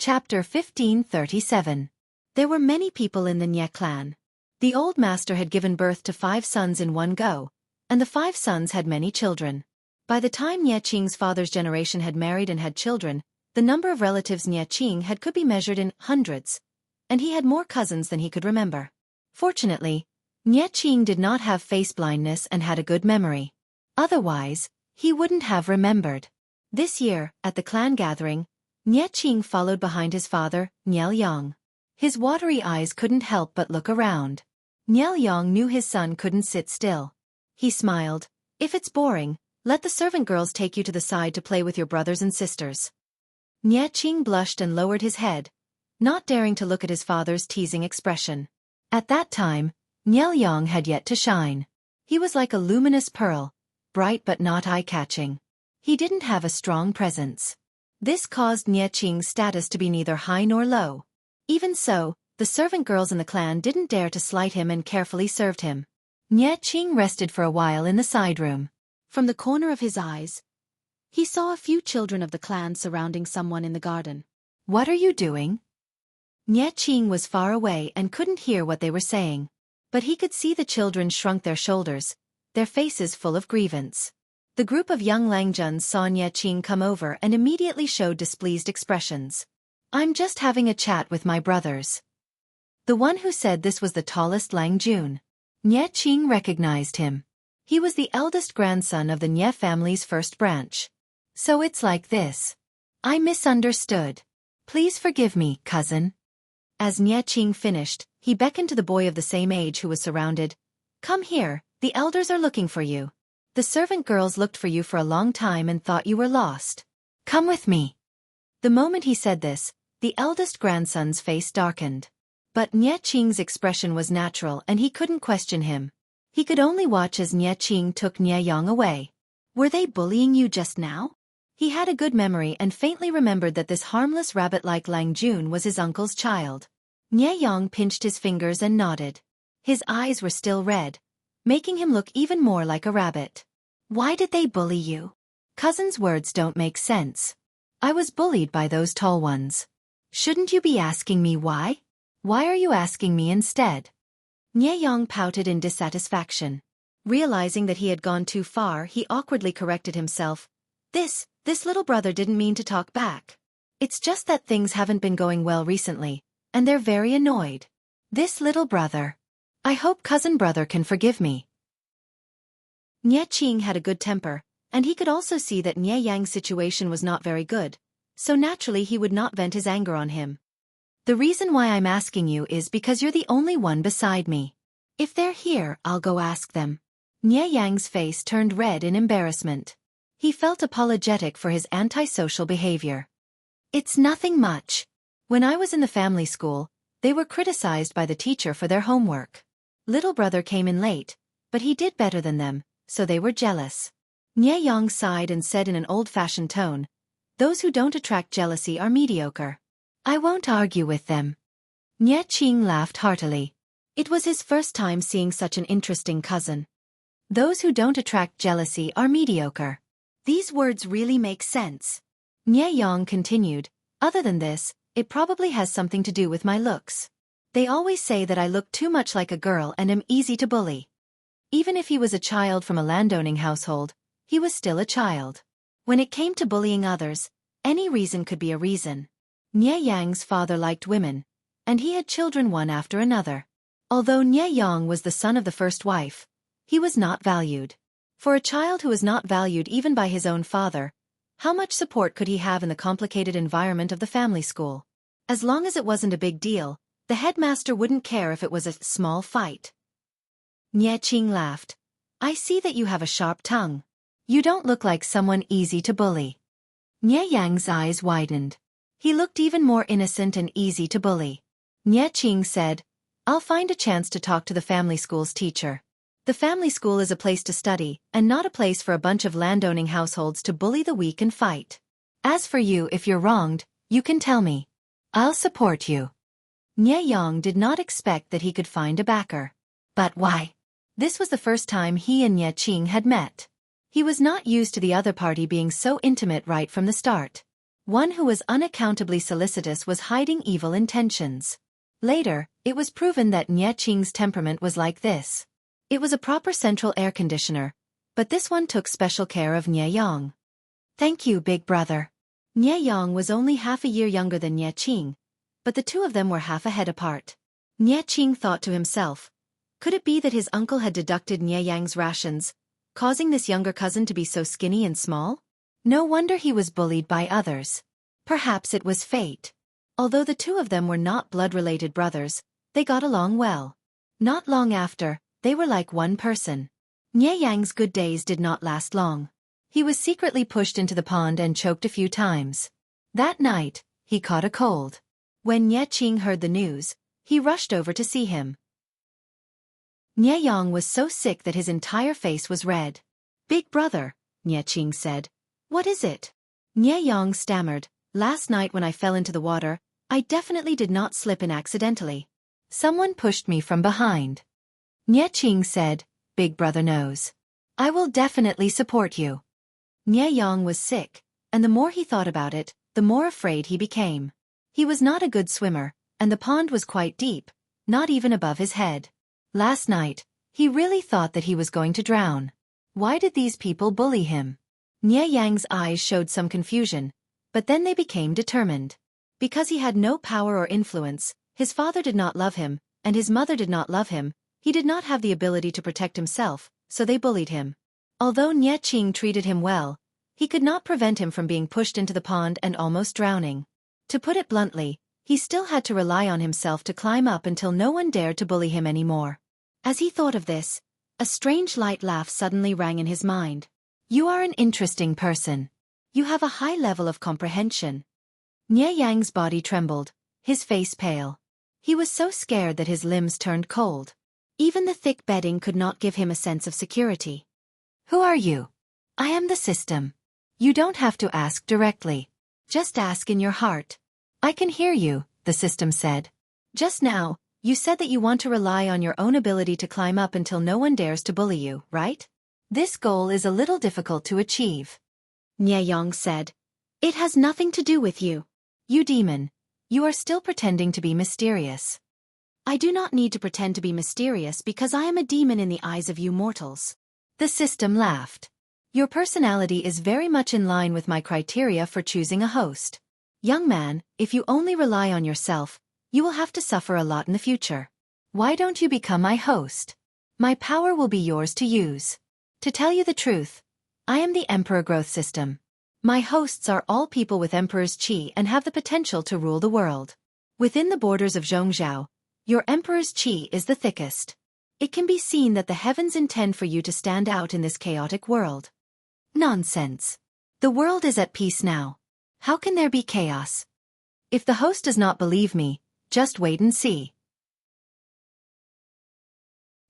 Chapter 1537. There were many people in the Nye clan. The old master had given birth to 5 sons in one go, and the 5 sons had many children. By the time Nye Qing's father's generation had married and had children, the number of relatives Nye Qing had could be measured in hundreds, and he had more cousins than he could remember. Fortunately, Nye Qing did not have face blindness and had a good memory. Otherwise, he wouldn't have remembered. This year, at the clan gathering, Nye Qing followed behind his father, Nye Yang. His watery eyes couldn't help but look around. Nye Yang knew his son couldn't sit still. He smiled. If it's boring, let the servant girls take you to the side to play with your brothers and sisters. Nye Qing blushed and lowered his head, not daring to look at his father's teasing expression. At that time, Nye Yang had yet to shine. He was like a luminous pearl, bright but not eye-catching. He didn't have a strong presence. This caused Nye Qing's status to be neither high nor low. Even so, the servant girls in the clan didn't dare to slight him and carefully served him. Nye Qing rested for a while in the side room. From the corner of his eyes, he saw a few children of the clan surrounding someone in the garden. What are you doing? Nye Qing was far away and couldn't hear what they were saying. But he could see the children shrunk their shoulders, their faces full of grievance. The group of young Langjuns saw Nye Qing come over and immediately showed displeased expressions. I'm just having a chat with my brothers. The one who said this was the tallest Langjun. Nye Qing recognized him. He was the eldest grandson of the Nye family's first branch. So it's like this. I misunderstood. Please forgive me, cousin. As Nye Qing finished, he beckoned to the boy of the same age who was surrounded. Come here, the elders are looking for you. The servant girls looked for you for a long time and thought you were lost. Come with me. The moment he said this, the eldest grandson's face darkened. But Nye Qing's expression was natural and he couldn't question him. He could only watch as Nye Qing took Nye Yang away. Were they bullying you just now? He had a good memory and faintly remembered that this harmless rabbit-like Langjun was his uncle's child. Nye Yang pinched his fingers and nodded. His eyes were still red, making him look even more like a rabbit. Why did they bully you? Cousin's words don't make sense. I was bullied by those tall ones. Shouldn't you be asking me why? Why are you asking me instead? Nye Yang pouted in dissatisfaction. Realizing that he had gone too far, he awkwardly corrected himself. This little brother didn't mean to talk back. It's just that things haven't been going well recently, and they're very annoyed. This little brother. I hope cousin brother can forgive me. Nye Qing had a good temper, and he could also see that Nye Yang's situation was not very good, so naturally he would not vent his anger on him. The reason why I'm asking you is because you're the only one beside me. If they're here, I'll go ask them. Nye Yang's face turned red in embarrassment. He felt apologetic for his antisocial behavior. It's nothing much. When I was in the family school, they were criticized by the teacher for their homework. Little brother came in late, but he did better than them, so they were jealous. Nye Yang sighed and said in an old-fashioned tone, those who don't attract jealousy are mediocre. I won't argue with them. Nye Qing laughed heartily. It was his first time seeing such an interesting cousin. Those who don't attract jealousy are mediocre. These words really make sense. Nye Yang continued, other than this, it probably has something to do with my looks. They always say that I look too much like a girl and am easy to bully. Even if he was a child from a landowning household, he was still a child. When it came to bullying others, any reason could be a reason. Nye Yang's father liked women, and he had children one after another. Although Nye Yang was the son of the first wife, he was not valued. For a child who was not valued even by his own father, how much support could he have in the complicated environment of the family school? As long as it wasn't a big deal, the headmaster wouldn't care if it was a small fight. Nye Qing laughed. I see that you have a sharp tongue. You don't look like someone easy to bully. Nye Yang's eyes widened. He looked even more innocent and easy to bully. Nye Qing said, I'll find a chance to talk to the family school's teacher. The family school is a place to study, and not a place for a bunch of landowning households to bully the weak and fight. As for you, if you're wronged, you can tell me. I'll support you. Nye Yang did not expect that he could find a backer. But why? This was the first time he and Nye Qing had met. He was not used to the other party being so intimate right from the start. One who was unaccountably solicitous was hiding evil intentions. Later, it was proven that Xueqi's temperament was like this. It was a proper central air conditioner, but this one took special care of Xueyang. Thank you, big brother. Xueyang was only half a year younger than Xueqi, but the two of them were half a head apart. Xueqi thought to himself, could it be that his uncle had deducted Xueyang's rations, causing this younger cousin to be so skinny and small? No wonder he was bullied by others. Perhaps it was fate. Although the two of them were not blood-related brothers, they got along well. Not long after, they were like one person. Xueyang's good days did not last long. He was secretly pushed into the pond and choked a few times. That night, he caught a cold. When Xueqi heard the news, he rushed over to see him. Xueyang was so sick that his entire face was red. Big brother, Xueqi said. What is it? Xueyang stammered. Last night when I fell into the water, I definitely did not slip in accidentally. Someone pushed me from behind. Xueqi said, Big brother knows. I will definitely support you. Xueyang was sick, and the more he thought about it, the more afraid he became. He was not a good swimmer, and the pond was quite deep, not even above his head. Last night, he really thought that he was going to drown. Why did these people bully him? Xueyang's eyes showed some confusion, but then they became determined. Because he had no power or influence, his father did not love him, and his mother did not love him, he did not have the ability to protect himself, so they bullied him. Although Xueqi treated him well, he could not prevent him from being pushed into the pond and almost drowning. To put it bluntly, he still had to rely on himself to climb up until no one dared to bully him anymore. As he thought of this, a strange light laugh suddenly rang in his mind. You are an interesting person. You have a high level of comprehension. Xueyang's body trembled, his face pale. He was so scared that his limbs turned cold. Even the thick bedding could not give him a sense of security. Who are you? I am the system. You don't have to ask directly. Just ask in your heart. I can hear you, the system said. Just now, you said that you want to rely on your own ability to climb up until no one dares to bully you, right? This goal is a little difficult to achieve. Xueyang said. It has nothing to do with you. You demon. You are still pretending to be mysterious. I do not need to pretend to be mysterious because I am a demon in the eyes of you mortals. The system laughed. Your personality is very much in line with my criteria for choosing a host. Young man, if you only rely on yourself, you will have to suffer a lot in the future. Why don't you become my host? My power will be yours to use. To tell you the truth, I am the Emperor Growth System. My hosts are all people with Emperor's Qi and have the potential to rule the world. Within the borders of Zhongzhou, your Emperor's Qi is the thickest. It can be seen that the heavens intend for you to stand out in this chaotic world. Nonsense. The world is at peace now. How can there be chaos? If the host does not believe me, just wait and see.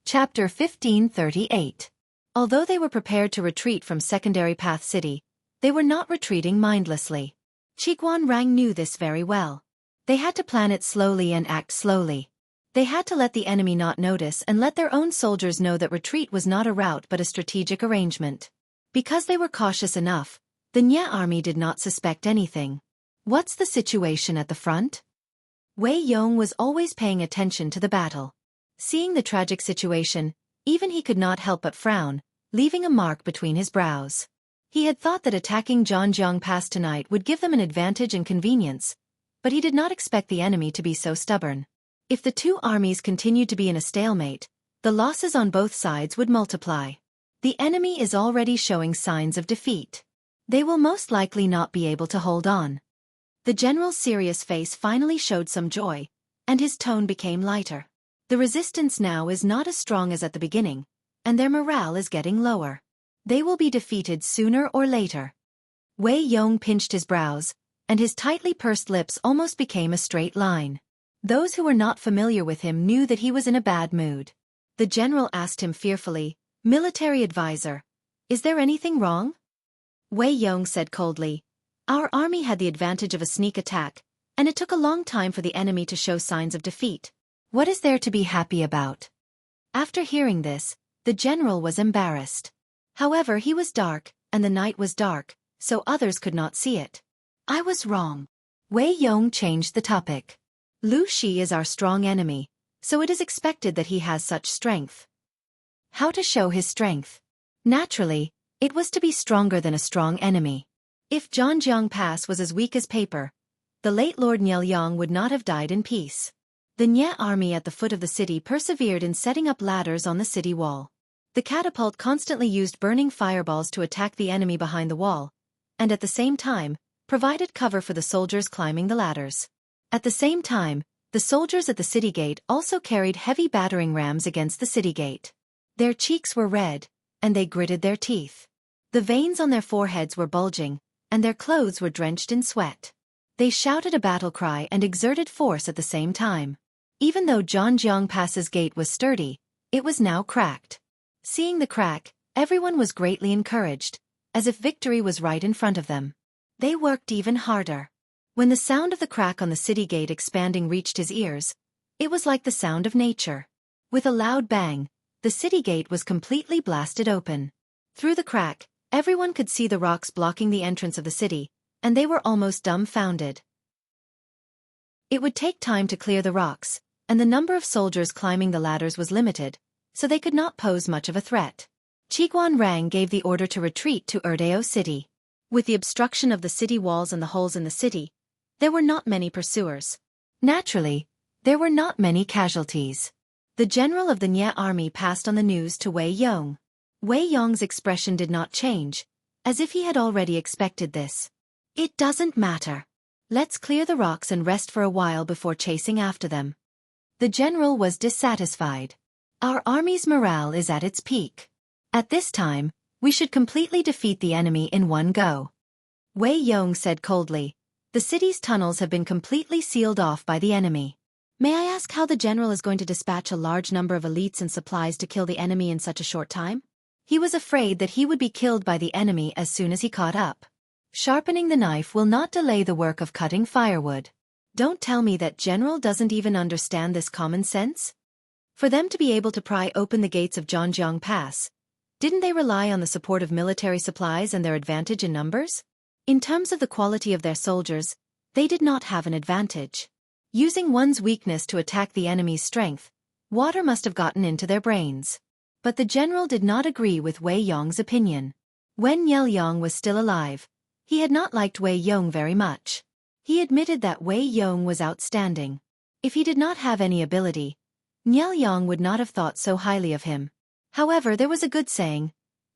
Chapter 1538. Although they were prepared to retreat from Secondary Path City, they were not retreating mindlessly. Qiguan Rang knew this very well. They had to plan it slowly and act slowly. They had to let the enemy not notice and let their own soldiers know that retreat was not a rout but a strategic arrangement. Because they were cautious enough, the Nye army did not suspect anything. What's the situation at the front? Wei Yong was always paying attention to the battle. Seeing the tragic situation, even he could not help but frown, leaving a mark between his brows. He had thought that attacking Zhangjiang Pass tonight would give them an advantage and convenience, but he did not expect the enemy to be so stubborn. If the two armies continued to be in a stalemate, the losses on both sides would multiply. The enemy is already showing signs of defeat. They will most likely not be able to hold on. The general's serious face finally showed some joy, and his tone became lighter. The resistance now is not as strong as at the beginning, and their morale is getting lower. They will be defeated sooner or later. Wei Yong pinched his brows, and his tightly pursed lips almost became a straight line. Those who were not familiar with him knew that he was in a bad mood. The general asked him fearfully, "Military advisor, is there anything wrong?" Wei Yong said coldly, "Our army had the advantage of a sneak attack, and it took a long time for the enemy to show signs of defeat. What is there to be happy about?" After hearing this, the general was embarrassed. However, he was dark, and the night was dark, so others could not see it. I was wrong. Wei Yong changed the topic. Lu Shi is our strong enemy, so it is expected that he has such strength. How to show his strength? Naturally, it was to be stronger than a strong enemy. If Zhanjiang Pass was as weak as paper, the late Lord Nielyang would not have died in peace. The Nye army at the foot of the city persevered in setting up ladders on the city wall. The catapult constantly used burning fireballs to attack the enemy behind the wall, and at the same time, provided cover for the soldiers climbing the ladders. At the same time, the soldiers at the city gate also carried heavy battering rams against the city gate. Their cheeks were red, and they gritted their teeth. The veins on their foreheads were bulging, and their clothes were drenched in sweat. They shouted a battle cry and exerted force at the same time. Even though Zhanjiang Pass's gate was sturdy, it was now cracked. Seeing the crack, everyone was greatly encouraged, as if victory was right in front of them. They worked even harder. When the sound of the crack on the city gate expanding reached his ears, it was like the sound of nature. With a loud bang, the city gate was completely blasted open. Through the crack, everyone could see the rocks blocking the entrance of the city, and they were almost dumbfounded. It would take time to clear the rocks, and the number of soldiers climbing the ladders was limited, so they could not pose much of a threat. Qiguan Rang gave the order to retreat to Erdeo City. With the obstruction of the city walls and the holes in the city, there were not many pursuers. Naturally, there were not many casualties. The general of the Nye army passed on the news to Wei Yong. Wei Yong's expression did not change, as if he had already expected this. It doesn't matter. Let's clear the rocks and rest for a while before chasing after them. The general was dissatisfied. Our army's morale is at its peak. At this time, we should completely defeat the enemy in one go. Wei Yong said coldly, the city's tunnels have been completely sealed off by the enemy. May I ask how the general is going to dispatch a large number of elites and supplies to kill the enemy in such a short time? He was afraid that he would be killed by the enemy as soon as he caught up. Sharpening the knife will not delay the work of cutting firewood. Don't tell me that general doesn't even understand this common sense? For them to be able to pry open the gates of Zhanjiang Pass, didn't they rely on the support of military supplies and their advantage in numbers? In terms of the quality of their soldiers, they did not have an advantage. Using one's weakness to attack the enemy's strength, water must have gotten into their brains. But the general did not agree with Wei Yong's opinion. When Nielyang was still alive, he had not liked Wei Yong very much. He admitted that Wei Yong was outstanding. If he did not have any ability, Nielyang would not have thought so highly of him. However, there was a good saying,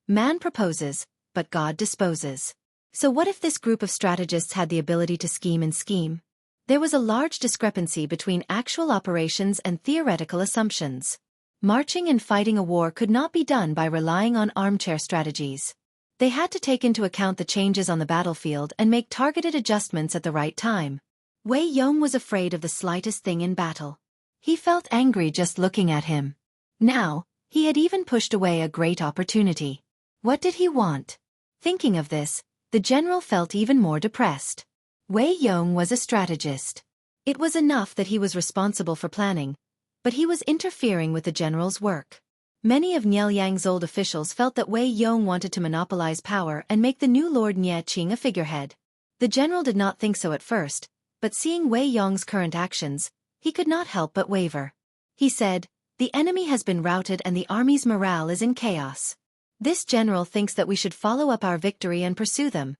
man proposes, but God disposes. So what if this group of strategists had the ability to scheme and scheme? There was a large discrepancy between actual operations and theoretical assumptions. Marching and fighting a war could not be done by relying on armchair strategies. They had to take into account the changes on the battlefield and make targeted adjustments at the right time. Wei Yong was afraid of the slightest thing in battle. He felt angry just looking at him. Now, he had even pushed away a great opportunity. What did he want? Thinking of this, the general felt even more depressed. Wei Yong was a strategist. It was enough that he was responsible for planning, but he was interfering with the general's work. Many of Nielyang's old officials felt that Wei Yong wanted to monopolize power and make the new Lord Nye Qing a figurehead. The general did not think so at first, but seeing Wei Yong's current actions, he could not help but waver. He said, the enemy has been routed and the army's morale is in chaos. This general thinks that we should follow up our victory and pursue them,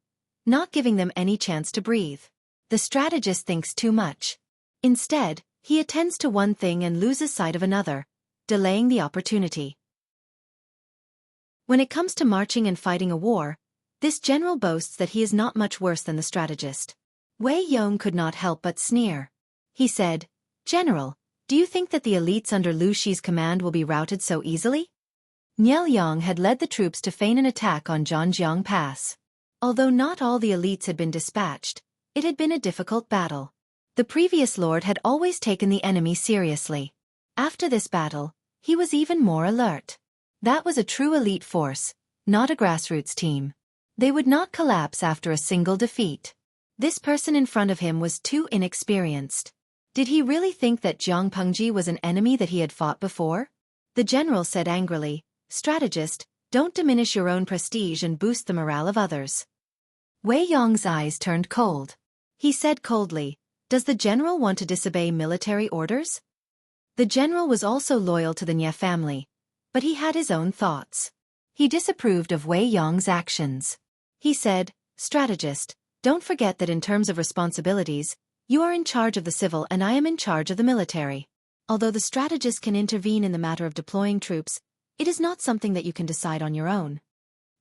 not giving them any chance to breathe. The strategist thinks too much. Instead, he attends to one thing and loses sight of another, delaying the opportunity. When it comes to marching and fighting a war, this general boasts that he is not much worse than the strategist. Wei Yong could not help but sneer. He said, General, do you think that the elites under Lu Shi's command will be routed so easily? Nielyang had led the troops to feign an attack on Zhanjiang Pass. Although not all the elites had been dispatched, it had been a difficult battle. The previous lord had always taken the enemy seriously. After this battle, he was even more alert. That was a true elite force, not a grassroots team. They would not collapse after a single defeat. This person in front of him was too inexperienced. Did he really think that Jiang Pengji was an enemy that he had fought before? The general said angrily, Strategist, don't diminish your own prestige and boost the morale of others. Wei Yong's eyes turned cold. He said coldly, "Does the general want to disobey military orders?" The general was also loyal to the Nie family, but he had his own thoughts. He disapproved of Wei Yong's actions. He said, "Strategist, don't forget that in terms of responsibilities, you are in charge of the civil and I am in charge of the military. Although the strategist can intervene in the matter of deploying troops, it is not something that you can decide on your own."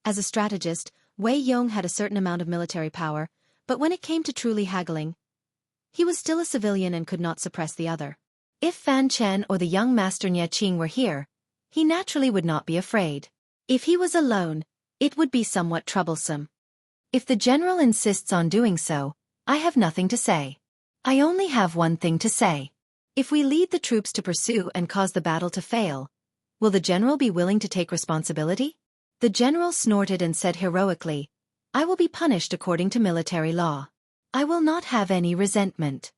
As a strategist, Wei Yong had a certain amount of military power, but when it came to truly haggling, he was still a civilian and could not suppress the other. If Fan Chen or the young master Nie Qing were here, he naturally would not be afraid. If he was alone, it would be somewhat troublesome. If the general insists on doing so, I have nothing to say. I only have one thing to say. If we lead the troops to pursue and cause the battle to fail, will the general be willing to take responsibility? The general snorted and said heroically, "I will be punished according to military law. I will not have any resentment."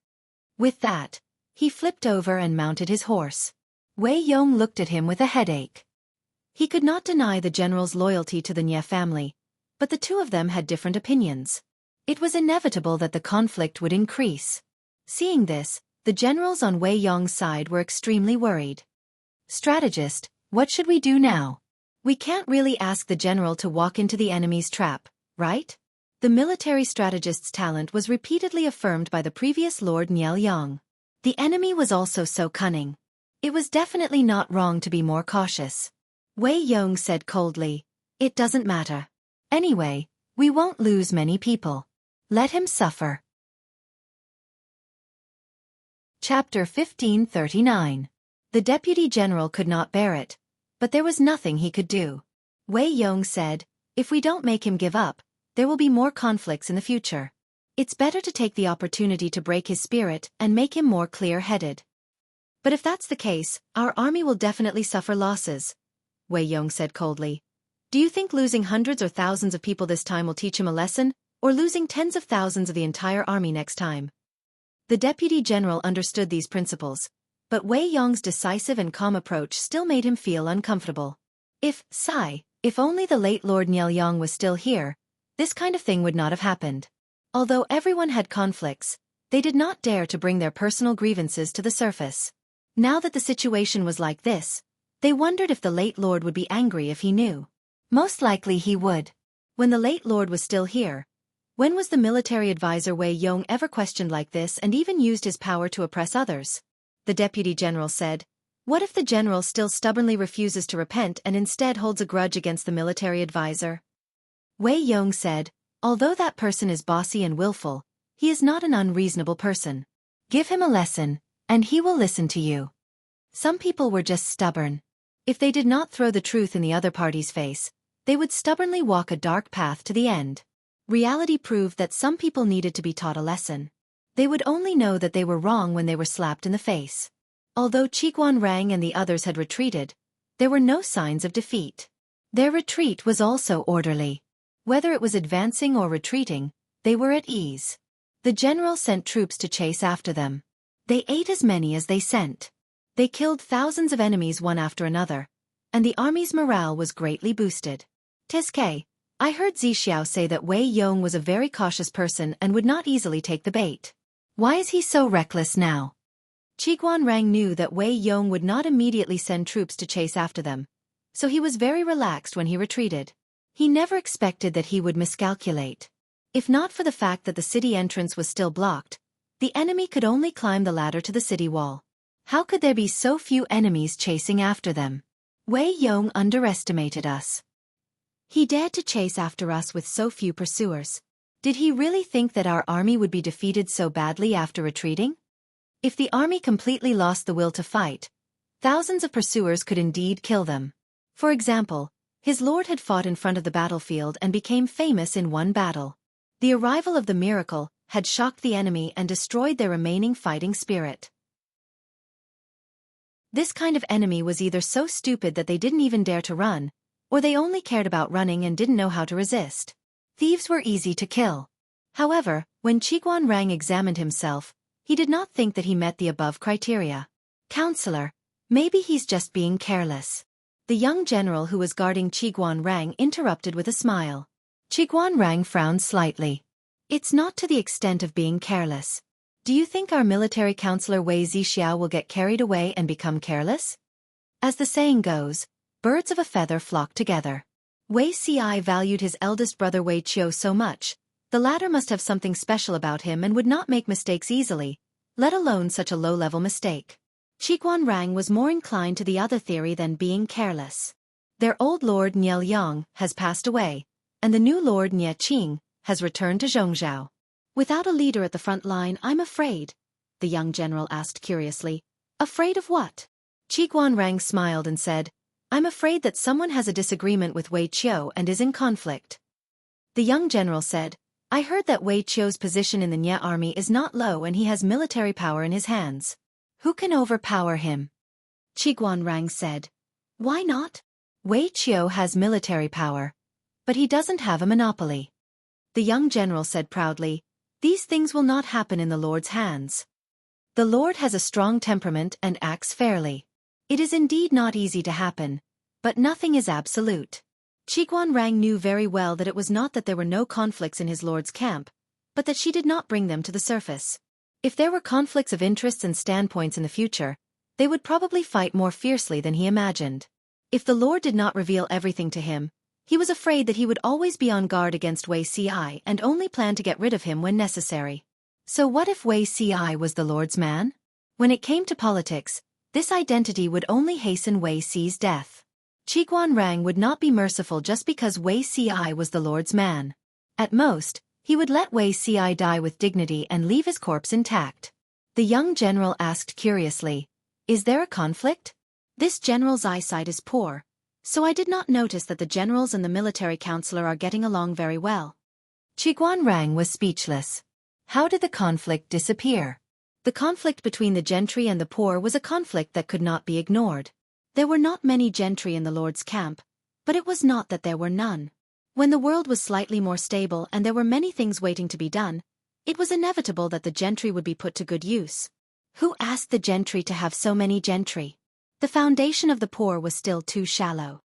With that, he flipped over and mounted his horse. Wei Yong looked at him with a headache. He could not deny the general's loyalty to the Nie family, but the two of them had different opinions. It was inevitable that the conflict would increase. Seeing this, the generals on Wei Yong's side were extremely worried. "Strategist, what should we do now? We can't really ask the general to walk into the enemy's trap, right?" The military strategist's talent was repeatedly affirmed by the previous Lord Niel Yang. The enemy was also so cunning. It was definitely not wrong to be more cautious. Wei Yong said coldly, "It doesn't matter. Anyway, we won't lose many people. Let him suffer." Chapter 1539. The deputy general could not bear it, but there was nothing he could do. Wei Yong said, "If we don't make him give up, there will be more conflicts in the future. It's better to take the opportunity to break his spirit and make him more clear-headed." "But if that's the case, our army will definitely suffer losses," Wei Yong said coldly. "Do you think losing hundreds or thousands of people this time will teach him a lesson, or losing tens of thousands of the entire army next time?" The deputy general understood these principles, but Wei Yong's decisive and calm approach still made him feel uncomfortable. If only the late Lord Niel Yang was still here, this kind of thing would not have happened. Although everyone had conflicts, they did not dare to bring their personal grievances to the surface. Now that the situation was like this, they wondered if the late lord would be angry if he knew. Most likely he would. When the late lord was still here, when was the military advisor Wei Yong ever questioned like this and even used his power to oppress others? The deputy general said, "What if the general still stubbornly refuses to repent and instead holds a grudge against the military advisor?" Wei Yong said, "Although that person is bossy and willful, he is not an unreasonable person. Give him a lesson, and he will listen to you." Some people were just stubborn. If they did not throw the truth in the other party's face, they would stubbornly walk a dark path to the end. Reality proved that some people needed to be taught a lesson. They would only know that they were wrong when they were slapped in the face. Although Qiguan Rang and the others had retreated, there were no signs of defeat. Their retreat was also orderly. Whether it was advancing or retreating, they were at ease. The general sent troops to chase after them. They ate as many as they sent. They killed thousands of enemies one after another, and the army's morale was greatly boosted. "Tsk, I heard Zixiao say that Wei Yong was a very cautious person and would not easily take the bait. Why is he so reckless now?" Qiguan Rang knew that Wei Yong would not immediately send troops to chase after them, so he was very relaxed when he retreated. He never expected that he would miscalculate. If not for the fact that the city entrance was still blocked, the enemy could only climb the ladder to the city wall. How could there be so few enemies chasing after them? Wei Yong underestimated us. He dared to chase after us with so few pursuers. Did he really think that our army would be defeated so badly after retreating? If the army completely lost the will to fight, thousands of pursuers could indeed kill them. For example, his lord had fought in front of the battlefield and became famous in one battle. The arrival of the miracle had shocked the enemy and destroyed their remaining fighting spirit. This kind of enemy was either so stupid that they didn't even dare to run, or they only cared about running and didn't know how to resist. Thieves were easy to kill. However, when Qiguan Rang examined himself, he did not think that he met the above criteria. "Counselor, maybe he's just being careless." The young general who was guarding Qiguan Rang interrupted with a smile. Rang frowned slightly. It's not to the extent of being careless. Do you think our military counselor Wei Zixiao will get carried away and become careless? As the saying goes, birds of a feather flock together. Wei Ci valued his eldest brother Wei Qiu so much. The latter must have something special about him and would not make mistakes easily, let alone such a low-level mistake. Rang was more inclined to the other theory than being careless. Their old lord Nie Liang has passed away, and the new lord Nie Qing has returned to Zhongzhou. Without a leader at the front line, I'm afraid, the young general asked curiously. Afraid of what? Rang smiled and said, I'm afraid that someone has a disagreement with Wei Qiu and is in conflict. The young general said, I heard that Wei Qiu's position in the Nie army is not low and he has military power in his hands. Who can overpower him? Rang said. Why not? Wei Qiu has military power. But he doesn't have a monopoly. The young general said proudly, these things will not happen in the Lord's hands. The Lord has a strong temperament and acts fairly. It is indeed not easy to happen, but nothing is absolute. Rang knew very well that it was not that there were no conflicts in his lord's camp, but that she did not bring them to the surface. If there were conflicts of interests and standpoints in the future, they would probably fight more fiercely than he imagined. If the Lord did not reveal everything to him, he was afraid that he would always be on guard against Wei Ci and only plan to get rid of him when necessary. So what if Wei Ci was the Lord's man? When it came to politics, this identity would only hasten Wei Ci's death. Rang would not be merciful just because Wei Ci was the Lord's man. At most, he would let Wei Ci die with dignity and leave his corpse intact. The young general asked curiously, is there a conflict? This general's eyesight is poor, so I did not notice that the generals and the military counselor are getting along very well. Rang was speechless. How did the conflict disappear? The conflict between the gentry and the poor was a conflict that could not be ignored. There were not many gentry in the Lord's camp, but it was not that there were none. When the world was slightly more stable and there were many things waiting to be done, it was inevitable that the gentry would be put to good use. Who asked the gentry to have so many gentry? The foundation of the poor was still too shallow.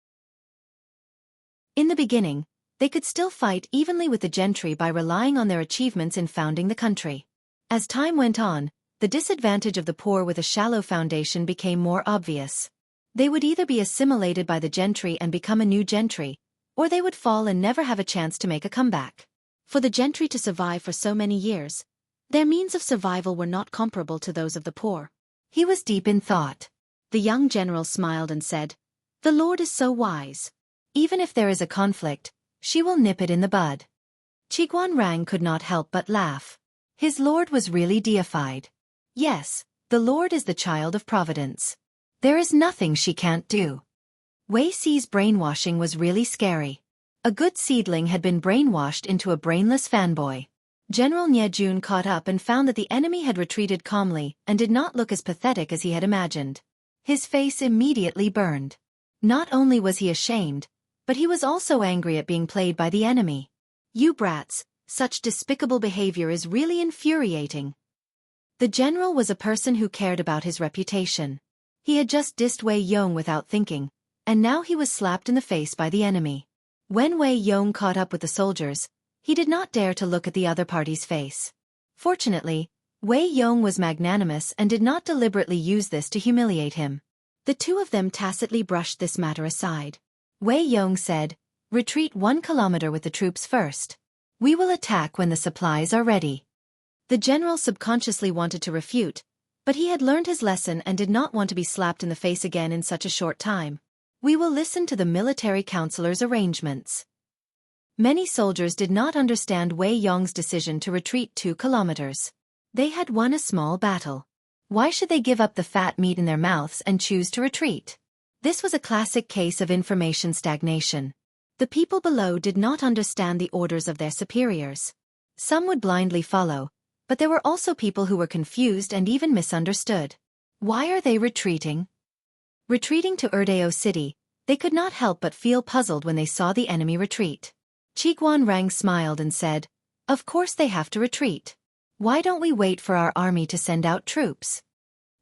In the beginning, they could still fight evenly with the gentry by relying on their achievements in founding the country. As time went on, the disadvantage of the poor with a shallow foundation became more obvious. They would either be assimilated by the gentry and become a new gentry, or they would fall and never have a chance to make a comeback. For the gentry to survive for so many years, their means of survival were not comparable to those of the poor. He was deep in thought. The young general smiled and said, the Lord is so wise. Even if there is a conflict, she will nip it in the bud. Rang could not help but laugh. His Lord was really deified. Yes, the Lord is the child of providence. There is nothing she can't do. Wei Ci's brainwashing was really scary. A good seedling had been brainwashed into a brainless fanboy. General Nie Jun caught up and found that the enemy had retreated calmly and did not look as pathetic as he had imagined. His face immediately burned. Not only was he ashamed, but he was also angry at being played by the enemy. You brats, such despicable behavior is really infuriating. The general was a person who cared about his reputation. He had just dissed Wei Yong without thinking, and now he was slapped in the face by the enemy. When Wei Yong caught up with the soldiers, he did not dare to look at the other party's face. Fortunately, Wei Yong was magnanimous and did not deliberately use this to humiliate him. The two of them tacitly brushed this matter aside. Wei Yong said, retreat 1 kilometer with the troops first. We will attack when the supplies are ready. The general subconsciously wanted to refute, but he had learned his lesson and did not want to be slapped in the face again in such a short time. We will listen to the military counselor's arrangements. Many soldiers did not understand Wei Yong's decision to retreat 2 kilometers. They had won a small battle. Why should they give up the fat meat in their mouths and choose to retreat? This was a classic case of information stagnation. The people below did not understand the orders of their superiors. Some would blindly follow, but there were also people who were confused and even misunderstood. Why are they retreating? Retreating to Erdeo City, they could not help but feel puzzled when they saw the enemy retreat. Rang smiled and said, of course they have to retreat. Why don't we wait for our army to send out troops?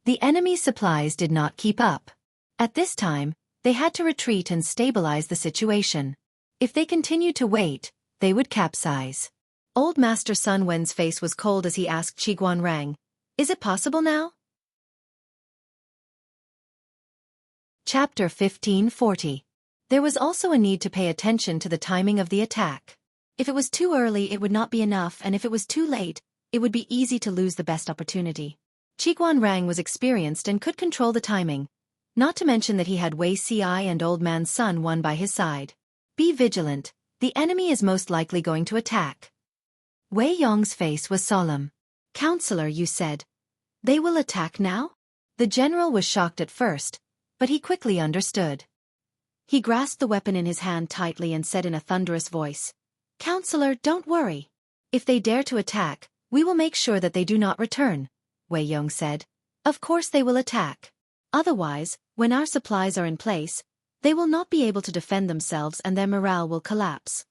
The enemy's supplies did not keep up. At this time, they had to retreat and stabilize the situation. If they continued to wait, they would capsize. Old Master Sun Wen's face was cold as he asked Qiguan Rang, "Is it possible now?" Chapter 1540. There was also a need to pay attention to the timing of the attack. If it was too early it would not be enough, and if it was too late, it would be easy to lose the best opportunity. Qiguan Rang was experienced and could control the timing, not to mention that he had Wei Ci and Old Man Sun Wen by his side. Be vigilant, the enemy is most likely going to attack. Wei Yong's face was solemn. "Counselor, you said, they will attack now?" The general was shocked at first, but he quickly understood. He grasped the weapon in his hand tightly and said in a thunderous voice, "Counselor, don't worry. If they dare to attack, we will make sure that they do not return," Wei Yong said. "Of course they will attack. Otherwise, when our supplies are in place, they will not be able to defend themselves and their morale will collapse."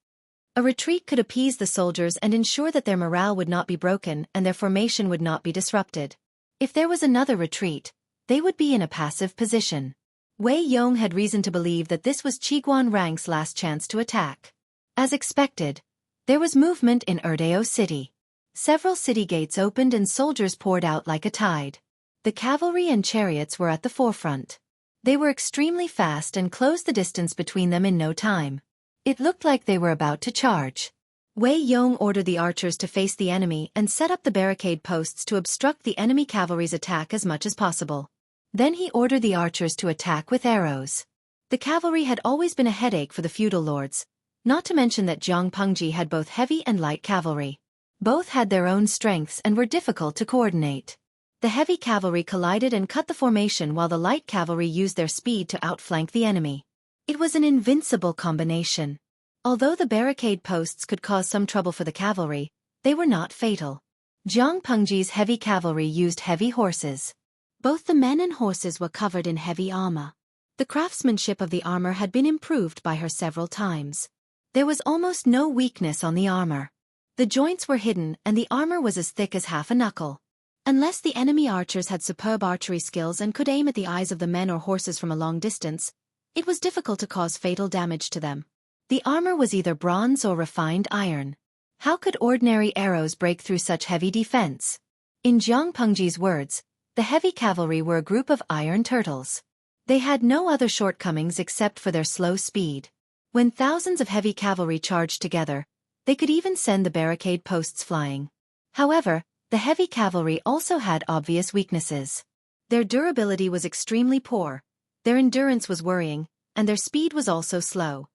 A retreat could appease the soldiers and ensure that their morale would not be broken and their formation would not be disrupted. If there was another retreat, they would be in a passive position. Wei Yong had reason to believe that this was Qiguan Rang's last chance to attack. As expected, there was movement in Erdeo City. Several city gates opened and soldiers poured out like a tide. The cavalry and chariots were at the forefront. They were extremely fast and closed the distance between them in no time. It looked like they were about to charge. Wei Yong ordered the archers to face the enemy and set up the barricade posts to obstruct the enemy cavalry's attack as much as possible. Then he ordered the archers to attack with arrows. The cavalry had always been a headache for the feudal lords, not to mention that Jiang Pengji had both heavy and light cavalry. Both had their own strengths and were difficult to coordinate. The heavy cavalry collided and cut the formation while the light cavalry used their speed to outflank the enemy. It was an invincible combination. Although the barricade posts could cause some trouble for the cavalry, they were not fatal. Jiang Pengji's heavy cavalry used heavy horses. Both the men and horses were covered in heavy armor. The craftsmanship of the armor had been improved by her several times. There was almost no weakness on the armor. The joints were hidden and the armor was as thick as half a knuckle. Unless the enemy archers had superb archery skills and could aim at the eyes of the men or horses from a long distance, it was difficult to cause fatal damage to them. The armor was either bronze or refined iron. How could ordinary arrows break through such heavy defense? In Jiang Pengji's words, the heavy cavalry were a group of iron turtles. They had no other shortcomings except for their slow speed. When thousands of heavy cavalry charged together, they could even send the barricade posts flying. However, the heavy cavalry also had obvious weaknesses. Their durability was extremely poor, their endurance was worrying, and their speed was also slow.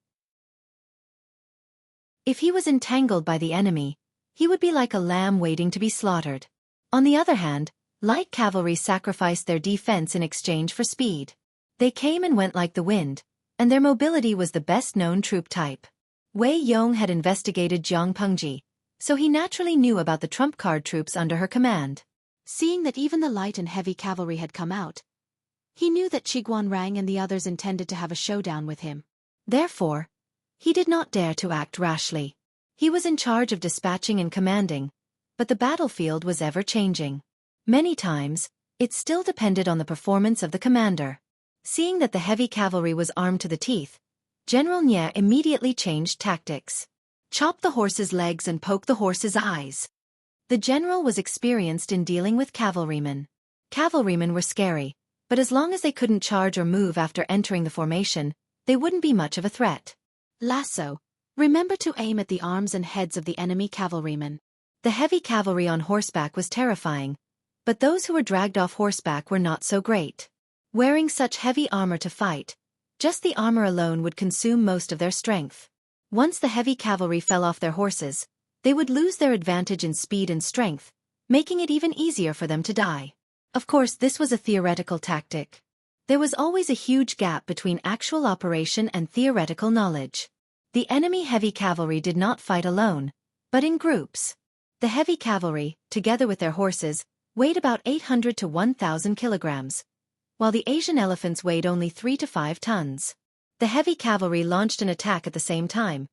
If he was entangled by the enemy, he would be like a lamb waiting to be slaughtered. On the other hand, light cavalry sacrificed their defense in exchange for speed. They came and went like the wind, and their mobility was the best-known troop type. Wei Yong had investigated Jiang Pengji, so he naturally knew about the trump card troops under her command. Seeing that even the light and heavy cavalry had come out, he knew that Qiguan Rang and the others intended to have a showdown with him. Therefore, he did not dare to act rashly. He was in charge of dispatching and commanding, but the battlefield was ever-changing. Many times, it still depended on the performance of the commander. Seeing that the heavy cavalry was armed to the teeth, General Nye immediately changed tactics. Chop the horse's legs and poke the horse's eyes. The general was experienced in dealing with cavalrymen. Cavalrymen were scary, but as long as they couldn't charge or move after entering the formation, they wouldn't be much of a threat. Lasso. Remember to aim at the arms and heads of the enemy cavalrymen. The heavy cavalry on horseback was terrifying, but those who were dragged off horseback were not so great. Wearing such heavy armor to fight, just the armor alone would consume most of their strength. Once the heavy cavalry fell off their horses, they would lose their advantage in speed and strength, making it even easier for them to die. Of course, this was a theoretical tactic. There was always a huge gap between actual operation and theoretical knowledge. The enemy heavy cavalry did not fight alone, but in groups. The heavy cavalry, together with their horses, weighed about 800 to 1,000 kilograms, while the Asian elephants weighed only 3 to 5 tons. The heavy cavalry launched an attack at the same time,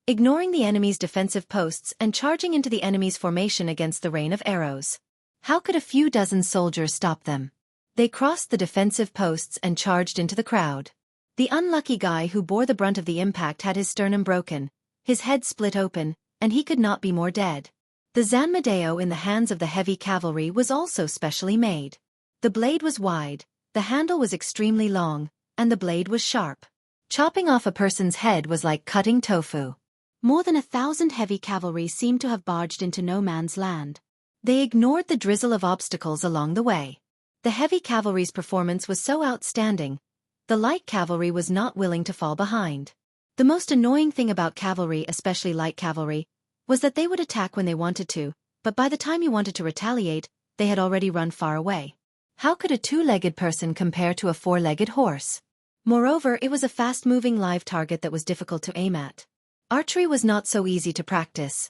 ignoring the enemy's defensive posts and charging into the enemy's formation against the rain of arrows. How could a few dozen soldiers stop them? They crossed the defensive posts and charged into the crowd. The unlucky guy who bore the brunt of the impact had his sternum broken, His head split open, and he could not be more dead. The zanmadeo in the hands of the heavy cavalry was also specially made. The blade was wide, the handle was extremely long, and the blade was sharp. Chopping off a person's head was like cutting tofu. More than 1,000 heavy cavalry seemed to have barged into no man's land. They ignored the drizzle of obstacles along the way. The heavy cavalry's performance was so outstanding, the light cavalry was not willing to fall behind. The most annoying thing about cavalry, especially light cavalry, was that they would attack when they wanted to, but by the time you wanted to retaliate, they had already run far away. How could a two-legged person compare to a four-legged horse? Moreover, it was a fast-moving live target that was difficult to aim at. Archery was not so easy to practice.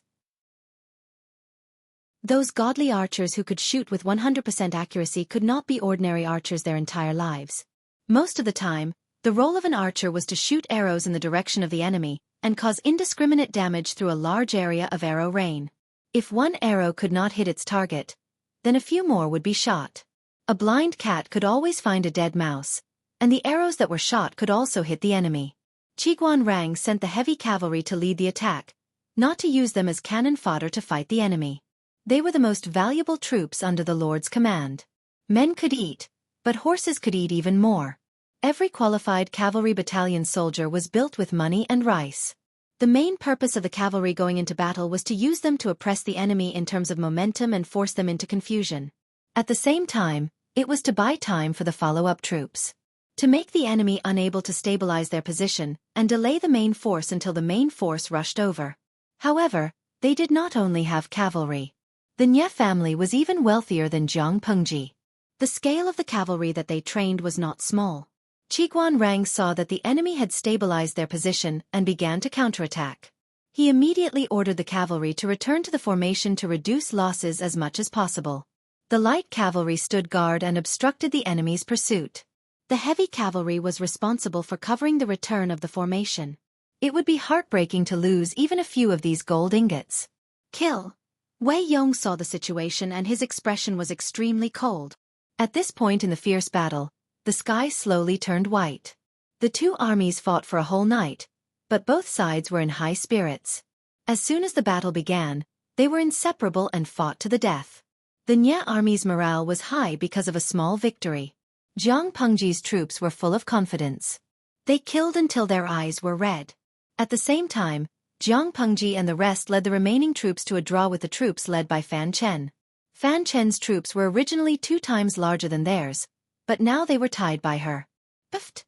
Those godly archers who could shoot with 100% accuracy could not be ordinary archers their entire lives. Most of the time, the role of an archer was to shoot arrows in the direction of the enemy and cause indiscriminate damage through a large area of arrow rain. If one arrow could not hit its target, then a few more would be shot. A blind cat could always find a dead mouse, and the arrows that were shot could also hit the enemy. Qiguan Rang sent the heavy cavalry to lead the attack, not to use them as cannon fodder to fight the enemy. They were the most valuable troops under the Lord's command. Men could eat, but horses could eat even more. Every qualified cavalry battalion soldier was built with money and rice. The main purpose of the cavalry going into battle was to use them to oppress the enemy in terms of momentum and force them into confusion. At the same time, it was to buy time for the follow-up troops. To make the enemy unable to stabilize their position and delay the main force until the main force rushed over. However, they did not only have cavalry. The Nye family was even wealthier than Jiang Pengji. The scale of the cavalry that they trained was not small. Qiguan Rang saw that the enemy had stabilized their position and began to counterattack. He immediately ordered the cavalry to return to the formation to reduce losses as much as possible. The light cavalry stood guard and obstructed the enemy's pursuit. The heavy cavalry was responsible for covering the return of the formation. It would be heartbreaking to lose even a few of these gold ingots. Kill. Wei Yong saw the situation and his expression was extremely cold. At this point in the fierce battle, the sky slowly turned white. The two armies fought for a whole night, but both sides were in high spirits. As soon as the battle began, they were inseparable and fought to the death. The Nye army's morale was high because of a small victory. Jiang Pengji's troops were full of confidence. They killed until their eyes were red. At the same time, Jiang Pengji and the rest led the remaining troops to a draw with the troops led by Fan Chen. Fan Chen's troops were originally 2 times larger than theirs, but now they were tied by her. Pft!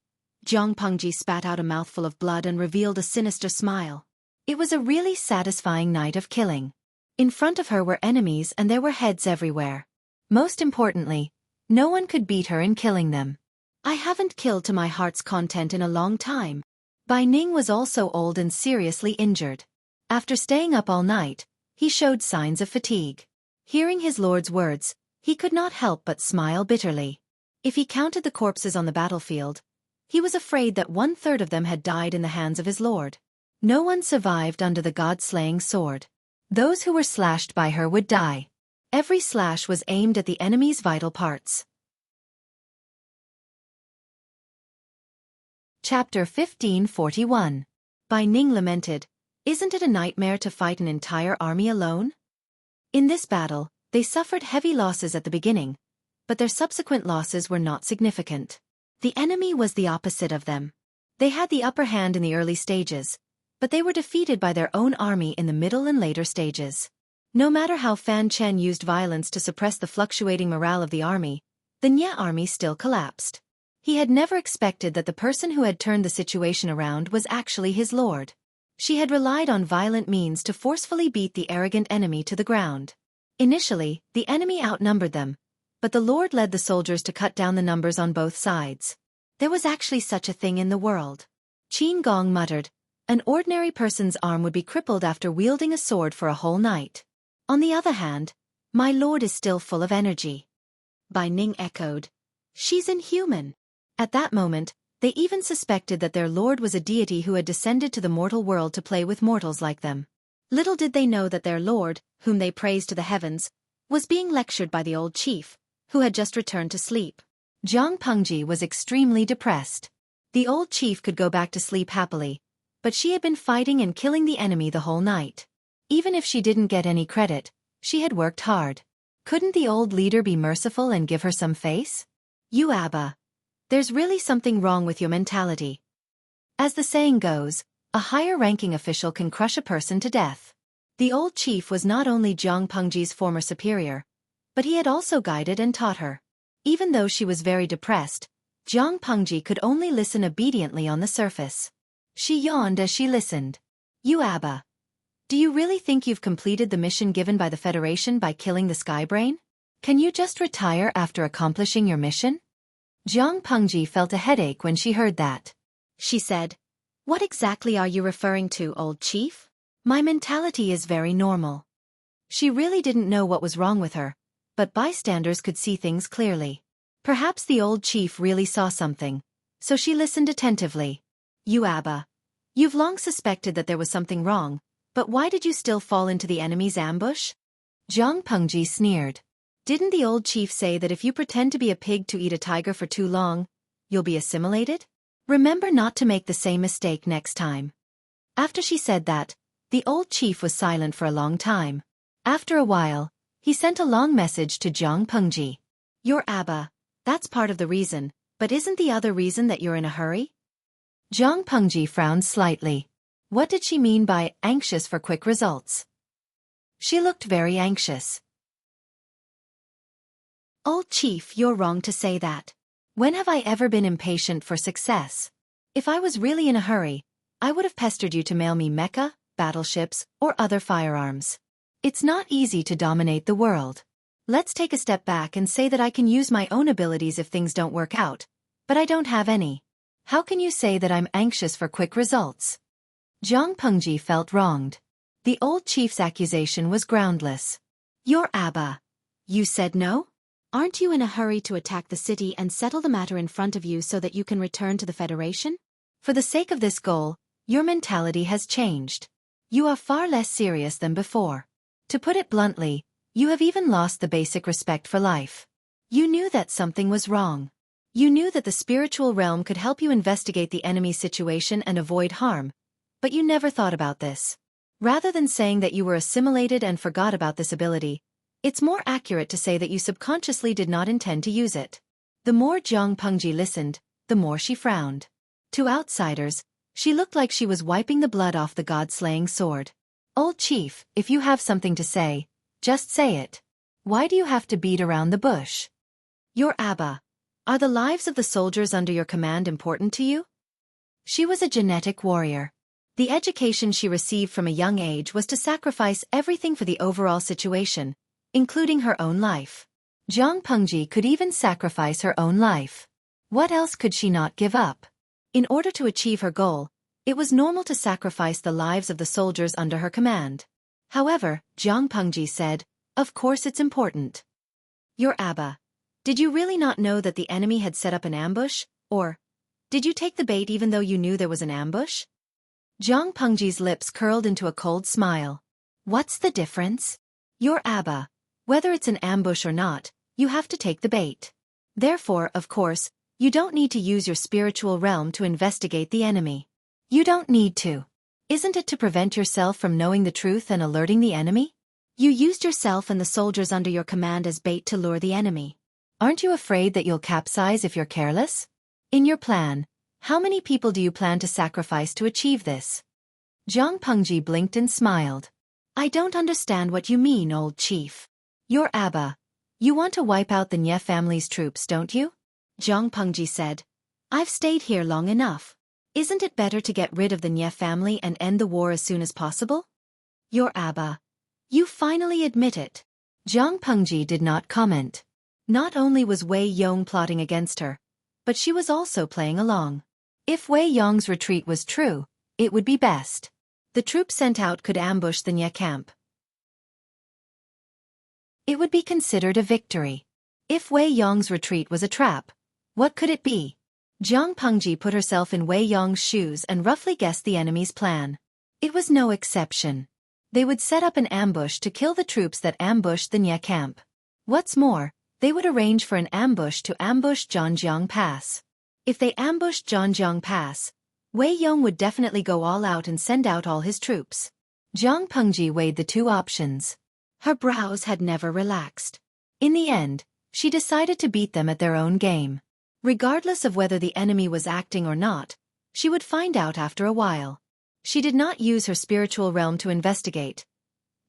Jiang Pengji spat out a mouthful of blood and revealed a sinister smile. It was a really satisfying night of killing. In front of her were enemies and there were heads everywhere. Most importantly, no one could beat her in killing them. I haven't killed to my heart's content in a long time. Bai Ning was also old and seriously injured. After staying up all night, he showed signs of fatigue. Hearing his lord's words, he could not help but smile bitterly. If he counted the corpses on the battlefield, he was afraid that 1/3 of them had died in the hands of his lord. No one survived under the god-slaying sword. Those who were slashed by her would die. Every slash was aimed at the enemy's vital parts. Chapter 1541. Bai Ning lamented, "Isn't it a nightmare to fight an entire army alone?" In this battle, they suffered heavy losses at the beginning, but their subsequent losses were not significant. The enemy was the opposite of them. They had the upper hand in the early stages, but they were defeated by their own army in the middle and later stages. No matter how Fan Chen used violence to suppress the fluctuating morale of the army, the Nye army still collapsed. He had never expected that the person who had turned the situation around was actually his lord. She had relied on violent means to forcefully beat the arrogant enemy to the ground. Initially, the enemy outnumbered them, but the lord led the soldiers to cut down the numbers on both sides. There was actually such a thing in the world. Qin Gong muttered, "An ordinary person's arm would be crippled after wielding a sword for a whole night. On the other hand, my lord is still full of energy." Bai Ning echoed, "She's inhuman." At that moment, they even suspected that their lord was a deity who had descended to the mortal world to play with mortals like them. Little did they know that their lord, whom they praised to the heavens, was being lectured by the old chief, who had just returned to sleep. Jiang Pengji was extremely depressed. The old chief could go back to sleep happily, but she had been fighting and killing the enemy the whole night. Even if she didn't get any credit, she had worked hard. Couldn't the old leader be merciful and give her some face? You Abba. There's really something wrong with your mentality. As the saying goes, a higher-ranking official can crush a person to death. The old chief was not only Jiang Pengji's former superior, but he had also guided and taught her. Even though she was very depressed, Jiang Pengji could only listen obediently on the surface. She yawned as she listened. You Abba. Do you really think you've completed the mission given by the Federation by killing the Skybrain? Can you just retire after accomplishing your mission? Jiang Pengji felt a headache when she heard that. She said, "What exactly are you referring to, old chief? My mentality is very normal." She really didn't know what was wrong with her, but bystanders could see things clearly. Perhaps the old chief really saw something, so she listened attentively. You Abba. You've long suspected that there was something wrong, but why did you still fall into the enemy's ambush? Jiang Pengji sneered. Didn't the old chief say that if you pretend to be a pig to eat a tiger for too long, you'll be assimilated? Remember not to make the same mistake next time. After she said that, the old chief was silent for a long time. After a while, he sent a long message to Jiang Pengji. Your Abba, that's part of the reason, but isn't the other reason that you're in a hurry? Jiang Pengji frowned slightly. What did she mean by anxious for quick results? She looked very anxious. Old chief, you're wrong to say that. When have I ever been impatient for success? If I was really in a hurry, I would have pestered you to mail me mecha, battleships, or other firearms. It's not easy to dominate the world. Let's take a step back and say that I can use my own abilities if things don't work out, but I don't have any. How can you say that I'm anxious for quick results? Jiang Pengji felt wronged. The old chief's accusation was groundless. Your Abba. You said no? Aren't you in a hurry to attack the city and settle the matter in front of you so that you can return to the Federation? For the sake of this goal, your mentality has changed. You are far less serious than before. To put it bluntly, you have even lost the basic respect for life. You knew that something was wrong. You knew that the spiritual realm could help you investigate the enemy's situation and avoid harm, but you never thought about this. Rather than saying that you were assimilated and forgot about this ability, it's more accurate to say that you subconsciously did not intend to use it. The more Jiang Pengji listened, the more she frowned. To outsiders, she looked like she was wiping the blood off the god-slaying sword. Old chief, if you have something to say, just say it. Why do you have to beat around the bush? Your Abba. Are the lives of the soldiers under your command important to you? She was a genetic warrior. The education she received from a young age was to sacrifice everything for the overall situation, including her own life. Jiang Pengji could even sacrifice her own life. What else could she not give up? In order to achieve her goal, it was normal to sacrifice the lives of the soldiers under her command. However, Jiang Pengji said, "Of course it's important." Your Abba. Did you really not know that the enemy had set up an ambush, or did you take the bait even though you knew there was an ambush? Jiang Pengji's lips curled into a cold smile. What's the difference? Your Abba. Whether it's an ambush or not, you have to take the bait. Therefore, of course, you don't need to use your spiritual realm to investigate the enemy. You don't need to. Isn't it to prevent yourself from knowing the truth and alerting the enemy? You used yourself and the soldiers under your command as bait to lure the enemy. Aren't you afraid that you'll capsize if you're careless? In your plan, how many people do you plan to sacrifice to achieve this? Jiang Pengji blinked and smiled. I don't understand what you mean, old chief. Your Abba. You want to wipe out the Nye family's troops, don't you? Jiang Pengji said. I've stayed here long enough. Isn't it better to get rid of the Nye family and end the war as soon as possible? Your Abba. You finally admit it. Jiang Pengji did not comment. Not only was Wei Yong plotting against her, but she was also playing along. If Wei Yong's retreat was true, it would be best. The troops sent out could ambush the Nye camp. It would be considered a victory. If Wei Yong's retreat was a trap, what could it be? Jiang Pengji put herself in Wei Yong's shoes and roughly guessed the enemy's plan. It was no exception. They would set up an ambush to kill the troops that ambushed the Nye camp. What's more, they would arrange for an ambush to ambush Zhanjiang Pass. If they ambushed Zhanjiang Pass, Wei Yong would definitely go all out and send out all his troops. Jiang Pengji weighed the two options. Her brows had never relaxed. In the end, she decided to beat them at their own game. Regardless of whether the enemy was acting or not, she would find out after a while. She did not use her spiritual realm to investigate.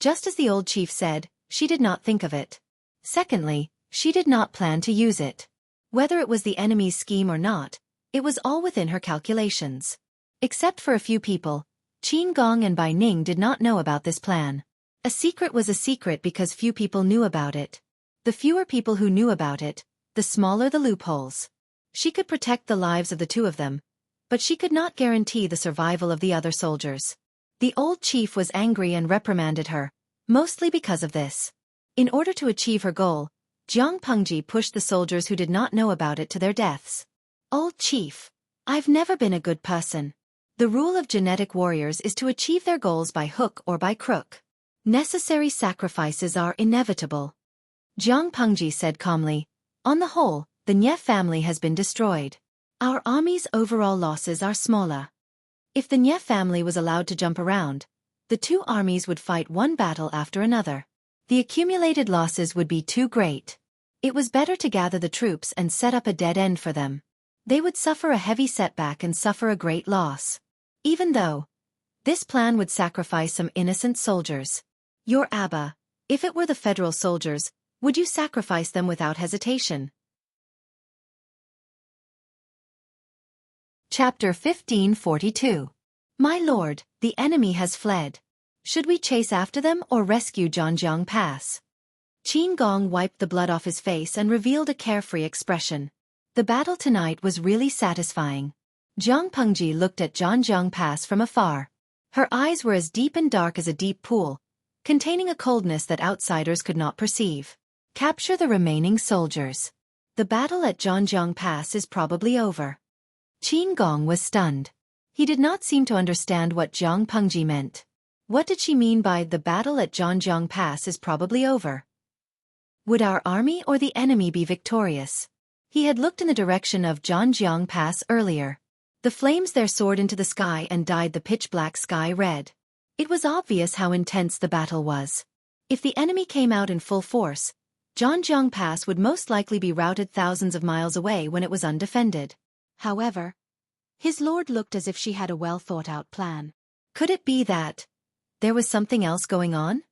Just as the old chief said, she did not think of it. Secondly, she did not plan to use it. Whether it was the enemy's scheme or not, it was all within her calculations. Except for a few people, Qin Gong and Bai Ning did not know about this plan. A secret was a secret because few people knew about it. The fewer people who knew about it, the smaller the loopholes. She could protect the lives of the two of them, but she could not guarantee the survival of the other soldiers. The old chief was angry and reprimanded her, mostly because of this. In order to achieve her goal, Jiang Pengji pushed the soldiers who did not know about it to their deaths. Old chief, I've never been a good person. The rule of genetic warriors is to achieve their goals by hook or by crook. Necessary sacrifices are inevitable. Jiang Pengji said calmly, on the whole, the Nye family has been destroyed. Our army's overall losses are smaller. If the Nye family was allowed to jump around, the two armies would fight one battle after another. The accumulated losses would be too great. It was better to gather the troops and set up a dead end for them. They would suffer a heavy setback and suffer a great loss. Even though this plan would sacrifice some innocent soldiers. Your Abba, if it were the federal soldiers, would you sacrifice them without hesitation? Chapter 1542. My lord, the enemy has fled. Should we chase after them or rescue Zhanjiang Pass? Qin Gong wiped the blood off his face and revealed a carefree expression. The battle tonight was really satisfying. Jiang Pengji looked at Zhanjiang Pass from afar. Her eyes were as deep and dark as a deep pool, containing a coldness that outsiders could not perceive. Capture the remaining soldiers. The battle at Zhanjiang Pass is probably over. Qin Gong was stunned. He did not seem to understand what Jiang Pengji meant. What did she mean by the battle at Zhanjiang Pass is probably over? Would our army or the enemy be victorious? He had looked in the direction of Zhanjiang Pass earlier. The flames there soared into the sky and dyed the pitch-black sky red. It was obvious how intense the battle was. If the enemy came out in full force, Zhanjiang Pass would most likely be routed thousands of miles away when it was undefended. However, his lord looked as if she had a well-thought-out plan. Could it be that there was something else going on?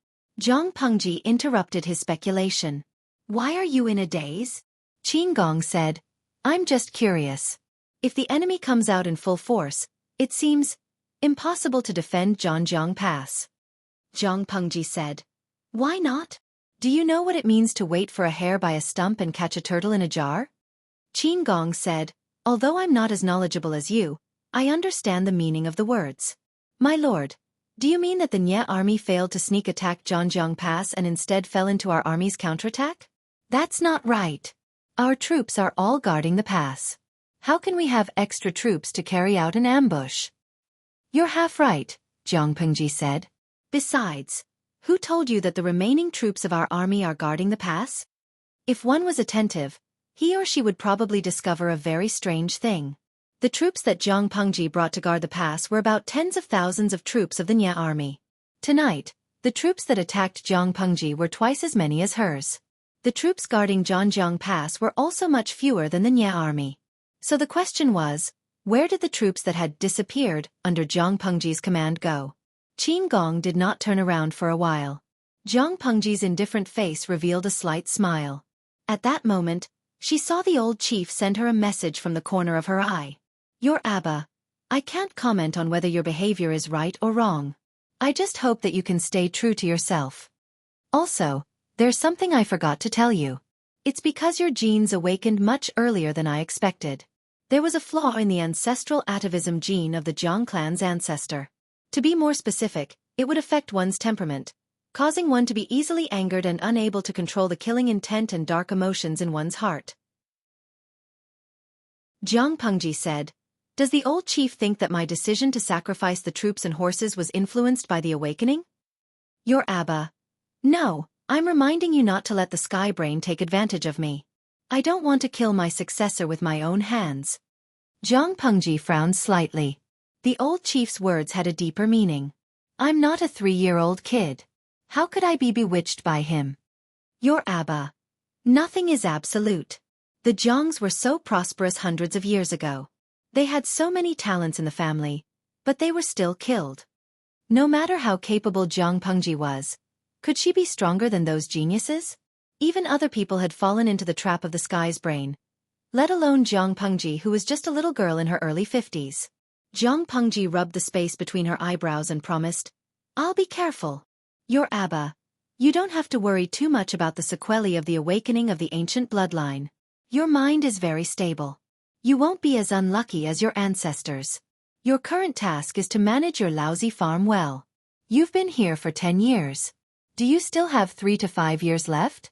Jiang Pengji interrupted his speculation. Why are you in a daze? Qin Gong said, I'm just curious. If the enemy comes out in full force, it seems impossible to defend Zhanjiang Pass. Jiang Pengji said, why not? Do you know what it means to wait for a hare by a stump and catch a turtle in a jar? Qin Gong said, although I'm not as knowledgeable as you, I understand the meaning of the words. My lord, do you mean that the Nye army failed to sneak attack Zhanjiang Pass and instead fell into our army's counterattack? That's not right. Our troops are all guarding the pass. How can we have extra troops to carry out an ambush? You're half right, Jiang Pengji said. Besides, who told you that the remaining troops of our army are guarding the pass? If one was attentive, he or she would probably discover a very strange thing. The troops that Jiang Pengji brought to guard the pass were about tens of thousands of troops of the Nye army. Tonight, the troops that attacked Jiang Pengji were twice as many as hers. The troops guarding Zhanjiang Pass were also much fewer than the Nye army. So the question was, where did the troops that had disappeared under Jiang Pengji's command go? Qin Gong did not turn around for a while. Jiang Pengji's indifferent face revealed a slight smile. At that moment, she saw the old chief send her a message from the corner of her eye. Your Abba, I can't comment on whether your behavior is right or wrong. I just hope that you can stay true to yourself. Also, there's something I forgot to tell you. It's because your genes awakened much earlier than I expected. There was a flaw in the ancestral atavism gene of the Jiang clan's ancestor. To be more specific, it would affect one's temperament, causing one to be easily angered and unable to control the killing intent and dark emotions in one's heart. Jiang Pengji said, does the old chief think that my decision to sacrifice the troops and horses was influenced by the awakening? Your Abba. No, I'm reminding you not to let the sky brain take advantage of me. I don't want to kill my successor with my own hands. Jiang Pengji frowned slightly. The old chief's words had a deeper meaning. I'm not a 3-year-old kid. How could I be bewitched by him? Your Abba. Nothing is absolute. The Zhongs were so prosperous hundreds of years ago. They had so many talents in the family, but they were still killed. No matter how capable Zhang Pengji was, could she be stronger than those geniuses? Even other people had fallen into the trap of the sky's brain, let alone Zhang Pengji, who was just a little girl in her early 50s. Zhang Pengji rubbed the space between her eyebrows and promised, I'll be careful. Your Abba. You don't have to worry too much about the sequelae of the awakening of the ancient bloodline. Your mind is very stable. You won't be as unlucky as your ancestors. Your current task is to manage your lousy farm well. You've been here for 10 years. Do you still have 3 to 5 years left?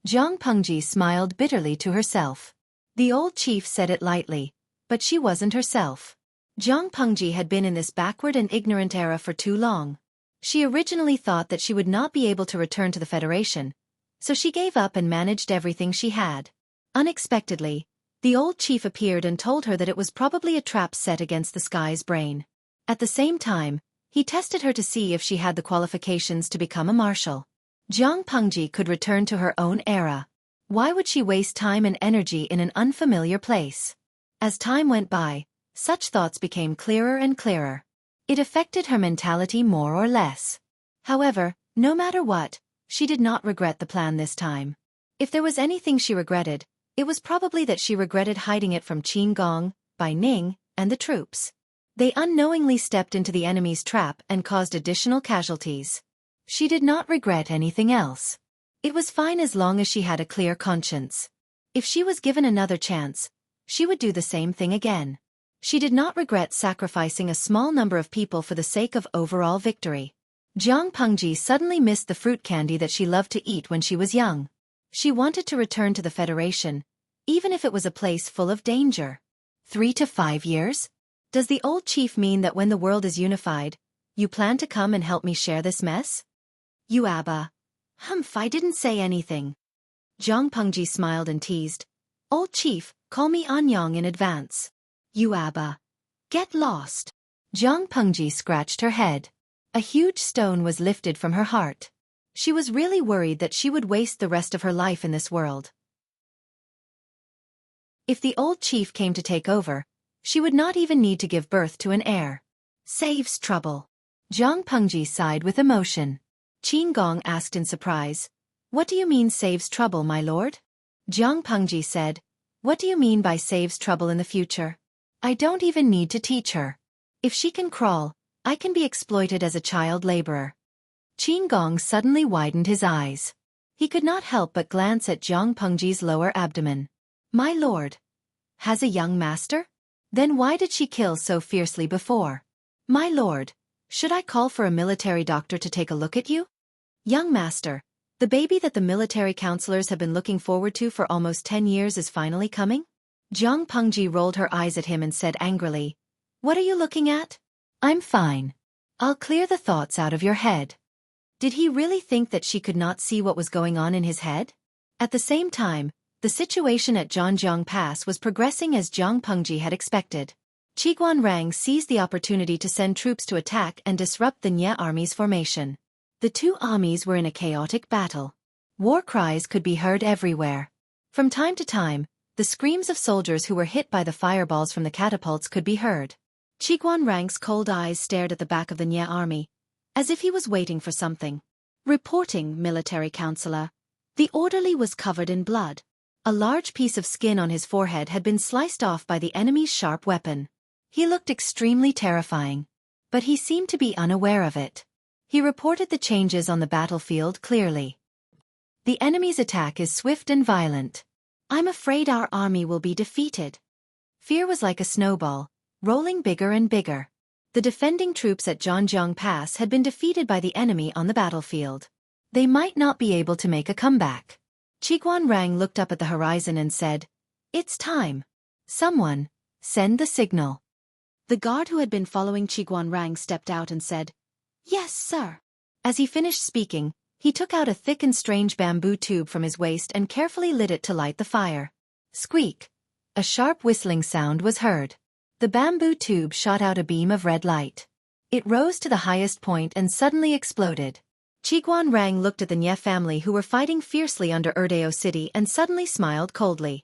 Zhang Pengji smiled bitterly to herself. The old chief said it lightly, but she wasn't herself. Zhang Pengji had been in this backward and ignorant era for too long. She originally thought that she would not be able to return to the Federation, so she gave up and managed everything she had. Unexpectedly, the old chief appeared and told her that it was probably a trap set against the sky's brain. At the same time, he tested her to see if she had the qualifications to become a marshal. Zhang Pengji could return to her own era. Why would she waste time and energy in an unfamiliar place? As time went by, such thoughts became clearer and clearer. It affected her mentality more or less. However, no matter what, she did not regret the plan this time. If there was anything she regretted, it was probably that she regretted hiding it from Qin Gong, Bai Ning, and the troops. They unknowingly stepped into the enemy's trap and caused additional casualties. She did not regret anything else. It was fine as long as she had a clear conscience. If she was given another chance, she would do the same thing again. She did not regret sacrificing a small number of people for the sake of overall victory. Zhang Pengji suddenly missed the fruit candy that she loved to eat when she was young. She wanted to return to the Federation, even if it was a place full of danger. 3 to 5 years? Does the old chief mean that when the world is unified, you plan to come and help me share this mess? You Abba. Humph, I didn't say anything. Zhang Pengji smiled and teased. Old chief, call me Anyang in advance. You Abba. Get lost. Zhang Pengji scratched her head. A huge stone was lifted from her heart. She was really worried that she would waste the rest of her life in this world. If the old chief came to take over, she would not even need to give birth to an heir. Saves trouble. Zhang Pengji sighed with emotion. Qin Gong asked in surprise, What do you mean saves trouble, my lord? Zhang Pengji said, What do you mean by saves trouble in the future? I don't even need to teach her. If she can crawl, I can be exploited as a child laborer. Qin Gong suddenly widened his eyes. He could not help but glance at Zhang Pengji's lower abdomen. My lord. Has a young master? Then why did she kill so fiercely before? My lord, should I call for a military doctor to take a look at you? Young master, the baby that the military counselors have been looking forward to for almost 10 years is finally coming? Zhang Pengji rolled her eyes at him and said angrily, What are you looking at? I'm fine. I'll clear the thoughts out of your head. Did he really think that she could not see what was going on in his head? At the same time, the situation at Zhanjiang Pass was progressing as Zhang Pengji had expected. Qiguanrang seized the opportunity to send troops to attack and disrupt the Nye army's formation. The two armies were in a chaotic battle. War cries could be heard everywhere. From time to time, the screams of soldiers who were hit by the fireballs from the catapults could be heard. Qiguanrang's cold eyes stared at the back of the Nye army, as if he was waiting for something. Reporting, military counselor. The orderly was covered in blood. A large piece of skin on his forehead had been sliced off by the enemy's sharp weapon. He looked extremely terrifying, but he seemed to be unaware of it. He reported the changes on the battlefield clearly. The enemy's attack is swift and violent. I'm afraid our army will be defeated. Fear was like a snowball, rolling bigger and bigger. The defending troops at Zhanjiang Pass had been defeated by the enemy on the battlefield. They might not be able to make a comeback. Qiguanrang looked up at the horizon and said, It's time. Someone, send the signal. The guard who had been following Qiguanrang stepped out and said, Yes, sir. As he finished speaking, he took out a thick and strange bamboo tube from his waist and carefully lit it to light the fire. Squeak! A sharp whistling sound was heard. The bamboo tube shot out a beam of red light. It rose to the highest point and suddenly exploded. Xueqi looked at the Nye family who were fighting fiercely under Erdeo City and suddenly smiled coldly.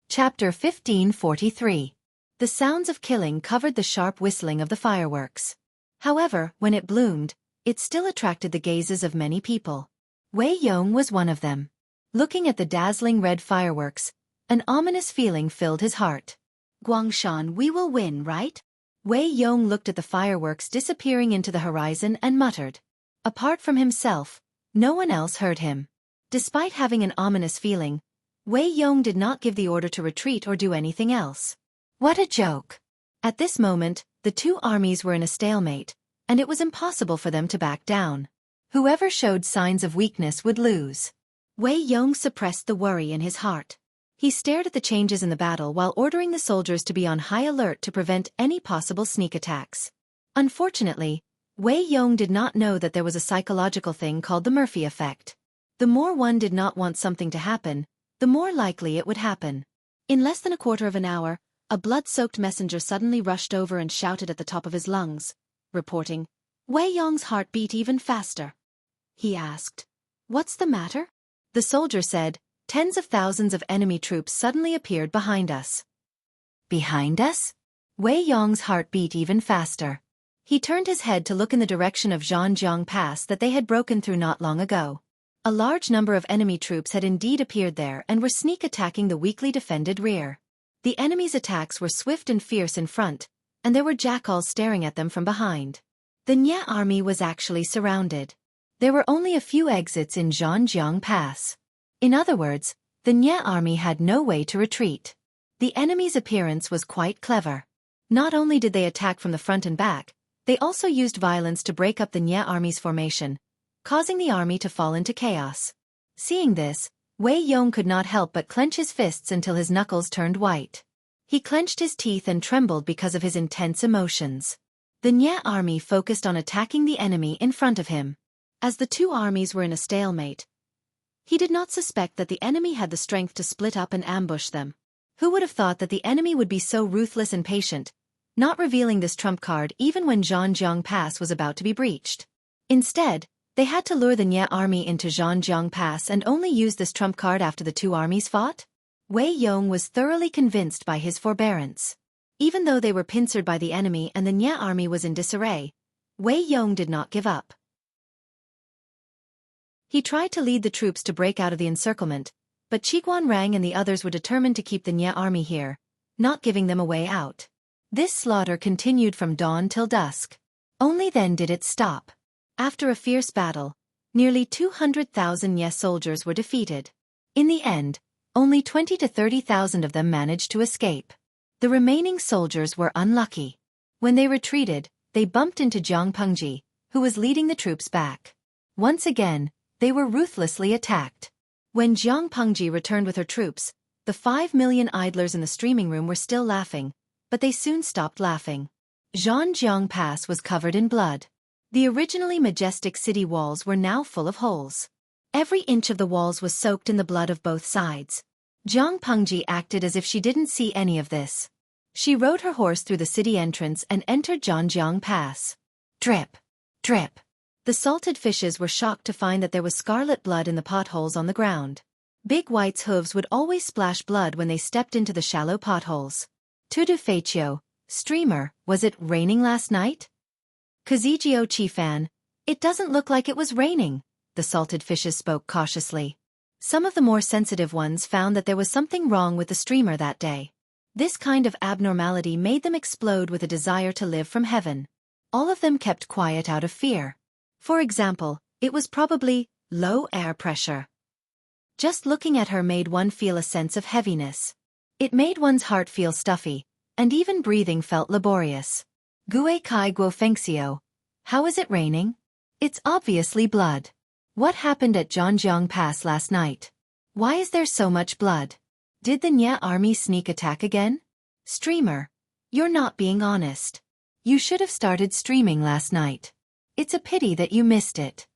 Chapter 1543. The sounds of killing covered the sharp whistling of the fireworks. However, when it bloomed, it still attracted the gazes of many people. Wei Yong was one of them. Looking at the dazzling red fireworks, an ominous feeling filled his heart. Guangshan, we will win, right? Wei Yong looked at the fireworks disappearing into the horizon and muttered. Apart from himself, no one else heard him. Despite having an ominous feeling, Wei Yong did not give the order to retreat or do anything else. What a joke! At this moment, the two armies were in a stalemate, and it was impossible for them to back down. Whoever showed signs of weakness would lose. Wei Yong suppressed the worry in his heart. He stared at the changes in the battle while ordering the soldiers to be on high alert to prevent any possible sneak attacks. Unfortunately, Wei Yong did not know that there was a psychological thing called the Murphy effect. The more one did not want something to happen, the more likely it would happen. In less than a quarter of an hour, a blood-soaked messenger suddenly rushed over and shouted at the top of his lungs, reporting, Wei Yong's heart beat even faster. He asked, "What's the matter?" The soldier said, "Tens of thousands of enemy troops suddenly appeared behind us." Behind us? Wei Yong's heart beat even faster. He turned his head to look in the direction of Zhanjiang Pass that they had broken through not long ago. A large number of enemy troops had indeed appeared there and were sneak attacking the weakly defended rear. The enemy's attacks were swift and fierce in front, and there were jackals staring at them from behind. The Nye army was actually surrounded. There were only a few exits in Zhanjiang Pass. In other words, the Nye army had no way to retreat. The enemy's appearance was quite clever. Not only did they attack from the front and back, they also used violence to break up the Nye army's formation, causing the army to fall into chaos. Seeing this, Wei Yong could not help but clench his fists until his knuckles turned white. He clenched his teeth and trembled because of his intense emotions. The Nye army focused on attacking the enemy in front of him. As the two armies were in a stalemate, he did not suspect that the enemy had the strength to split up and ambush them. Who would have thought that the enemy would be so ruthless and patient, not revealing this trump card even when Zhanjiang Pass was about to be breached? Instead, they had to lure the Nye army into Zhanjiang Pass and only use this trump card after the two armies fought? Wei Yong was thoroughly convinced by his forbearance. Even though they were pincered by the enemy and the Nye army was in disarray, Wei Yong did not give up. He tried to lead the troops to break out of the encirclement, but Xueqi and the others were determined to keep the Nye army here, not giving them a way out. This slaughter continued from dawn till dusk. Only then did it stop. After a fierce battle, nearly 200,000 Nye soldiers were defeated. In the end, only 20 to 30,000 of them managed to escape. The remaining soldiers were unlucky. When they retreated, they bumped into Jiang Pengji, who was leading the troops back. Once again, they were ruthlessly attacked. When Jiang Pengji returned with her troops, the 5 million idlers in the streaming room were still laughing, but they soon stopped laughing. Zhanjiang Pass was covered in blood. The originally majestic city walls were now full of holes. Every inch of the walls was soaked in the blood of both sides. Jiang Pengji acted as if she didn't see any of this. She rode her horse through the city entrance and entered Zhanjiang Pass. Drip, drip. The salted fishes were shocked to find that there was scarlet blood in the potholes on the ground. Big White's hooves would always splash blood when they stepped into the shallow potholes. Tudu Feichio, streamer, was it raining last night? Kazijio Chifan, it doesn't look like it was raining, the salted fishes spoke cautiously. Some of the more sensitive ones found that there was something wrong with the streamer that day. This kind of abnormality made them explode with a desire to live from heaven. All of them kept quiet out of fear. For example, it was probably low air pressure. Just looking at her made one feel a sense of heaviness. It made one's heart feel stuffy, and even breathing felt laborious. Gue Kai Guo Fengxiu. How is it raining? It's obviously blood. What happened at Zhanjiang Pass last night? Why is there so much blood? Did the Nye army sneak attack again? Streamer, you're not being honest. You should have started streaming last night. It's a pity that you missed it.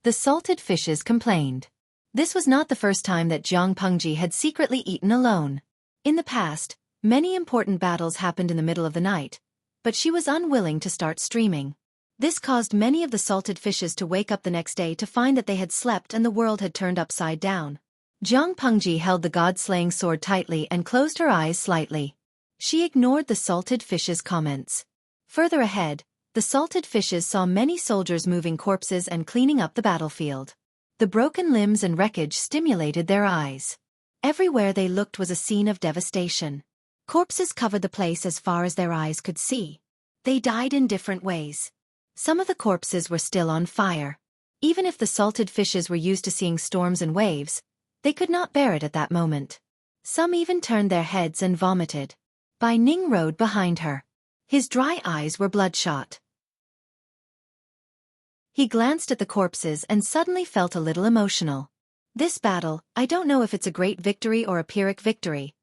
The salted fishes complained. This was not the first time that Jiang Pengji had secretly eaten alone. In the past, many important battles happened in the middle of the night, but she was unwilling to start streaming. This caused many of the salted fishes to wake up the next day to find that they had slept and the world had turned upside down. Jiang Pengji held the god-slaying sword tightly and closed her eyes slightly. She ignored the salted fishes' comments. Further ahead, the salted fishes saw many soldiers moving corpses and cleaning up the battlefield. The broken limbs and wreckage stimulated their eyes. Everywhere they looked was a scene of devastation. Corpses covered the place as far as their eyes could see. They died in different ways. Some of the corpses were still on fire. Even if the salted fishes were used to seeing storms and waves, they could not bear it at that moment. Some even turned their heads and vomited. Bai Ning rode behind her. His dry eyes were bloodshot. He glanced at the corpses and suddenly felt a little emotional. This battle, I don't know if it's a great victory or a Pyrrhic victory.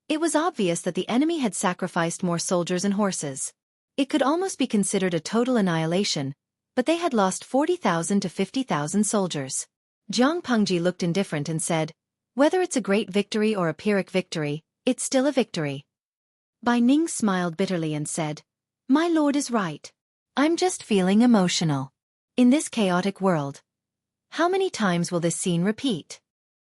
It was obvious that the enemy had sacrificed more soldiers and horses. It could almost be considered a total annihilation, but they had lost 40,000 to 50,000 soldiers. Jiang Pengji looked indifferent and said, "Whether it's a great victory or a Pyrrhic victory, it's still a victory." Bai Ning smiled bitterly and said, "My lord is right. I'm just feeling emotional. In this chaotic world, how many times will this scene repeat?"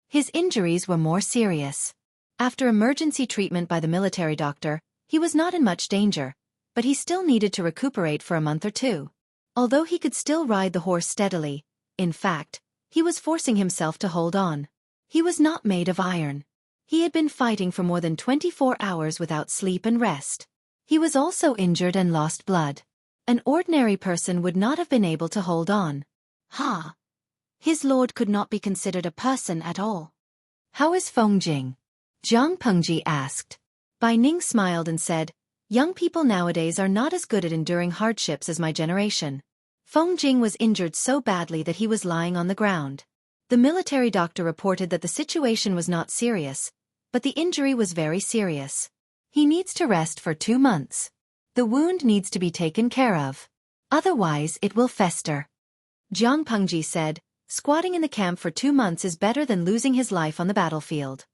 His injuries were more serious. After emergency treatment by the military doctor, he was not in much danger, but he still needed to recuperate for a month or two. Although he could still ride the horse steadily, in fact, he was forcing himself to hold on. He was not made of iron. He had been fighting for more than 24 hours without sleep and rest. He was also injured and lost blood. An ordinary person would not have been able to hold on. His lord could not be considered a person at all. "How is Fengjing?" Jiang Pengji asked. Bai Ning smiled and said, "Young people nowadays are not as good at enduring hardships as my generation." Fengjing was injured so badly that he was lying on the ground. The military doctor reported that the situation was not serious, but the injury was very serious. He needs to rest for 2 months. The wound needs to be taken care of. Otherwise it will fester. Jiang Pengji said, "Squatting in the camp for 2 months is better than losing his life on the battlefield."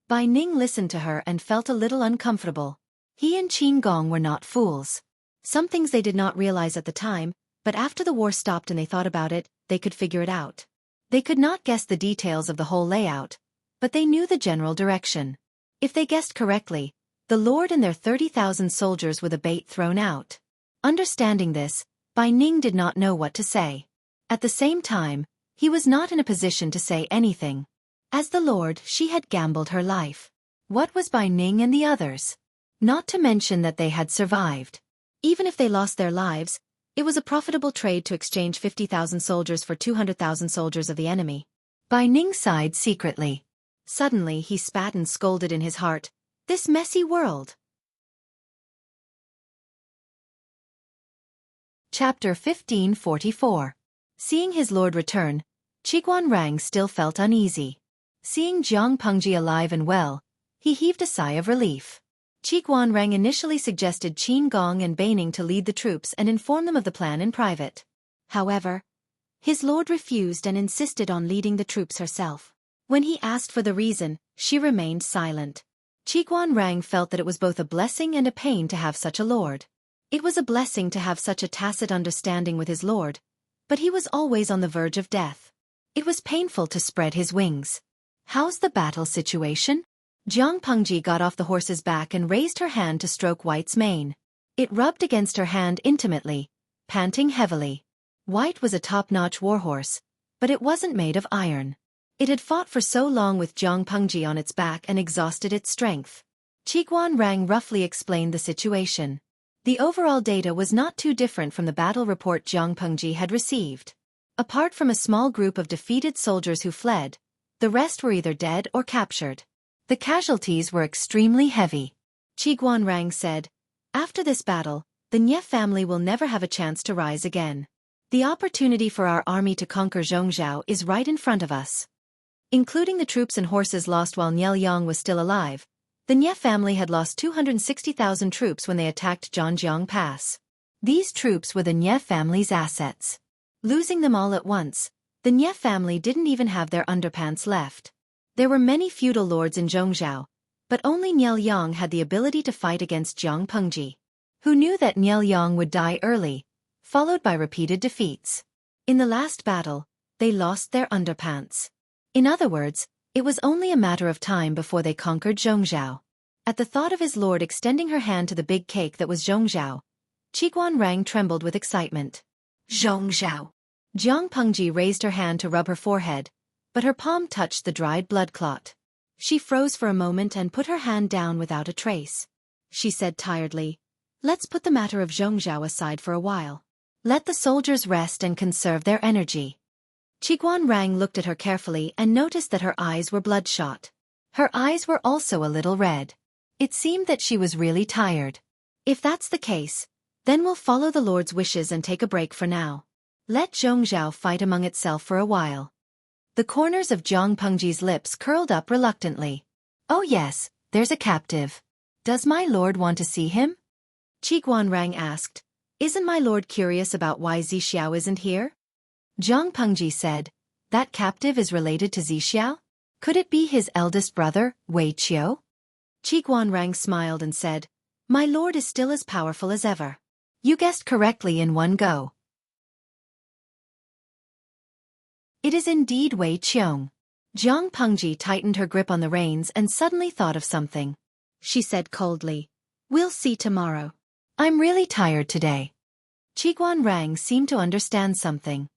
Bai Ning listened to her and felt a little uncomfortable. He and Qin Gong were not fools. Some things they did not realize at the time, but after the war stopped and they thought about it, they could figure it out. They could not guess the details of the whole layout, but they knew the general direction. If they guessed correctly, the Lord and their 30,000 soldiers were the bait thrown out. Understanding this, Bai Ning did not know what to say. At the same time, he was not in a position to say anything. As the Lord, she had gambled her life. What was Bai Ning and the others? Not to mention that they had survived. Even if they lost their lives, it was a profitable trade to exchange 50,000 soldiers for 200,000 soldiers of the enemy. Bai Ning sighed secretly. Suddenly he spat and scolded in his heart, "This messy world." Chapter 1544. Seeing his lord return, Xueqi still felt uneasy. Seeing Jiang Pengji alive and well, he heaved a sigh of relief. Xueqi initially suggested Qin Gong and Bai Ning to lead the troops and inform them of the plan in private. However, his lord refused and insisted on leading the troops herself. When he asked for the reason, she remained silent. Xueqi felt that it was both a blessing and a pain to have such a lord. It was a blessing to have such a tacit understanding with his lord, but he was always on the verge of death. It was painful to spread his wings. "How's the battle situation?" Jiang Pengji got off the horse's back and raised her hand to stroke White's mane. It rubbed against her hand intimately, panting heavily. White was a top-notch warhorse, but it wasn't made of iron. It had fought for so long with Jiang Pengji on its back and exhausted its strength. Xueqi roughly explained the situation. The overall data was not too different from the battle report Jiang Pengji had received. Apart from a small group of defeated soldiers who fled, the rest were either dead or captured. The casualties were extremely heavy. Xueqi said, "After this battle, the Nye family will never have a chance to rise again. The opportunity for our army to conquer Zhongzhou is right in front of us." Including the troops and horses lost while Niel Yang was still alive, the Nye family had lost 260,000 troops when they attacked Zhangjiang Pass. These troops were the Nye family's assets. Losing them all at once, The Nye family didn't even have their underpants left. There were many feudal lords in Zhongzhou, but only Nye Yang had the ability to fight against Jiang Pengji, who knew that Nye Yang would die early, followed by repeated defeats. In the last battle, they lost their underpants. In other words, it was only a matter of time before they conquered Zhongzhou. At the thought of his lord extending her hand to the big cake that was Zhongzhou, Qiguanrang trembled with excitement. Zhongzhou. Jiang Pengji raised her hand to rub her forehead, but her palm touched the dried blood clot. She froze for a moment and put her hand down without a trace. She said tiredly, "Let's put the matter of Zhongzhou aside for a while. Let the soldiers rest and conserve their energy." Qiguanrang looked at her carefully and noticed that her eyes were bloodshot. Her eyes were also a little red. It seemed that she was really tired. "If that's the case, then we'll follow the Lord's wishes and take a break for now. Let Zhongzhou fight among itself for a while." The corners of Jiang Pengji's lips curled up reluctantly. "Oh yes, there's a captive. Does my lord want to see him?" Qiguanrang asked. "Isn't my lord curious about why Zixiao isn't here?" Jiang Pengji said, "That captive is related to Zixiao? Could it be his eldest brother, Wei Qiu?" Qiguanrang smiled and said, "My lord is still as powerful as ever. You guessed correctly in one go. It is indeed Wei Qiu." Jiang Pengji tightened her grip on the reins and suddenly thought of something. She said coldly, "We'll see tomorrow. I'm really tired today." Qiguanrang seemed to understand something.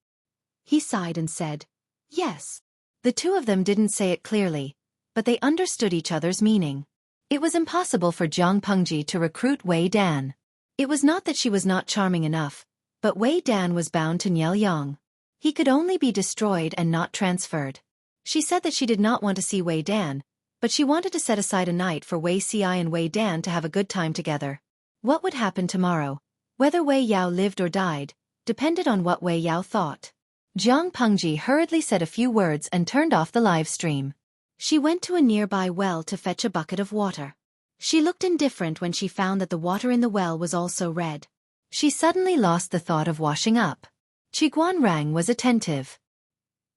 He sighed and said, "Yes." The two of them didn't say it clearly, but they understood each other's meaning. It was impossible for Jiang Pengji to recruit Wei Dan. It was not that she was not charming enough, but Wei Dan was bound to Nye Yang. He could only be destroyed and not transferred. She said that she did not want to see Wei Dan, but she wanted to set aside a night for Wei Ci and Wei Dan to have a good time together. What would happen tomorrow, whether Wei Yao lived or died, depended on what Wei Yao thought. Jiang Pengji hurriedly said a few words and turned off the live stream. She went to a nearby well to fetch a bucket of water. She looked indifferent when she found that the water in the well was also red. She suddenly lost the thought of washing up. Qiguanrang was attentive.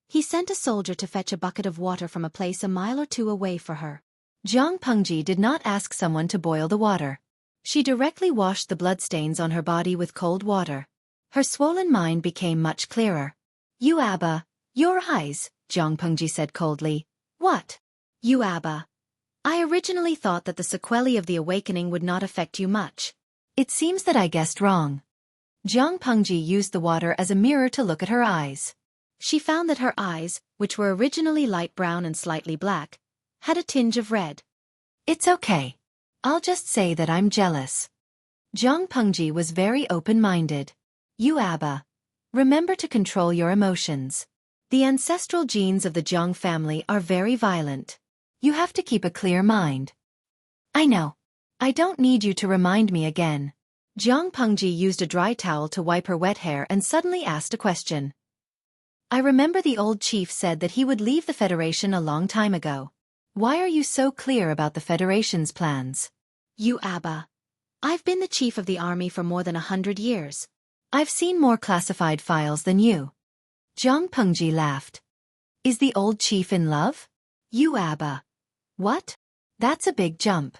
He sent a soldier to fetch a bucket of water from a place a mile or two away for her. Jiang Pengji did not ask someone to boil the water. She directly washed the bloodstains on her body with cold water. Her swollen mind became much clearer. "You Abba, your eyes," Jiang Pengji said coldly. "What? You Abba? I originally thought that the sequelae of the awakening would not affect you much. It seems that I guessed wrong." Jiang Pengji used the water as a mirror to look at her eyes. She found that her eyes, which were originally light brown and slightly black, had a tinge of red. "It's okay. I'll just say that I'm jealous." Jiang Pengji was very open-minded. "You Abba, remember to control your emotions. The ancestral genes of the Jiang family are very violent. You have to keep a clear mind." "I know. I don't need you to remind me again." Jiang Pengji used a dry towel to wipe her wet hair and suddenly asked a question. "I remember the old chief said that he would leave the Federation a long time ago. Why are you so clear about the Federation's plans?" "You Abba, I've been the chief of the army for more than 100 years. I've seen more classified files than you." Jiang Pengji laughed. "Is the old chief in love?" "You Abba. What? That's a big jump."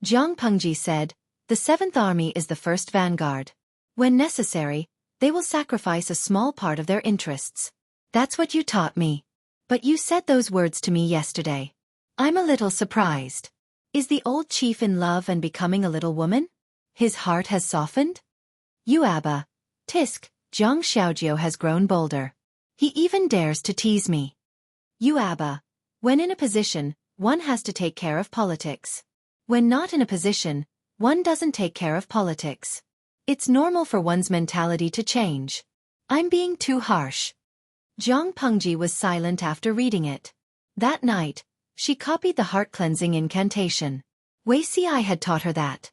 Jiang Pengji said, "The 7th Army is the first vanguard. When necessary, they will sacrifice a small part of their interests. That's what you taught me. But you said those words to me yesterday. I'm a little surprised. Is the old chief in love and becoming a little woman? His heart has softened?" "You Abba, Tisk, Zhang Xiaojiu has grown bolder. He even dares to tease me." "You Abba, when in a position, one has to take care of politics. When not in a position, one doesn't take care of politics. It's normal for one's mentality to change. I'm being too harsh." Jiang Pengji was silent after reading it. That night, she copied the heart-cleansing incantation. Wei Ci had taught her that.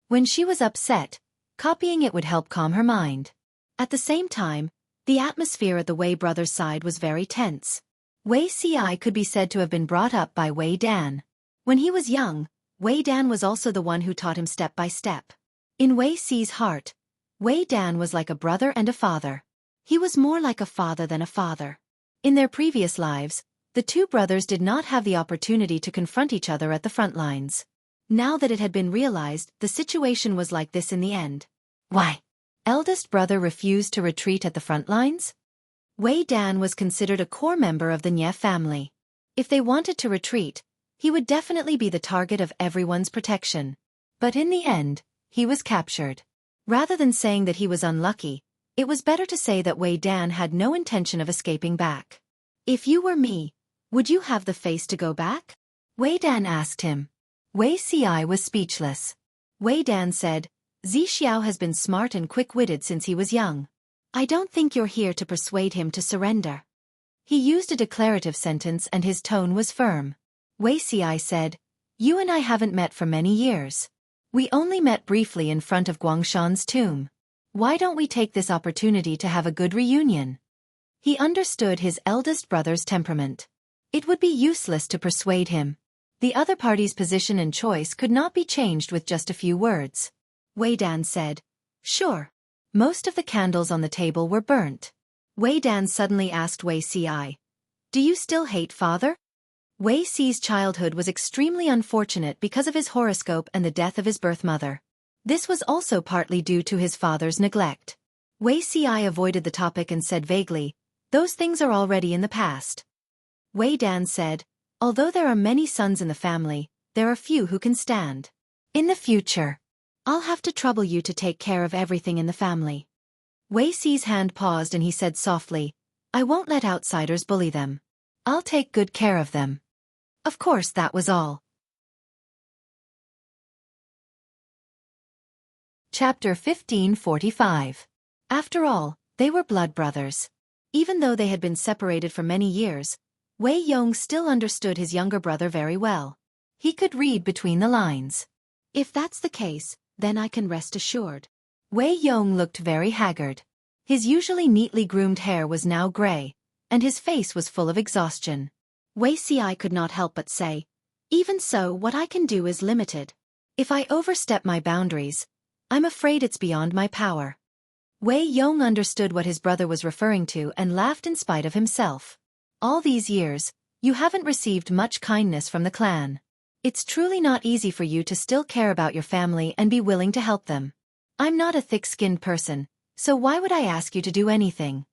When she was upset, copying it would help calm her mind. At the same time, the atmosphere at the Wei brothers' side was very tense. Wei Ci could be said to have been brought up by Wei Dan. When he was young, Wei Dan was also the one who taught him step by step. In Wei Ci's heart, Wei Dan was like a brother and a father. He was more like a father than a father. In their previous lives, the two brothers did not have the opportunity to confront each other at the front lines. Now that it had been realized, the situation was like this in the end. Why? Eldest brother refused to retreat at the front lines? Wei Dan was considered a core member of the Nye family. If they wanted to retreat, he would definitely be the target of everyone's protection. But in the end, he was captured. Rather than saying that he was unlucky, it was better to say that Wei Dan had no intention of escaping back. If you were me, would you have the face to go back? Wei Dan asked him. Wei Ci was speechless. Wei Dan said, Zi Xiao has been smart and quick-witted since he was young. I don't think you're here to persuade him to surrender. He used a declarative sentence and his tone was firm. Wei Ci said, You and I haven't met for many years. We only met briefly in front of Guangshan's tomb. Why don't we take this opportunity to have a good reunion? He understood his eldest brother's temperament. It would be useless to persuade him. The other party's position and choice could not be changed with just a few words. Wei Dan said, Sure. Most of the candles on the table were burnt. Wei Dan suddenly asked Wei Ci, Do you still hate father? Wei Ci's childhood was extremely unfortunate because of his horoscope and the death of his birth mother. This was also partly due to his father's neglect. Wei Ci avoided the topic and said vaguely, Those things are already in the past. Wei Dan said, Although there are many sons in the family, there are few who can stand. In the future, I'll have to trouble you to take care of everything in the family. Wei Ci's hand paused and he said softly, I won't let outsiders bully them. I'll take good care of them. Of course that was all. Chapter 1545. After all, they were blood brothers. Even though they had been separated for many years, Wei Yong still understood his younger brother very well. He could read between the lines. If that's the case, then I can rest assured. Wei Yong looked very haggard. His usually neatly groomed hair was now gray, and his face was full of exhaustion. Wei Ci could not help but say, Even so, what I can do is limited. If I overstep my boundaries, I'm afraid it's beyond my power. Wei Yong understood what his brother was referring to and laughed in spite of himself. All these years, you haven't received much kindness from the clan. It's truly not easy for you to still care about your family and be willing to help them. I'm not a thick-skinned person, so why would I ask you to do anything?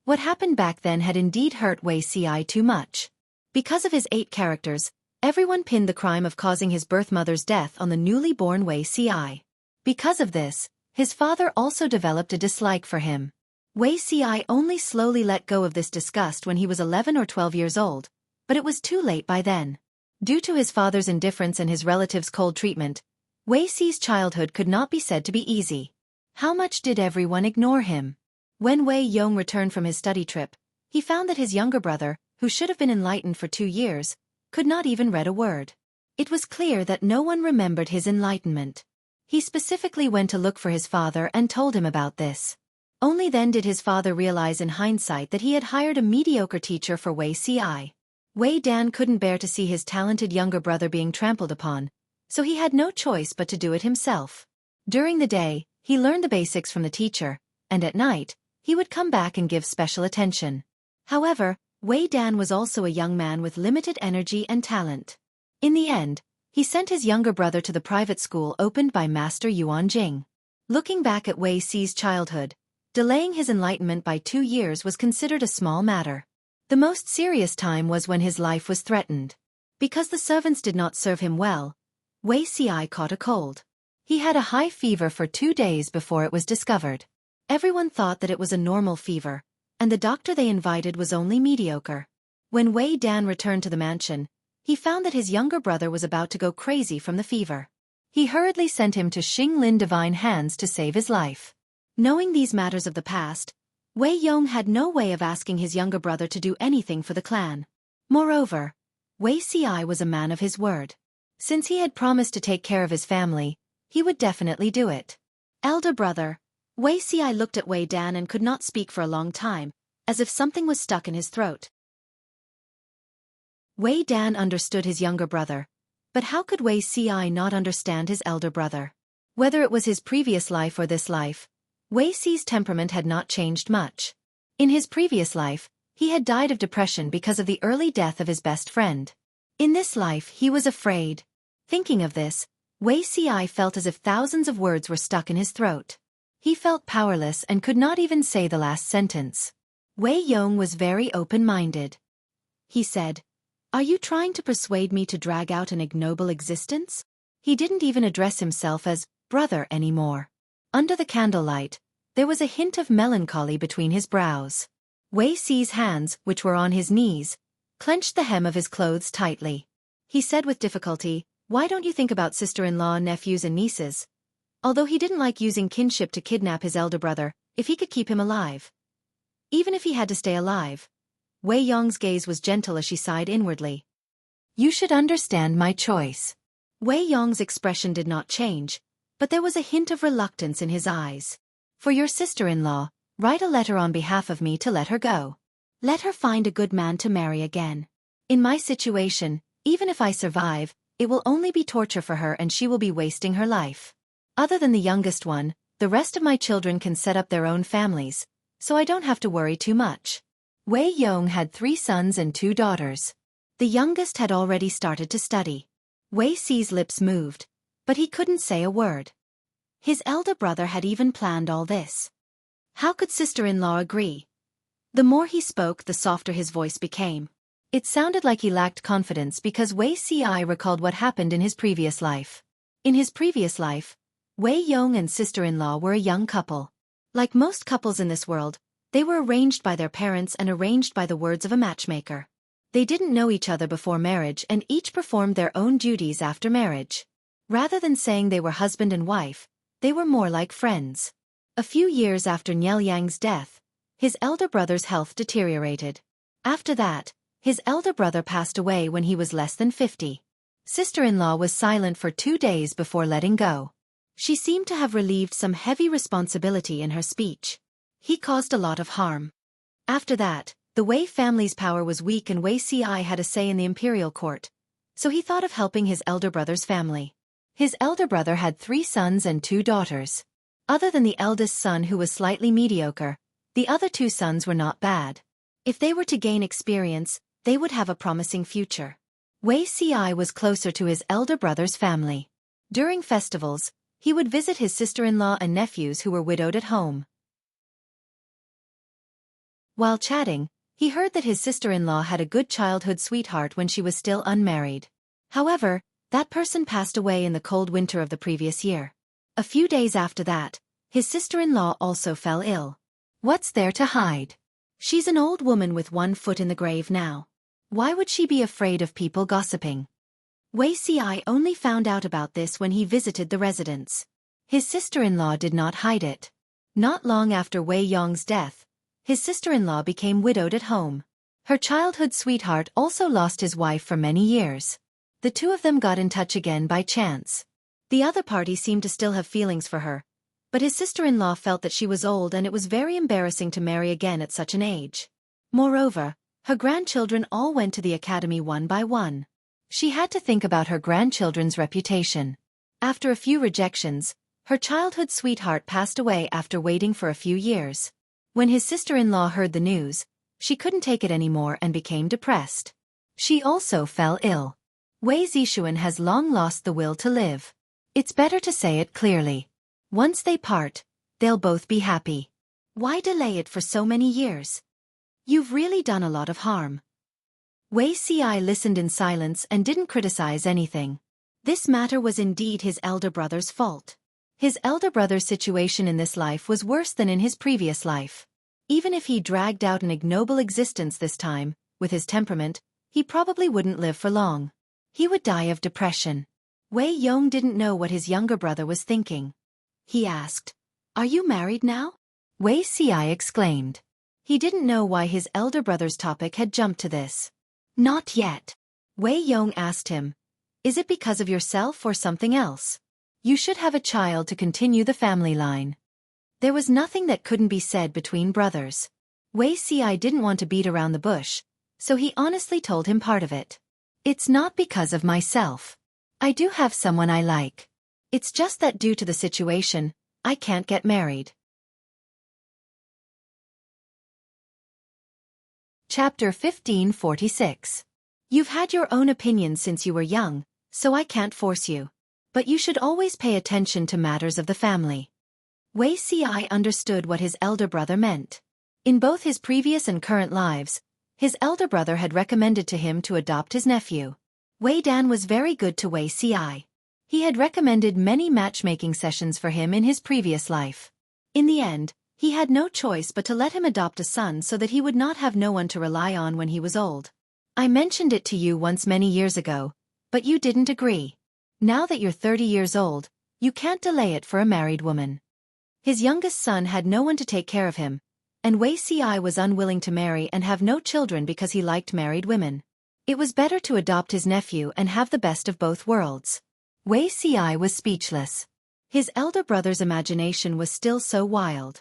What happened back then had indeed hurt Wei Ci too much. Because of his 8 characters, everyone pinned the crime of causing his birth mother's death on the newly born Wei Ci. Because of this, his father also developed a dislike for him. Wei Ci only slowly let go of this disgust when he was 11 or 12 years old, but it was too late by then. Due to his father's indifference and his relatives' cold treatment, Wei Ci's childhood could not be said to be easy. How much did everyone ignore him? When Wei Yong returned from his study trip, he found that his younger brother, who should have been enlightened for 2 years, could not even read a word. It was clear that no one remembered his enlightenment. He specifically went to look for his father and told him about this. Only then did his father realize in hindsight that he had hired a mediocre teacher for Wei Ci. Wei Dan couldn't bear to see his talented younger brother being trampled upon, so he had no choice but to do it himself. During the day, he learned the basics from the teacher, and at night, he would come back and give special attention. However, Wei Dan was also a young man with limited energy and talent. In the end, he sent his younger brother to the private school opened by Master Yuan Jing. Looking back at Wei Ci's childhood, delaying his enlightenment by 2 years was considered a small matter. The most serious time was when his life was threatened. Because the servants did not serve him well, Wei Ci caught a cold. He had a high fever for 2 days before it was discovered. Everyone thought that it was a normal fever, and the doctor they invited was only mediocre. When Wei Dan returned to the mansion, he found that his younger brother was about to go crazy from the fever. He hurriedly sent him to Xinglin Divine Hands to save his life. Knowing these matters of the past, Wei Yong had no way of asking his younger brother to do anything for the clan. Moreover, Wei Ci was a man of his word. Since he had promised to take care of his family, he would definitely do it. Elder brother, Wei Ci looked at Wei Dan and could not speak for a long time, as if something was stuck in his throat. Wei Dan understood his younger brother, but how could Wei Ci not understand his elder brother? Whether it was his previous life or this life, Wei Ci's temperament had not changed much. In his previous life, he had died of depression because of the early death of his best friend. In this life he was afraid. Thinking of this, Xueqi felt as if thousands of words were stuck in his throat. He felt powerless and could not even say the last sentence. Wei Yong was very open-minded. He said, "Are you trying to persuade me to drag out an ignoble existence?" He didn't even address himself as brother anymore. Under the candlelight, there was a hint of melancholy between his brows. Xueqi's hands, which were on his knees, clenched the hem of his clothes tightly. He said with difficulty, "Why don't you think about sister-in-law, nephews and nieces?" Although he didn't like using kinship to kidnap his elder brother, if he could keep him alive. Even if he had to stay alive. Wei Yong's gaze was gentle as she sighed inwardly. "You should understand my choice." Wei Yong's expression did not change, but there was a hint of reluctance in his eyes. "For your sister-in-law, write a letter on behalf of me to let her go. Let her find a good man to marry again. In my situation, even if I survive, it will only be torture for her and she will be wasting her life. Other than the youngest one, the rest of my children can set up their own families, so I don't have to worry too much." Wei Yong had 3 sons and 2 daughters. The youngest had already started to study. Xueqi's lips moved, but he couldn't say a word. His elder brother had even planned all this. How could sister-in-law agree? The more he spoke, the softer his voice became. It sounded like he lacked confidence because Xueqi recalled what happened in his previous life. In his previous life, Wei Yong and sister-in-law were a young couple. Like most couples in this world, they were arranged by their parents and arranged by the words of a matchmaker. They didn't know each other before marriage and each performed their own duties after marriage. Rather than saying they were husband and wife, they were more like friends. A few years after Niel Yang's death, his elder brother's health deteriorated. After that, his elder brother passed away when he was less than 50. Sister-in-law was silent for 2 days before letting go. She seemed to have relieved some heavy responsibility in her speech. He caused a lot of harm. After that, the Wei family's power was weak and Xueqi had a say in the imperial court, so he thought of helping his elder brother's family. His elder brother had 3 sons and 2 daughters. Other than the eldest son who was slightly mediocre, the other 2 sons were not bad. If they were to gain experience, they would have a promising future. Xueqi was closer to his elder brother's family. During festivals, he would visit his sister-in-law and nephews who were widowed at home. While chatting, he heard that his sister-in-law had a good childhood sweetheart when she was still unmarried. However, that person passed away in the cold winter of the previous year. A few days after that, his sister-in-law also fell ill. What's there to hide? She's an old woman with 1 foot in the grave now. Why would she be afraid of people gossiping? Xueqi only found out about this when he visited the residence. His sister-in-law did not hide it. Not long after Wei Yong's death, his sister-in-law became widowed at home. Her childhood sweetheart also lost his wife for many years. The 2 of them got in touch again by chance. The other party seemed to still have feelings for her, but his sister-in-law felt that she was old and it was very embarrassing to marry again at such an age. Moreover, her grandchildren all went to the academy one by one. She had to think about her grandchildren's reputation. After a few rejections, her childhood sweetheart passed away after waiting for a few years. When his sister-in-law heard the news, she couldn't take it anymore and became depressed. She also fell ill. Wei Zishuan has long lost the will to live. It's better to say it clearly. Once they part, they'll both be happy. Why delay it for so many years? You've really done a lot of harm. Xueqi listened in silence and didn't criticize anything. This matter was indeed his elder brother's fault. His elder brother's situation in this life was worse than in his previous life. Even if he dragged out an ignoble existence this time, with his temperament, he probably wouldn't live for long. He would die of depression. Wei Yong didn't know what his younger brother was thinking. He asked, "Are you married now?" Xueqi exclaimed. He didn't know why his elder brother's topic had jumped to this. "Not yet." Wei Yong asked him, "Is it because of yourself or something else? You should have a child to continue the family line." There was nothing that couldn't be said between brothers. Xueqi didn't want to beat around the bush, so he honestly told him part of it. "It's not because of myself. I do have someone I like. It's just that due to the situation, I can't get married." Chapter 1546. You've had your own opinions since you were young, so I can't force you. But you should always pay attention to matters of the family. Wei Ci understood what his elder brother meant. In both his previous and current lives, his elder brother had recommended to him to adopt his nephew. Wei Dan was very good to Wei Ci. He had recommended many matchmaking sessions for him in his previous life. In the end, he had no choice but to let him adopt a son so that he would not have no one to rely on when he was old. I mentioned it to you once many years ago, but you didn't agree. Now that you're 30 years old, you can't delay it for a married woman. His youngest son had no one to take care of him, and Wei Ci was unwilling to marry and have no children because he liked married women. It was better to adopt his nephew and have the best of both worlds. Wei Ci was speechless. His elder brother's imagination was still so wild.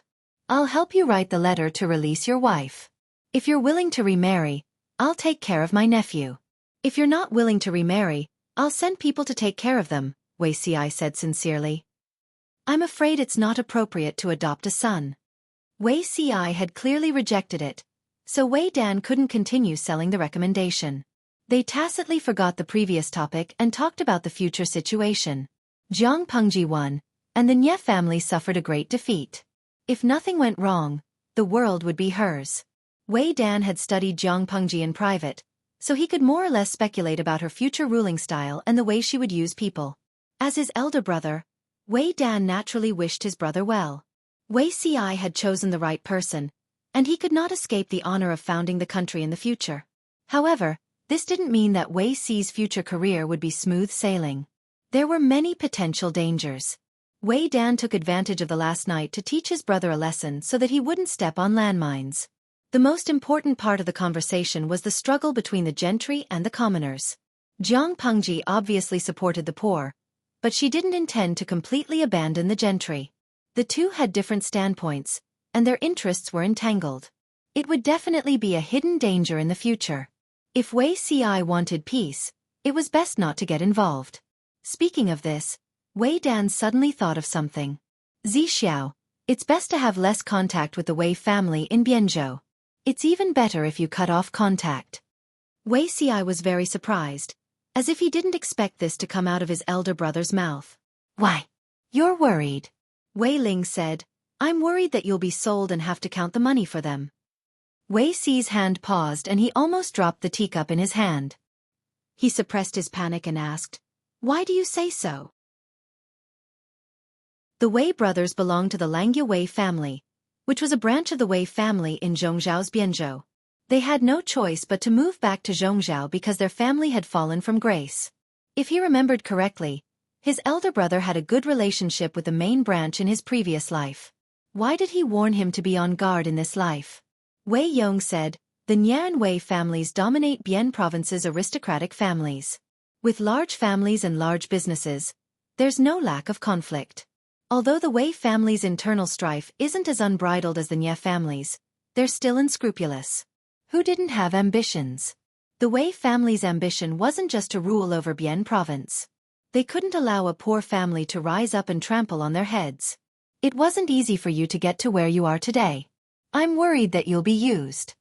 I'll help you write the letter to release your wife. If you're willing to remarry, I'll take care of my nephew. If you're not willing to remarry, I'll send people to take care of them, Wei Ci said sincerely. I'm afraid it's not appropriate to adopt a son. Wei Ci had clearly rejected it, so Wei Dan couldn't continue selling the recommendation. They tacitly forgot the previous topic and talked about the future situation. Jiang Pengji won, and the Nye family suffered a great defeat. If nothing went wrong, the world would be hers. Wei Dan had studied Jiang Pengji in private, so he could more or less speculate about her future ruling style and the way she would use people. As his elder brother, Wei Dan naturally wished his brother well. Wei Ci had chosen the right person, and he could not escape the honor of founding the country in the future. However, this didn't mean that Wei Ci's future career would be smooth sailing. There were many potential dangers. Wei Dan took advantage of the last night to teach his brother a lesson so that he wouldn't step on landmines. The most important part of the conversation was the struggle between the gentry and the commoners. Jiang Pengji obviously supported the poor, but she didn't intend to completely abandon the gentry. The two had different standpoints, and their interests were entangled. It would definitely be a hidden danger in the future. If Wei Ci wanted peace, it was best not to get involved. Speaking of this, Wei Dan suddenly thought of something. Zixiao, it's best to have less contact with the Wei family in Bianzhou. It's even better if you cut off contact. Wei Ci was very surprised, as if he didn't expect this to come out of his elder brother's mouth. Why? You're worried. Wei Ling said, I'm worried that you'll be sold and have to count the money for them. Wei Ci's hand paused and he almost dropped the teacup in his hand. He suppressed his panic and asked, Why do you say so? The Wei brothers belonged to the Langyue Wei family, which was a branch of the Wei family in Zhongzhao's Bianzhou. They had no choice but to move back to Zhongzhao because their family had fallen from grace. If he remembered correctly, his elder brother had a good relationship with the main branch in his previous life. Why did he warn him to be on guard in this life? Wei Yong said, the Nye and Wei families dominate Bian province's aristocratic families. With large families and large businesses, there's no lack of conflict. Although the Wei family's internal strife isn't as unbridled as the Nye family's, they're still unscrupulous. Who didn't have ambitions? The Wei family's ambition wasn't just to rule over Bian province. They couldn't allow a poor family to rise up and trample on their heads. It wasn't easy for you to get to where you are today. I'm worried that you'll be used.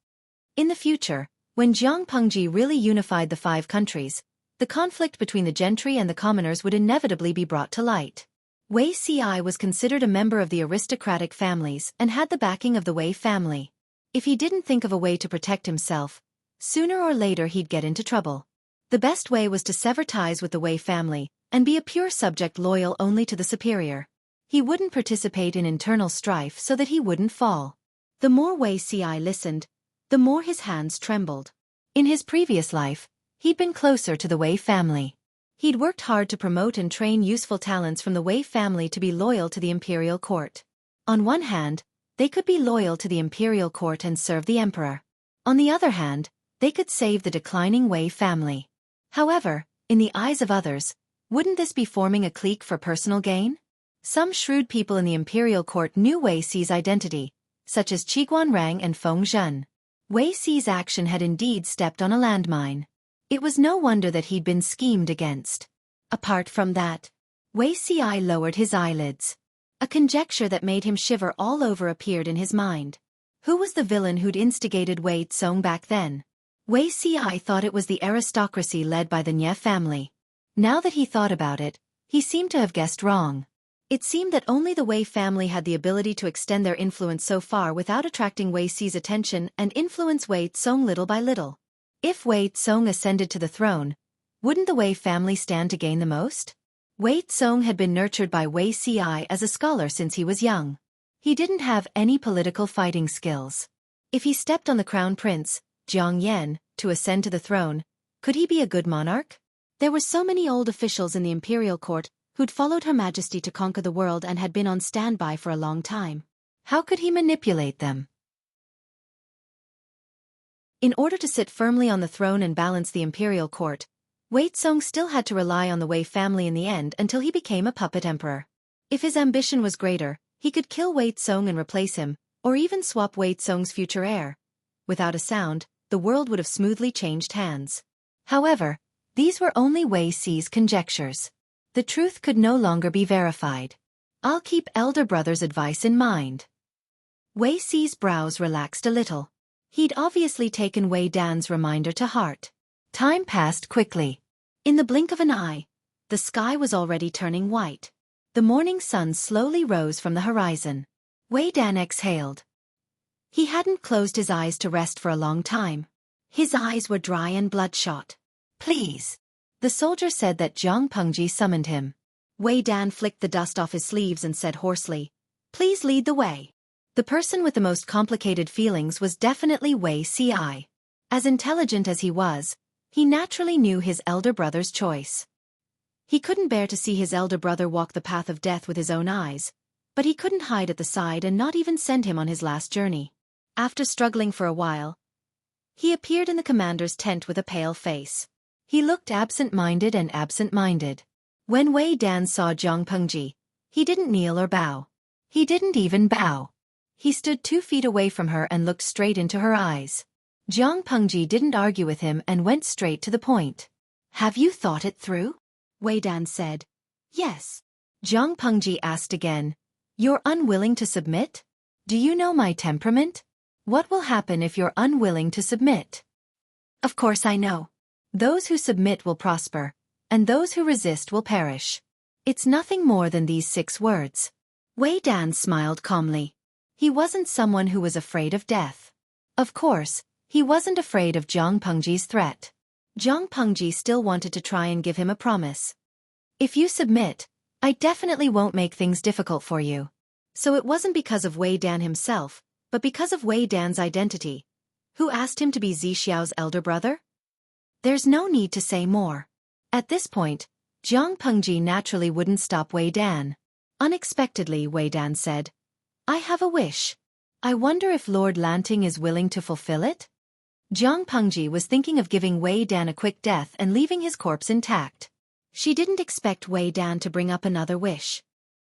In the future, when Jiang Pengji really unified the 5 countries, the conflict between the gentry and the commoners would inevitably be brought to light. Wei Ci was considered a member of the aristocratic families and had the backing of the Wei family. If he didn't think of a way to protect himself, sooner or later he'd get into trouble. The best way was to sever ties with the Wei family and be a pure subject loyal only to the superior. He wouldn't participate in internal strife so that he wouldn't fall. The more Wei Ci listened, the more his hands trembled. In his previous life, he'd been closer to the Wei family. He'd worked hard to promote and train useful talents from the Wei family to be loyal to the imperial court. On one hand, they could be loyal to the imperial court and serve the emperor. On the other hand, they could save the declining Wei family. However, in the eyes of others, wouldn't this be forming a clique for personal gain? Some shrewd people in the imperial court knew Wei Ci's identity, such as Qiguan Rang and Feng Zhen. Wei Ci's action had indeed stepped on a landmine. It was no wonder that he'd been schemed against. Apart from that, Wei Ci lowered his eyelids. A conjecture that made him shiver all over appeared in his mind. Who was the villain who'd instigated Wei Tsong back then? Wei Ci thought it was the aristocracy led by the Nye family. Now that he thought about it, he seemed to have guessed wrong. It seemed that only the Wei family had the ability to extend their influence so far without attracting Wei Ci's attention and influence Wei Tsong little by little. If Wei Tsong ascended to the throne, wouldn't the Wei family stand to gain the most? Wei Tsong had been nurtured by Wei Ci as a scholar since he was young. He didn't have any political fighting skills. If he stepped on the crown prince, Jiang Yan, to ascend to the throne, could he be a good monarch? There were so many old officials in the imperial court who'd followed Her Majesty to conquer the world and had been on standby for a long time. How could he manipulate them? In order to sit firmly on the throne and balance the imperial court, Wei Tsong still had to rely on the Wei family in the end until he became a puppet emperor. If his ambition was greater, he could kill Wei Tsong and replace him, or even swap Wei Tsong's future heir. Without a sound, the world would have smoothly changed hands. However, these were only Wei Ci's conjectures. The truth could no longer be verified. I'll keep elder brother's advice in mind. Wei Ci's brows relaxed a little. He'd obviously taken Wei Dan's reminder to heart. Time passed quickly. In the blink of an eye, the sky was already turning white. The morning sun slowly rose from the horizon. Wei Dan exhaled. He hadn't closed his eyes to rest for a long time. His eyes were dry and bloodshot. Please. The soldier said that Zhang Pengji summoned him. Wei Dan flicked the dust off his sleeves and said hoarsely, "Please lead the way." The person with the most complicated feelings was definitely Wei Ci. As intelligent as he was, he naturally knew his elder brother's choice. He couldn't bear to see his elder brother walk the path of death with his own eyes, but he couldn't hide at the side and not even send him on his last journey. After struggling for a while, he appeared in the commander's tent with a pale face. He looked absent-minded and absent-minded. When Wei Dan saw Zhang Pengji, he didn't kneel or bow. He didn't even bow. He stood 2 feet away from her and looked straight into her eyes. Zhang Pengji didn't argue with him and went straight to the point. "Have you thought it through?" Wei Dan said. "Yes." Zhang Pengji asked again. "You're unwilling to submit? Do you know my temperament? What will happen if you're unwilling to submit?" "Of course I know. Those who submit will prosper, and those who resist will perish." It's nothing more than these 6 words. Wei Dan smiled calmly. He wasn't someone who was afraid of death. Of course, he wasn't afraid of Zhang Pengji's threat. Zhang Pengji still wanted to try and give him a promise. "If you submit, I definitely won't make things difficult for you." So it wasn't because of Wei Dan himself, but because of Wei Dan's identity. Who asked him to be Zixiao's elder brother? There's no need to say more. At this point, Zhang Pengji naturally wouldn't stop Wei Dan. Unexpectedly, Wei Dan said, "I have a wish. I wonder if Lord Lanting is willing to fulfill it?" Zhang Pengji was thinking of giving Wei Dan a quick death and leaving his corpse intact. She didn't expect Wei Dan to bring up another wish.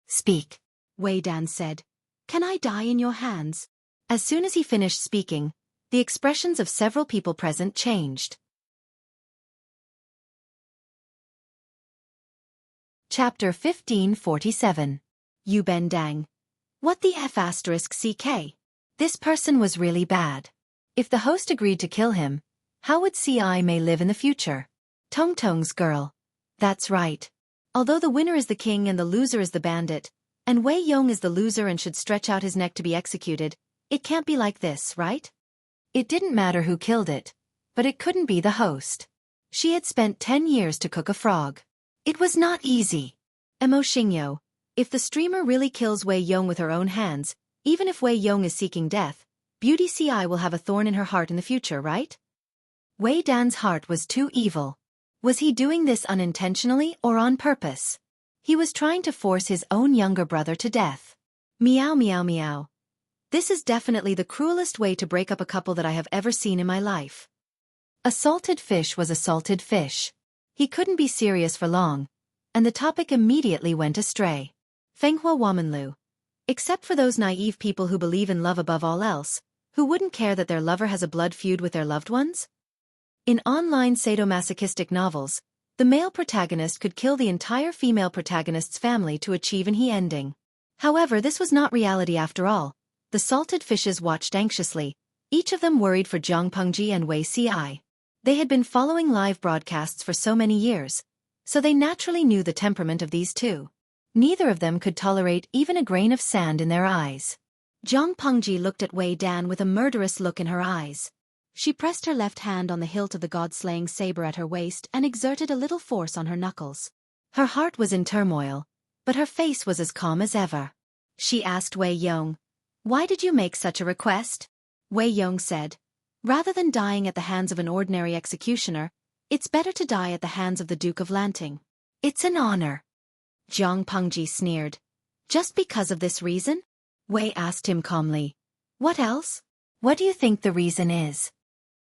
"Speak," Wei Dan said. "Can I die in your hands?" As soon as he finished speaking, the expressions of several people present changed. Chapter 1547. Yu Ben Dang. What the F***CK? This person was really bad. If the host agreed to kill him, how would Ci may live in the future? Tong Tong's girl. That's right. Although the winner is the king and the loser is the bandit, and Wei Yong is the loser and should stretch out his neck to be executed, it can't be like this, right? It didn't matter who killed it, but it couldn't be the host. She had spent 10 years to cook a frog. It was not easy. Emo Xingyo, if the streamer really kills Wei Yong with her own hands, even if Wei Yong is seeking death, Beauty Ci will have a thorn in her heart in the future, right? Wei Dan's heart was too evil. Was he doing this unintentionally or on purpose? He was trying to force his own younger brother to death. Meow meow meow. This is definitely the cruelest way to break up a couple that I have ever seen in my life. A salted fish was a salted fish. He couldn't be serious for long, and the topic immediately went astray. Fenghua Womanlu. Except for those naive people who believe in love above all else, who wouldn't care that their lover has a blood feud with their loved ones? In online sadomasochistic novels, the male protagonist could kill the entire female protagonist's family to achieve an happy ending. However, this was not reality after all. The salted fishes watched anxiously, each of them worried for Jiang Pengji and Wei Ci. They had been following live broadcasts for so many years, so they naturally knew the temperament of these two. Neither of them could tolerate even a grain of sand in their eyes. Jiang Pengji looked at Wei Dan with a murderous look in her eyes. She pressed her left hand on the hilt of the god-slaying saber at her waist and exerted a little force on her knuckles. Her heart was in turmoil, but her face was as calm as ever. She asked Wei Yong, "Why did you make such a request?" Wei Yong said, "Rather than dying at the hands of an ordinary executioner, it's better to die at the hands of the Duke of Lanting. It's an honor." Jiang Pengji sneered. "Just because of this reason?" Wei asked him calmly. "What else? What do you think the reason is?"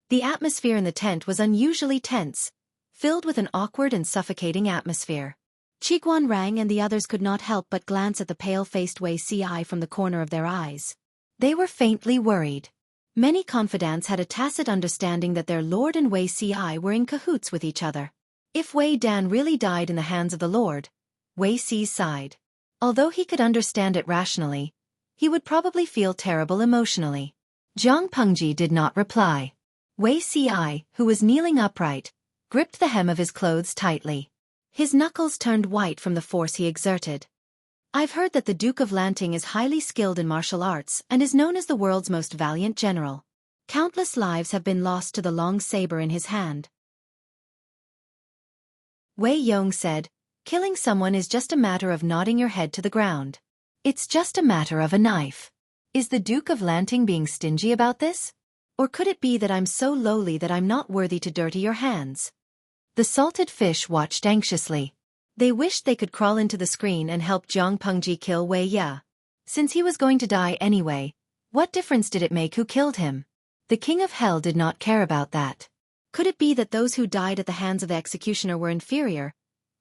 The atmosphere in the tent was unusually tense, filled with an awkward and suffocating atmosphere. Qiguan Rang and the others could not help but glance at the pale-faced Wei Ci from the corner of their eyes. They were faintly worried. Many confidants had a tacit understanding that their lord and Wei Ci were in cahoots with each other. If Wei Dan really died in the hands of the lord, Wei Ci sighed. Although he could understand it rationally, he would probably feel terrible emotionally. Jiang Pengji did not reply. Wei Ci, who was kneeling upright, gripped the hem of his clothes tightly. His knuckles turned white from the force he exerted. "I've heard that the Duke of Lanting is highly skilled in martial arts and is known as the world's most valiant general. Countless lives have been lost to the long saber in his hand." Wei Yong said, "Killing someone is just a matter of nodding your head to the ground. It's just a matter of a knife. Is the Duke of Lanting being stingy about this? Or could it be that I'm so lowly that I'm not worthy to dirty your hands?" The salted fish watched anxiously. They wished they could crawl into the screen and help Jiang Pengji kill Wei Ya. Since he was going to die anyway, what difference did it make who killed him? The King of Hell did not care about that. Could it be that those who died at the hands of the executioner were inferior,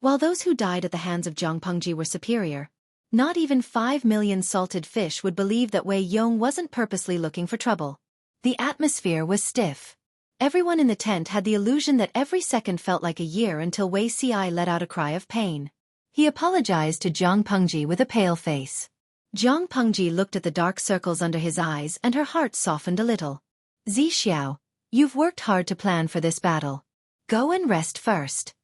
while those who died at the hands of Jiang Pengji were superior? Not even 5 million salted fish would believe that Wei Yong wasn't purposely looking for trouble. The atmosphere was stiff. Everyone in the tent had the illusion that every second felt like a year until Wei Ci let out a cry of pain. He apologized to Jiang Pengji with a pale face. Jiang Pengji looked at the dark circles under his eyes and her heart softened a little. "Zixiao, you've worked hard to plan for this battle. Go and rest first."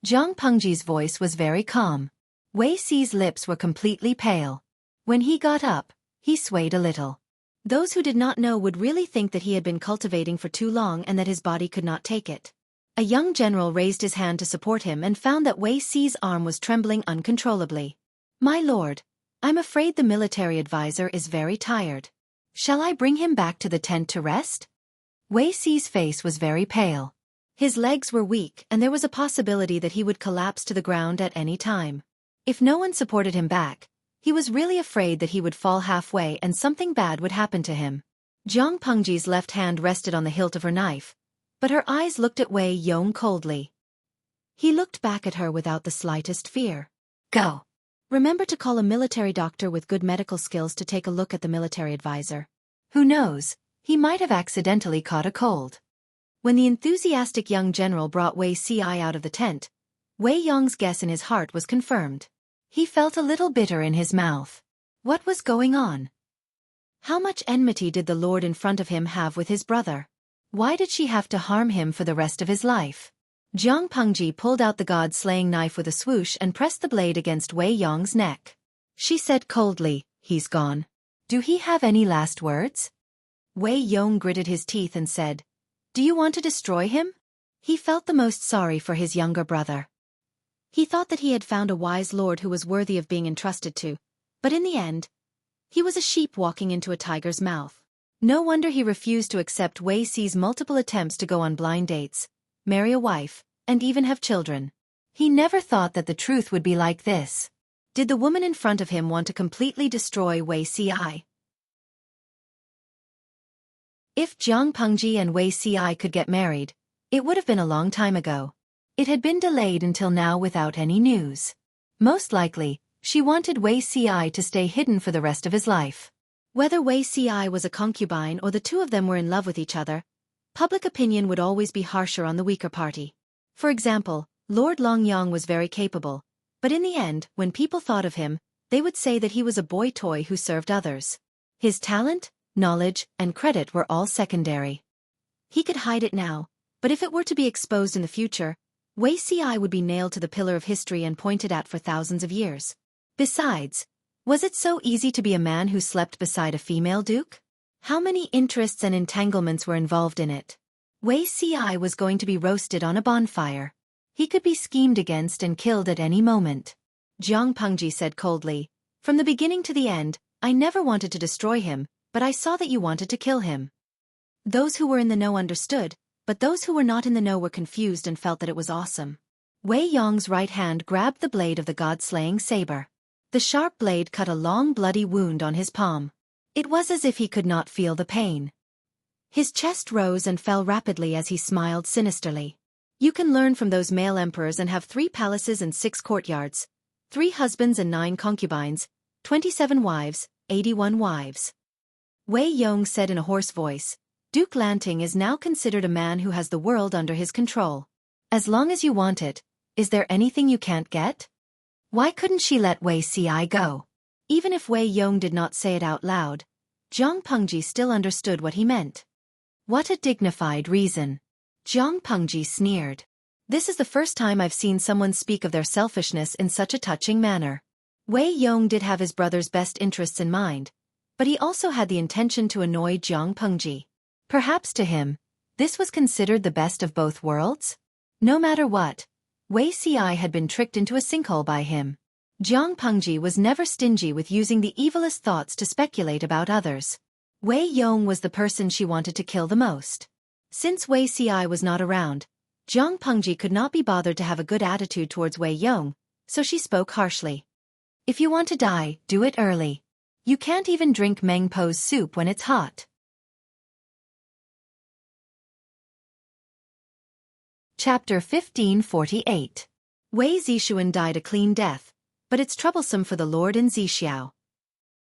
Jiang Pengji's voice was very calm. Wei Ci's lips were completely pale. When he got up, he swayed a little. Those who did not know would really think that he had been cultivating for too long and that his body could not take it. A young general raised his hand to support him and found that Wei Ci's arm was trembling uncontrollably. "My lord, I'm afraid the military advisor is very tired. Shall I bring him back to the tent to rest?" Wei Ci's face was very pale. His legs were weak and there was a possibility that he would collapse to the ground at any time. If no one supported him back, he was really afraid that he would fall halfway and something bad would happen to him. Jiang Pengji's left hand rested on the hilt of her knife, but her eyes looked at Wei Yong coldly. He looked back at her without the slightest fear. "Go. Remember to call a military doctor with good medical skills to take a look at the military advisor. Who knows, he might have accidentally caught a cold." When the enthusiastic young general brought Wei Ci out of the tent, Wei Yong's guess in his heart was confirmed. He felt a little bitter in his mouth. What was going on? How much enmity did the lord in front of him have with his brother? Why did she have to harm him for the rest of his life? Jiang Pengji pulled out the god-slaying knife with a swoosh and pressed the blade against Wei Yong's neck. She said coldly, "He's gone. Do he have any last words?" Wei Yong gritted his teeth and said, "Do you want to destroy him?" He felt the most sorry for his younger brother. He thought that he had found a wise lord who was worthy of being entrusted to, but in the end, he was a sheep walking into a tiger's mouth. No wonder he refused to accept Wei Ci's multiple attempts to go on blind dates, marry a wife, and even have children. He never thought that the truth would be like this. Did the woman in front of him want to completely destroy Wei Ci? If Jiang Pengji and Wei Ci could get married, it would have been a long time ago. It had been delayed until now without any news. Most likely, she wanted Wei Ci to stay hidden for the rest of his life. Whether Wei Ci was a concubine or the two of them were in love with each other, public opinion would always be harsher on the weaker party. For example, Lord Longyang was very capable, but in the end, when people thought of him, they would say that he was a boy toy who served others. His talent, knowledge, and credit were all secondary. He could hide it now, but if it were to be exposed in the future, Xueqi would be nailed to the pillar of history and pointed at for thousands of years. Besides, was it so easy to be a man who slept beside a female duke? How many interests and entanglements were involved in it? Xueqi was going to be roasted on a bonfire. He could be schemed against and killed at any moment. Jiang Pengji said coldly, "From the beginning to the end, I never wanted to destroy him, but I saw that you wanted to kill him." Those who were in the know understood, but those who were not in the know were confused and felt that it was awesome. Wei Yong's right hand grabbed the blade of the god-slaying saber. The sharp blade cut a long bloody wound on his palm. It was as if he could not feel the pain. His chest rose and fell rapidly as he smiled sinisterly. "You can learn from those male emperors and have 3 palaces and 6 courtyards, 3 husbands and 9 concubines, 27 wives, 81 wives." Wei Yong said in a hoarse voice, "Duke Lanting is now considered a man who has the world under his control. As long as you want it, is there anything you can't get?" Why couldn't she let Xueqi go? Even if Wei Yong did not say it out loud, Jiang Pengji still understood what he meant. What a dignified reason. Jiang Pengji sneered. "This is the first time I've seen someone speak of their selfishness in such a touching manner." Wei Yong did have his brother's best interests in mind, but he also had the intention to annoy Jiang Pengji. Perhaps to him, this was considered the best of both worlds? No matter what, Xueqi had been tricked into a sinkhole by him. Jiang Pengji was never stingy with using the evilest thoughts to speculate about others. Wei Yong was the person she wanted to kill the most. Since Xueqi was not around, Jiang Pengji could not be bothered to have a good attitude towards Wei Yong, so she spoke harshly. "If you want to die, do it early. You can't even drink Meng Po's soup when it's hot." Chapter 1548. Wei Zixuan died a clean death, but it's troublesome for the lord in Zixiao.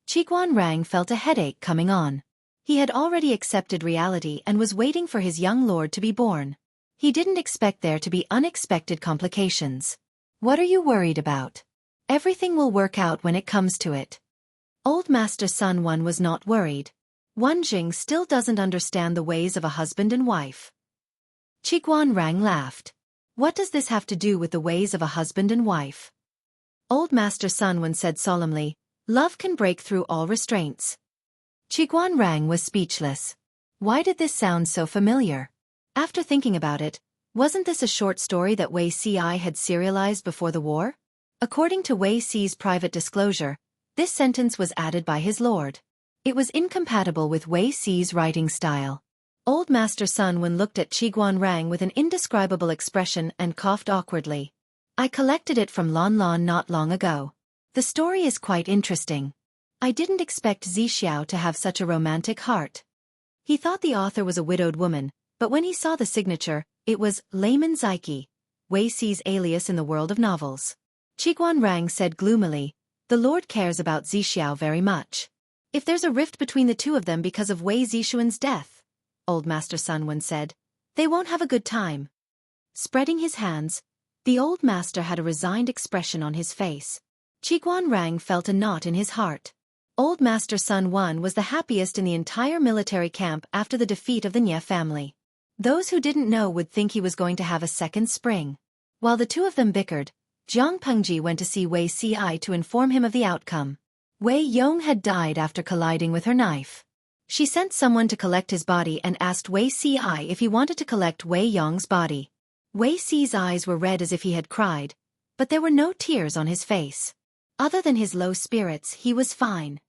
Qiguanrang felt a headache coming on. He had already accepted reality and was waiting for his young lord to be born. He didn't expect there to be unexpected complications. "What are you worried about? Everything will work out when it comes to it." Old Master Sun Wan was not worried. Wan Jing still doesn't understand the ways of a husband and wife. Qiguanrang laughed. "What does this have to do with the ways of a husband and wife?" Old Master Sun Wan said solemnly, "Love can break through all restraints." Qiguanrang was speechless. Why did this sound so familiar? After thinking about it, wasn't this a short story that Xueqi had serialized before the war? According to Xueqi's private disclosure, this sentence was added by his lord. It was incompatible with Xueqi's writing style. Old Master Sun Wan looked at Qiguanrang with an indescribable expression and coughed awkwardly. "I collected it from Lon Lon not long ago. The story is quite interesting. I didn't expect Zixiao to have such a romantic heart." He thought the author was a widowed woman, but when he saw the signature, it was Layman Xueqi, Xueqi's alias in the world of novels. Qiguanrang said gloomily, "The Lord cares about Zixiao very much. If there's a rift between the two of them because of Wei Zixuan's death," Old Master Sun Wan said, "they won't have a good time." Spreading his hands, the old master had a resigned expression on his face. Qiguanrang felt a knot in his heart. Old Master Sun Wan was the happiest in the entire military camp after the defeat of the Nye family. Those who didn't know would think he was going to have a second spring. While the two of them bickered, Jiang Pengji went to see Xueqi to inform him of the outcome. Wei Yong had died after colliding with her knife. She sent someone to collect his body and asked Xueqi if he wanted to collect Wei Yong's body. Xueqi's eyes were red as if he had cried, but there were no tears on his face. Other than his low spirits, he was fine.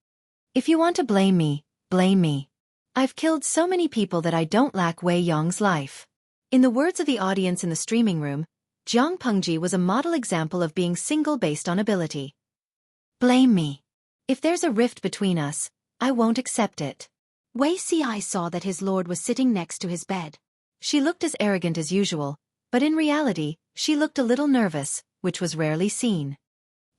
"If you want to blame me, blame me. I've killed so many people that I don't lack Wei Yong's life." In the words of the audience in the streaming room, Jiang Pengji was a model example of being single based on ability. "Blame me. If there's a rift between us, I won't accept it." Xueqi saw that his lord was sitting next to his bed. She looked as arrogant as usual, but in reality, she looked a little nervous, which was rarely seen.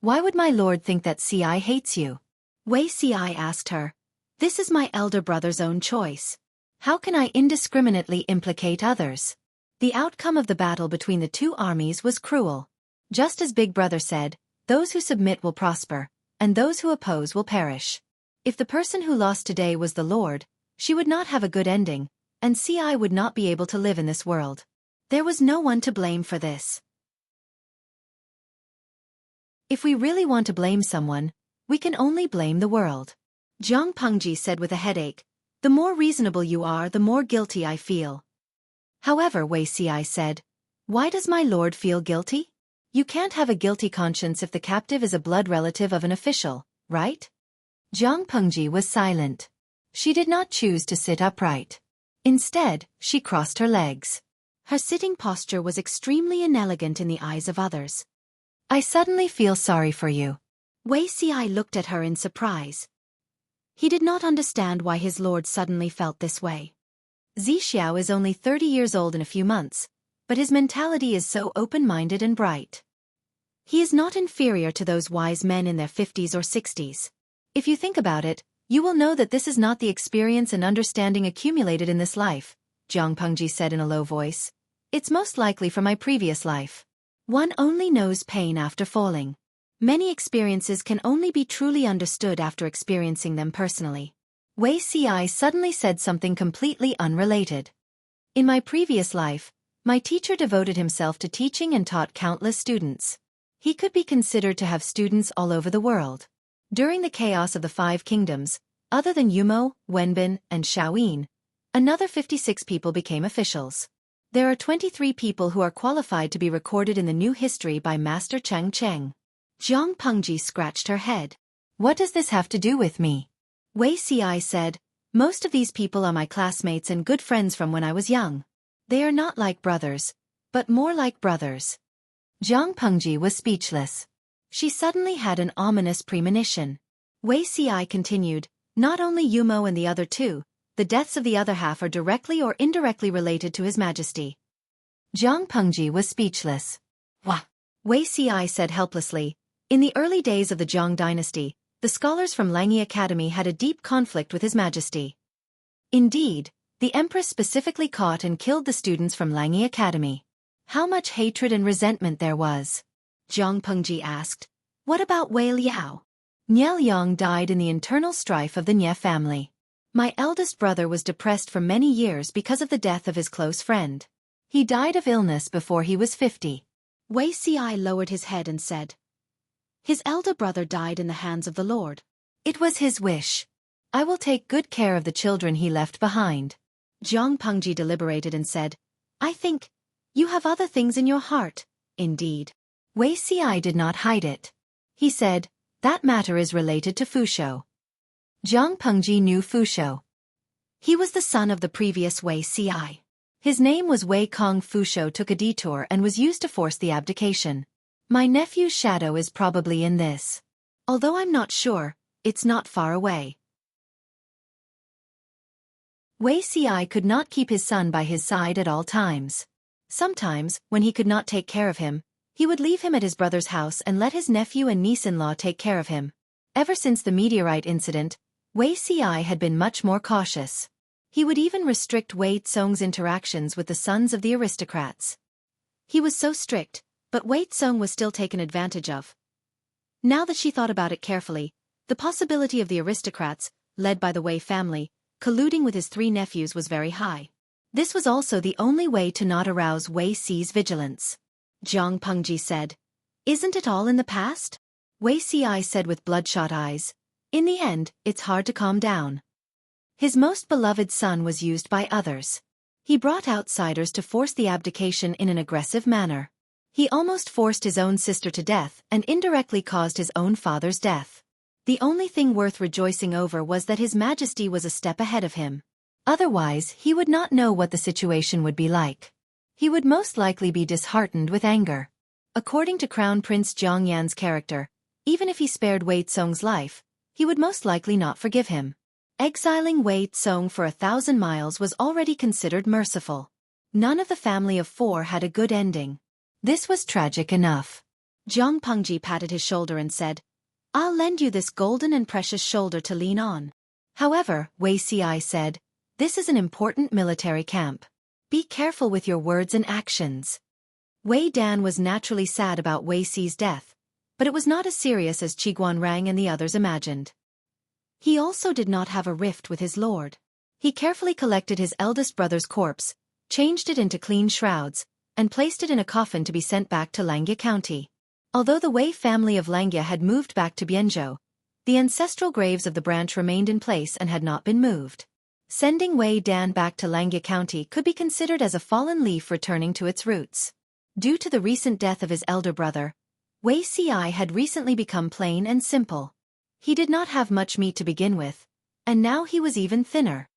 "Why would my lord think that Ci hates you?" Xueqi asked her. "This is my elder brother's own choice. How can I indiscriminately implicate others?" The outcome of the battle between the two armies was cruel. Just as Big Brother said, those who submit will prosper, and those who oppose will perish. If the person who lost today was the Lord, she would not have a good ending, and Ci would not be able to live in this world. There was no one to blame for this. If we really want to blame someone, we can only blame the world. Jiang Pengji said with a headache, "The more reasonable you are, the more guilty I feel." However, Wei Ci said, "Why does my lord feel guilty? You can't have a guilty conscience if the captive is a blood relative of an official, right?" Jiang Pengji was silent. She did not choose to sit upright. Instead, she crossed her legs. Her sitting posture was extremely inelegant in the eyes of others. "I suddenly feel sorry for you." Wei Ci looked at her in surprise. He did not understand why his lord suddenly felt this way. Zixiao is only 30 years old in a few months, but his mentality is so open-minded and bright. He is not inferior to those wise men in their 50s or 60s. If you think about it, you will know that this is not the experience and understanding accumulated in this life, Jiang Pengji said in a low voice. "It's most likely from my previous life. One only knows pain after falling. Many experiences can only be truly understood after experiencing them personally." Wei Ci suddenly said something completely unrelated. "In my previous life, my teacher devoted himself to teaching and taught countless students. He could be considered to have students all over the world. During the chaos of the 5 kingdoms, other than Yumo, Wenbin, and Shaoyin, another 56 people became officials. There are 23 people who are qualified to be recorded in the new history by Master Cheng Cheng." Jiang Pengji scratched her head. "What does this have to do with me?" Wei Ci said, "Most of these people are my classmates and good friends from when I was young. They are not like brothers, but more like brothers." Jiang Pengji was speechless. She suddenly had an ominous premonition. Wei Ci continued, "Not only Yumo and the other 2, the deaths of the other half are directly or indirectly related to His Majesty." Jiang Pengji was speechless. "Wah!" Wei Ci said helplessly, "In the early days of the Zhang dynasty, the scholars from Langyi Academy had a deep conflict with His Majesty. Indeed, the Empress specifically caught and killed the students from Langyi Academy." How much hatred and resentment there was? Jiang Pengji asked. "What about Wei Liao?" "Nie Liang died in the internal strife of the Nie family. My eldest brother was depressed for many years because of the death of his close friend. He died of illness before he was 50. Wei Ci lowered his head and said, "His elder brother died in the hands of the Lord. It was his wish. I will take good care of the children he left behind." Jiang Pengji deliberated and said, "I think you have other things in your heart, indeed." Wei Ci did not hide it. He said, "That matter is related to Fusho." Jiang Pengji knew Fusho. He was the son of the previous Wei Ci. His name was Wei Kong. Fusho took a detour and was used to force the abdication. My nephew's shadow is probably in this. Although I'm not sure, it's not far away. Wei Ci could not keep his son by his side at all times. Sometimes, when he could not take care of him, he would leave him at his brother's house and let his nephew and niece-in-law take care of him. Ever since the meteorite incident, Wei Ci had been much more cautious. He would even restrict Wei Tsong's interactions with the sons of the aristocrats. He was so strict, but Wei Tsong was still taken advantage of. Now that she thought about it carefully, the possibility of the aristocrats, led by the Wei family, colluding with his 3 nephews was very high. This was also the only way to not arouse Wei Ci's vigilance. Jiang Pengji said, "Isn't it all in the past?" Wei Ci said with bloodshot eyes, "In the end, it's hard to calm down." His most beloved son was used by others. He brought outsiders to force the abdication in an aggressive manner. He almost forced his own sister to death and indirectly caused his own father's death. The only thing worth rejoicing over was that His Majesty was a step ahead of him. Otherwise, he would not know what the situation would be like. He would most likely be disheartened with anger. According to Crown Prince Jiang Yan's character, even if he spared Wei Tsong's life, he would most likely not forgive him. Exiling Wei Tsong for 1,000 miles was already considered merciful. None of the family of 4 had a good ending. This was tragic enough. Jiang Pengji patted his shoulder and said, "I'll lend you this golden and precious shoulder to lean on." However, Wei Ci said, "This is an important military camp. Be careful with your words and actions." Wei Dan was naturally sad about Wei Ci's death, but it was not as serious as Qiguan Rang and the others imagined. He also did not have a rift with his lord. He carefully collected his eldest brother's corpse, changed it into clean shrouds, and placed it in a coffin to be sent back to Langya County. Although the Wei family of Langya had moved back to Bianzhou, the ancestral graves of the branch remained in place and had not been moved. Sending Wei Dan back to Langya County could be considered as a fallen leaf returning to its roots. Due to the recent death of his elder brother, Wei Ci had recently become plain and simple. He did not have much meat to begin with, and now he was even thinner.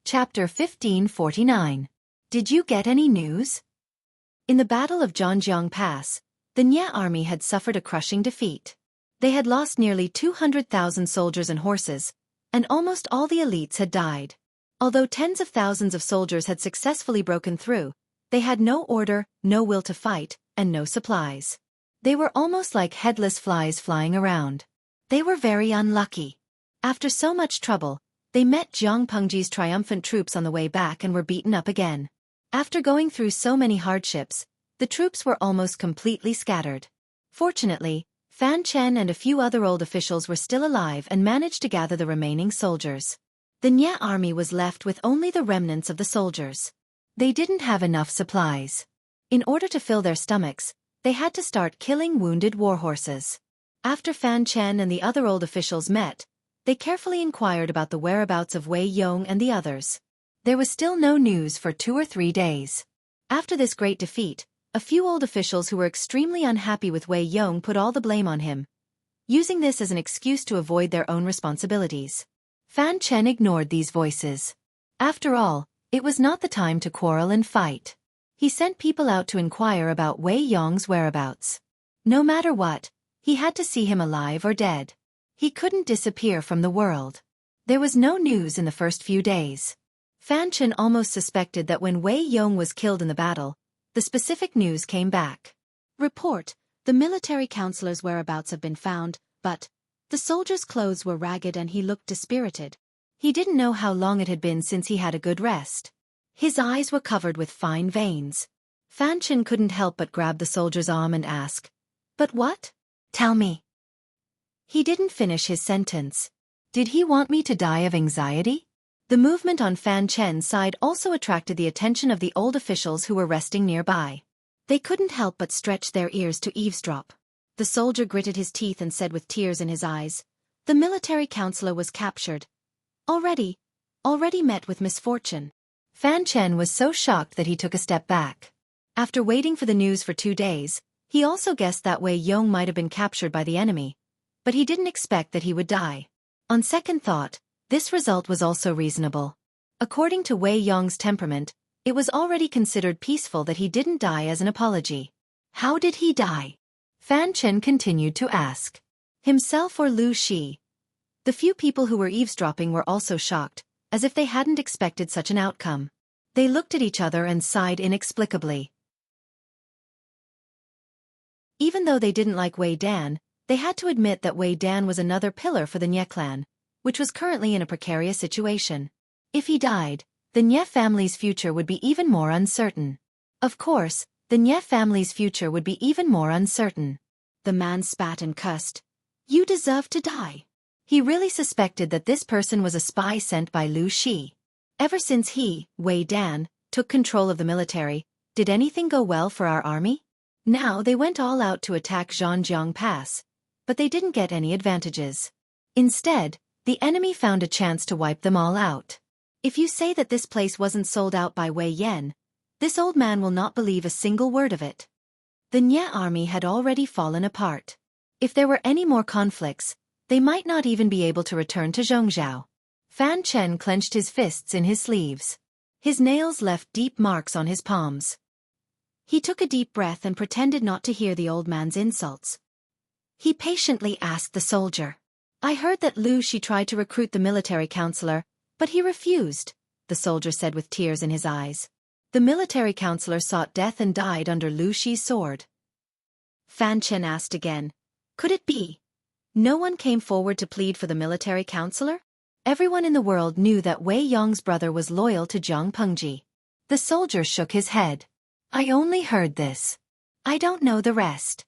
Chapter 1549. Did you get any news? In the Battle of Zhangjiang Pass, the Nye army had suffered a crushing defeat. They had lost nearly 200,000 soldiers and horses, and almost all the elites had died. Although tens of thousands of soldiers had successfully broken through, they had no order, no will to fight, and no supplies. They were almost like headless flies flying around. They were very unlucky. After so much trouble, they met Jiang Pengji's triumphant troops on the way back and were beaten up again. After going through so many hardships, the troops were almost completely scattered. Fortunately, Fan Chen and a few other old officials were still alive and managed to gather the remaining soldiers. The Nye army was left with only the remnants of the soldiers. They didn't have enough supplies. In order to fill their stomachs, they had to start killing wounded warhorses. After Fan Chen and the other old officials met, they carefully inquired about the whereabouts of Wei Yong and the others. There was still no news for 2 or 3 days. After this great defeat, a few old officials who were extremely unhappy with Wei Yong put all the blame on him, using this as an excuse to avoid their own responsibilities. Fan Chen ignored these voices. After all, it was not the time to quarrel and fight. He sent people out to inquire about Wei Yong's whereabouts. No matter what, he had to see him alive or dead. He couldn't disappear from the world. There was no news in the first few days. Fan Chen almost suspected that when Wei Yong was killed in the battle, the specific news came back. Report: the military counselor's whereabouts have been found, but the soldier's clothes were ragged and he looked dispirited. He didn't know how long it had been since he had a good rest. His eyes were covered with fine veins. Fan Chen couldn't help but grab the soldier's arm and ask, "But what? Tell me." He didn't finish his sentence. Did he want me to die of anxiety? The movement on Fan Chen's side also attracted the attention of the old officials who were resting nearby. They couldn't help but stretch their ears to eavesdrop. The soldier gritted his teeth and said with tears in his eyes, "The military counselor was captured. Already met with misfortune." Fan Chen was so shocked that he took a step back. After waiting for the news for 2 days, he also guessed that Wei Yong might have been captured by the enemy, but he didn't expect that he would die. On second thought, this result was also reasonable. According to Wei Yong's temperament, it was already considered peaceful that he didn't die as an apology. How did he die? Fan Chen continued to ask. Himself or Lu Shi? The few people who were eavesdropping were also shocked, as if they hadn't expected such an outcome. They looked at each other and sighed inexplicably. Even though they didn't like Wei Dan, they had to admit that Wei Dan was another pillar for the Nye clan, which was currently in a precarious situation. If he died, the Nye family's future would be even more uncertain. Of course, the Nye family's future would be even more uncertain. The man spat and cussed. "You deserve to die." He really suspected that this person was a spy sent by Lu Shi. Ever since he, Wei Dan, took control of the military, did anything go well for our army? Now they went all out to attack Zhangjiang Pass, but they didn't get any advantages. Instead, the enemy found a chance to wipe them all out. If you say that this place wasn't sold out by Wei Yan, this old man will not believe a single word of it. The Nye army had already fallen apart. If there were any more conflicts, they might not even be able to return to Zhongzhou. Fan Chen clenched his fists in his sleeves. His nails left deep marks on his palms. He took a deep breath and pretended not to hear the old man's insults. He patiently asked the soldier, "I heard that Lu Shi tried to recruit the military counselor, but he refused," the soldier said with tears in his eyes. "The military counselor sought death and died under Lu Shi's sword." Fan Chen asked again, "Could it be? No one came forward to plead for the military counselor?" Everyone in the world knew that Wei Yong's brother was loyal to Jiang Pengji. The soldier shook his head. "I only heard this. I don't know the rest."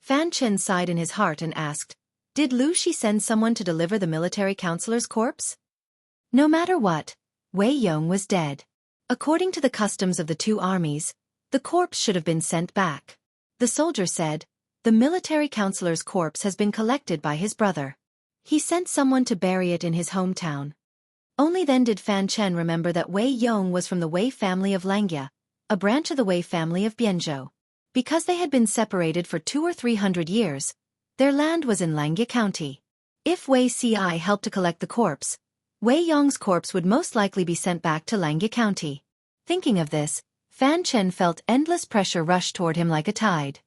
Fan Chen sighed in his heart and asked, "Did Lu Shi send someone to deliver the military counselor's corpse?" No matter what, Wei Yong was dead. According to the customs of the two armies, the corpse should have been sent back. The soldier said, "The military counselor's corpse has been collected by his brother. He sent someone to bury it in his hometown." Only then did Fan Chen remember that Wei Yong was from the Wei family of Langia, a branch of the Wei family of Bianzhou. Because they had been separated for 200 or 300 years, their land was in Langia County. If Wei Ci helped to collect the corpse, Wei Yong's corpse would most likely be sent back to Langia County. Thinking of this, Fan Chen felt endless pressure rush toward him like a tide.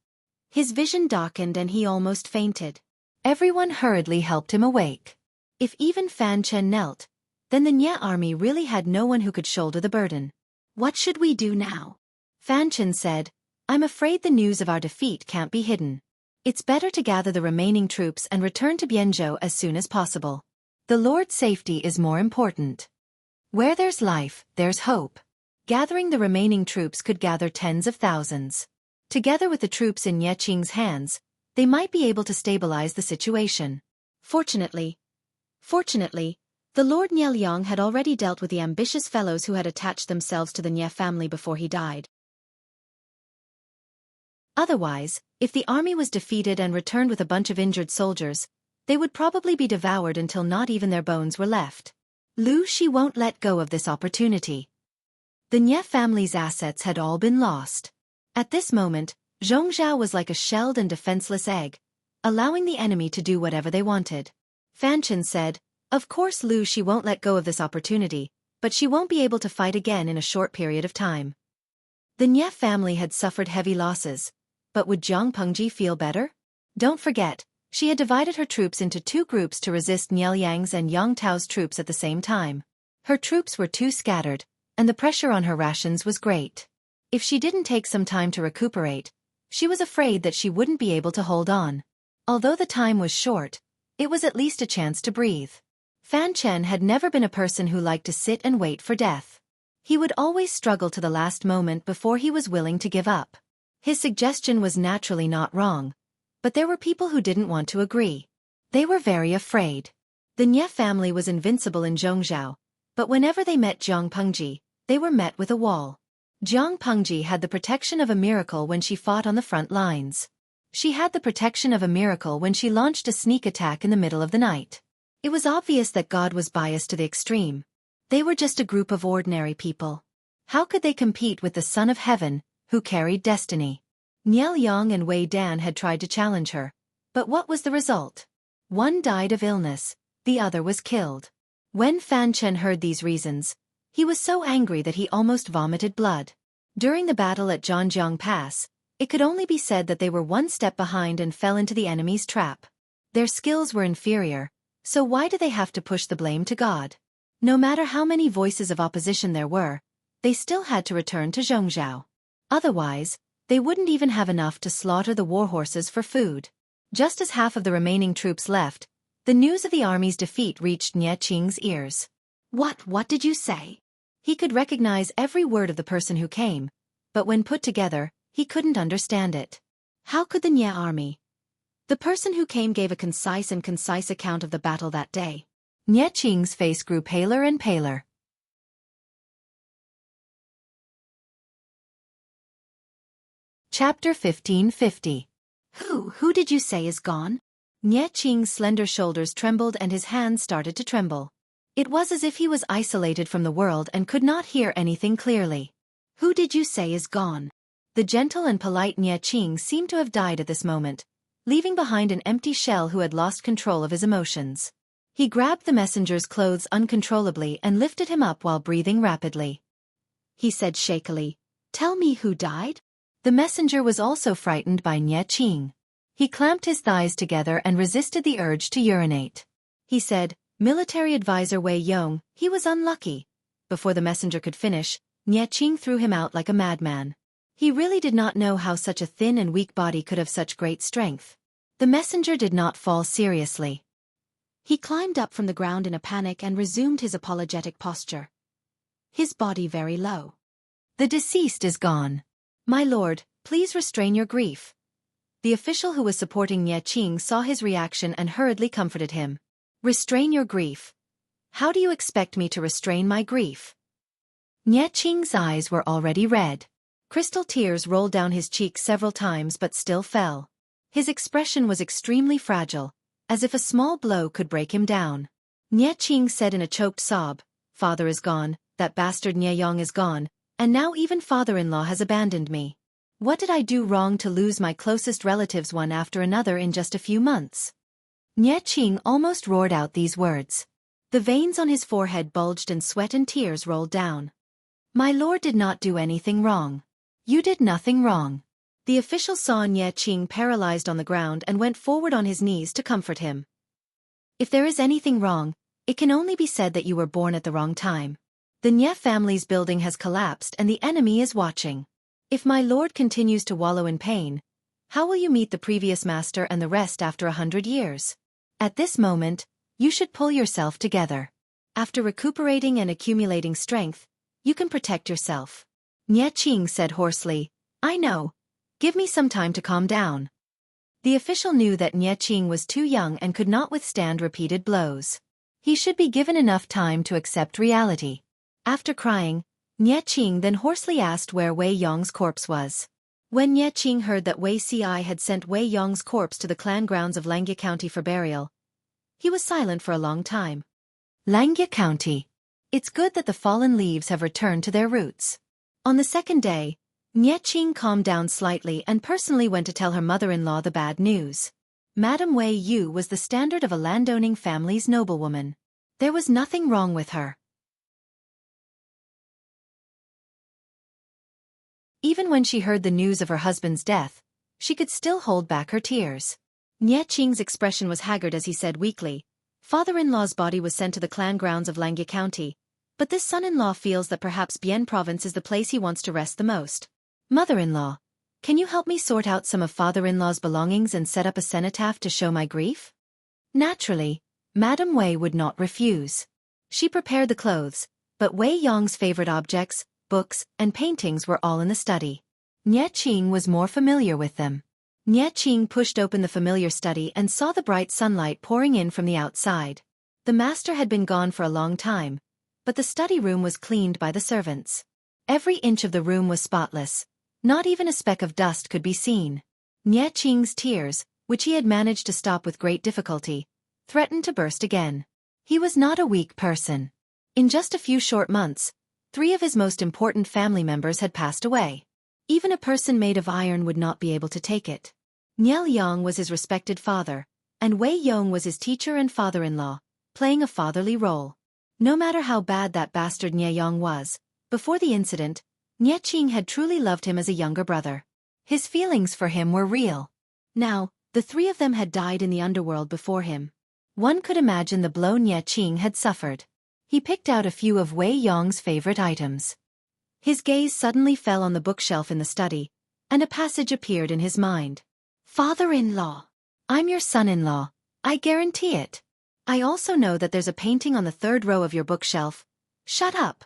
His vision darkened and he almost fainted. Everyone hurriedly helped him awake. If even Fan Chen knelt, then the Nye army really had no one who could shoulder the burden. "What should we do now?" Fan Chen said, "I'm afraid the news of our defeat can't be hidden. It's better to gather the remaining troops and return to Bianzhou as soon as possible. The Lord's safety is more important. Where there's life, there's hope." Gathering the remaining troops could gather tens of thousands. Together with the troops in Ye Qing's hands, they might be able to stabilize the situation. Fortunately, the Lord Nye Liang had already dealt with the ambitious fellows who had attached themselves to the Nye family before he died. Otherwise, if the army was defeated and returned with a bunch of injured soldiers, they would probably be devoured until not even their bones were left. Lu Shi won't let go of this opportunity. The Nye family's assets had all been lost. At this moment, Zhongzhao was like a shelled and defenseless egg, allowing the enemy to do whatever they wanted. Fan Chen said, "Of course Lu Shi won't let go of this opportunity, but she won't be able to fight again in a short period of time." The Nye family had suffered heavy losses, but would Jiang Pengji feel better? Don't forget, she had divided her troops into two groups to resist Nye Liang's and Yang Tao's troops at the same time. Her troops were too scattered, and the pressure on her rations was great. If she didn't take some time to recuperate, she was afraid that she wouldn't be able to hold on. Although the time was short, it was at least a chance to breathe. Fan Chen had never been a person who liked to sit and wait for death. He would always struggle to the last moment before he was willing to give up. His suggestion was naturally not wrong, but there were people who didn't want to agree. They were very afraid. The Nye family was invincible in Zhongzhao, but whenever they met Jiang Pengji, they were met with a wall. Jiang Pengji had the protection of a miracle when she fought on the front lines. She had the protection of a miracle when she launched a sneak attack in the middle of the night. It was obvious that God was biased to the extreme. They were just a group of ordinary people. How could they compete with the Son of Heaven, who carried destiny? Nye Liang and Wei Dan had tried to challenge her, but what was the result? One died of illness, the other was killed. When Fan Chen heard these reasons, he was so angry that he almost vomited blood. During the battle at Zhanjiang Pass, it could only be said that they were one step behind and fell into the enemy's trap. Their skills were inferior, so why did they have to push the blame to God? No matter how many voices of opposition there were, they still had to return to Zhongzhao. Otherwise, they wouldn't even have enough to slaughter the warhorses for food. Just as half of the remaining troops left, the news of the army's defeat reached Nye Qing's ears. What did you say?" He could recognize every word of the person who came, but when put together, he couldn't understand it. How could the Nye army? The person who came gave a concise account of the battle that day. Nye Qing's face grew paler and paler. Chapter 1550. Who did you say is gone? Nye Qing's slender shoulders trembled and his hands started to tremble. It was as if he was isolated from the world and could not hear anything clearly. Who did you say is gone? The gentle and polite Nye Qing seemed to have died at this moment, leaving behind an empty shell who had lost control of his emotions. He grabbed the messenger's clothes uncontrollably and lifted him up while breathing rapidly. He said shakily, "Tell me who died?" The messenger was also frightened by Nye Qing. He clamped his thighs together and resisted the urge to urinate. He said, "Military advisor Wei Yong, he was unlucky." Before the messenger could finish, Nye Qing threw him out like a madman. He really did not know how such a thin and weak body could have such great strength. The messenger did not fall seriously. He climbed up from the ground in a panic and resumed his apologetic posture. His body very low. "The deceased is gone. My lord, please restrain your grief. The official who was supporting Nie Qing saw his reaction and hurriedly comforted him. Restrain your grief. How do you expect me to restrain my grief? Nie Qing's eyes were already red. Crystal tears rolled down his cheeks several times but still fell. His expression was extremely fragile, as if a small blow could break him down. Nie Qing said in a choked sob, "Father is gone, that bastard Nie Yong is gone, and now even father-in-law has abandoned me. What did I do wrong to lose my closest relatives one after another in just a few months?" Nie Qing almost roared out these words. The veins on his forehead bulged and sweat and tears rolled down. "My lord did not do anything wrong. You did nothing wrong." The official saw Nie Qing paralyzed on the ground and went forward on his knees to comfort him. "If there is anything wrong, it can only be said that you were born at the wrong time. The Nie family's building has collapsed and the enemy is watching. If my lord continues to wallow in pain, how will you meet the previous master and the rest after 100 years? At this moment, you should pull yourself together. After recuperating and accumulating strength, you can protect yourself." Nie Qing said hoarsely, "I know. Give me some time to calm down." The official knew that Nie Qing was too young and could not withstand repeated blows. He should be given enough time to accept reality. After crying, Nie Qing then hoarsely asked where Wei Yong's corpse was. When Nie Qing heard that Wei Ci had sent Wei Yong's corpse to the clan grounds of Langya County for burial, he was silent for a long time. Langya County. It's good that the fallen leaves have returned to their roots. On the second day, Nie Qing calmed down slightly and personally went to tell her mother-in-law the bad news. Madame Wei Yu was the standard of a landowning family's noblewoman. There was nothing wrong with her. Even when she heard the news of her husband's death, she could still hold back her tears. Nie Qing's expression was haggard as he said weakly, "Father-in-law's body was sent to the clan grounds of Langya County, but this son-in-law feels that perhaps Bian Province is the place he wants to rest the most. Mother-in-law, can you help me sort out some of father-in-law's belongings and set up a cenotaph to show my grief?" Naturally, Madame Wei would not refuse. She prepared the clothes, but Wei Yong's favorite objects, books, and paintings were all in the study. Nie Qing was more familiar with them. Nie Qing pushed open the familiar study and saw the bright sunlight pouring in from the outside. The master had been gone for a long time, but the study room was cleaned by the servants. Every inch of the room was spotless. Not even a speck of dust could be seen. Nie Qing's tears, which he had managed to stop with great difficulty, threatened to burst again. He was not a weak person. In just a few short months, 3 of his most important family members had passed away. Even a person made of iron would not be able to take it. Nie Yang was his respected father, and Wei Yong was his teacher and father-in-law, playing a fatherly role. No matter how bad that bastard Nie Yang was, before the incident, Nie Qing had truly loved him as a younger brother. His feelings for him were real. Now, the 3 of them had died in the underworld before him. One could imagine the blow Nie Qing had suffered. He picked out a few of Wei Yong's favorite items. His gaze suddenly fell on the bookshelf in the study, and a passage appeared in his mind. "Father-in-law. I'm your son-in-law. I guarantee it. I also know that there's a painting on the 3rd row of your bookshelf. Shut up."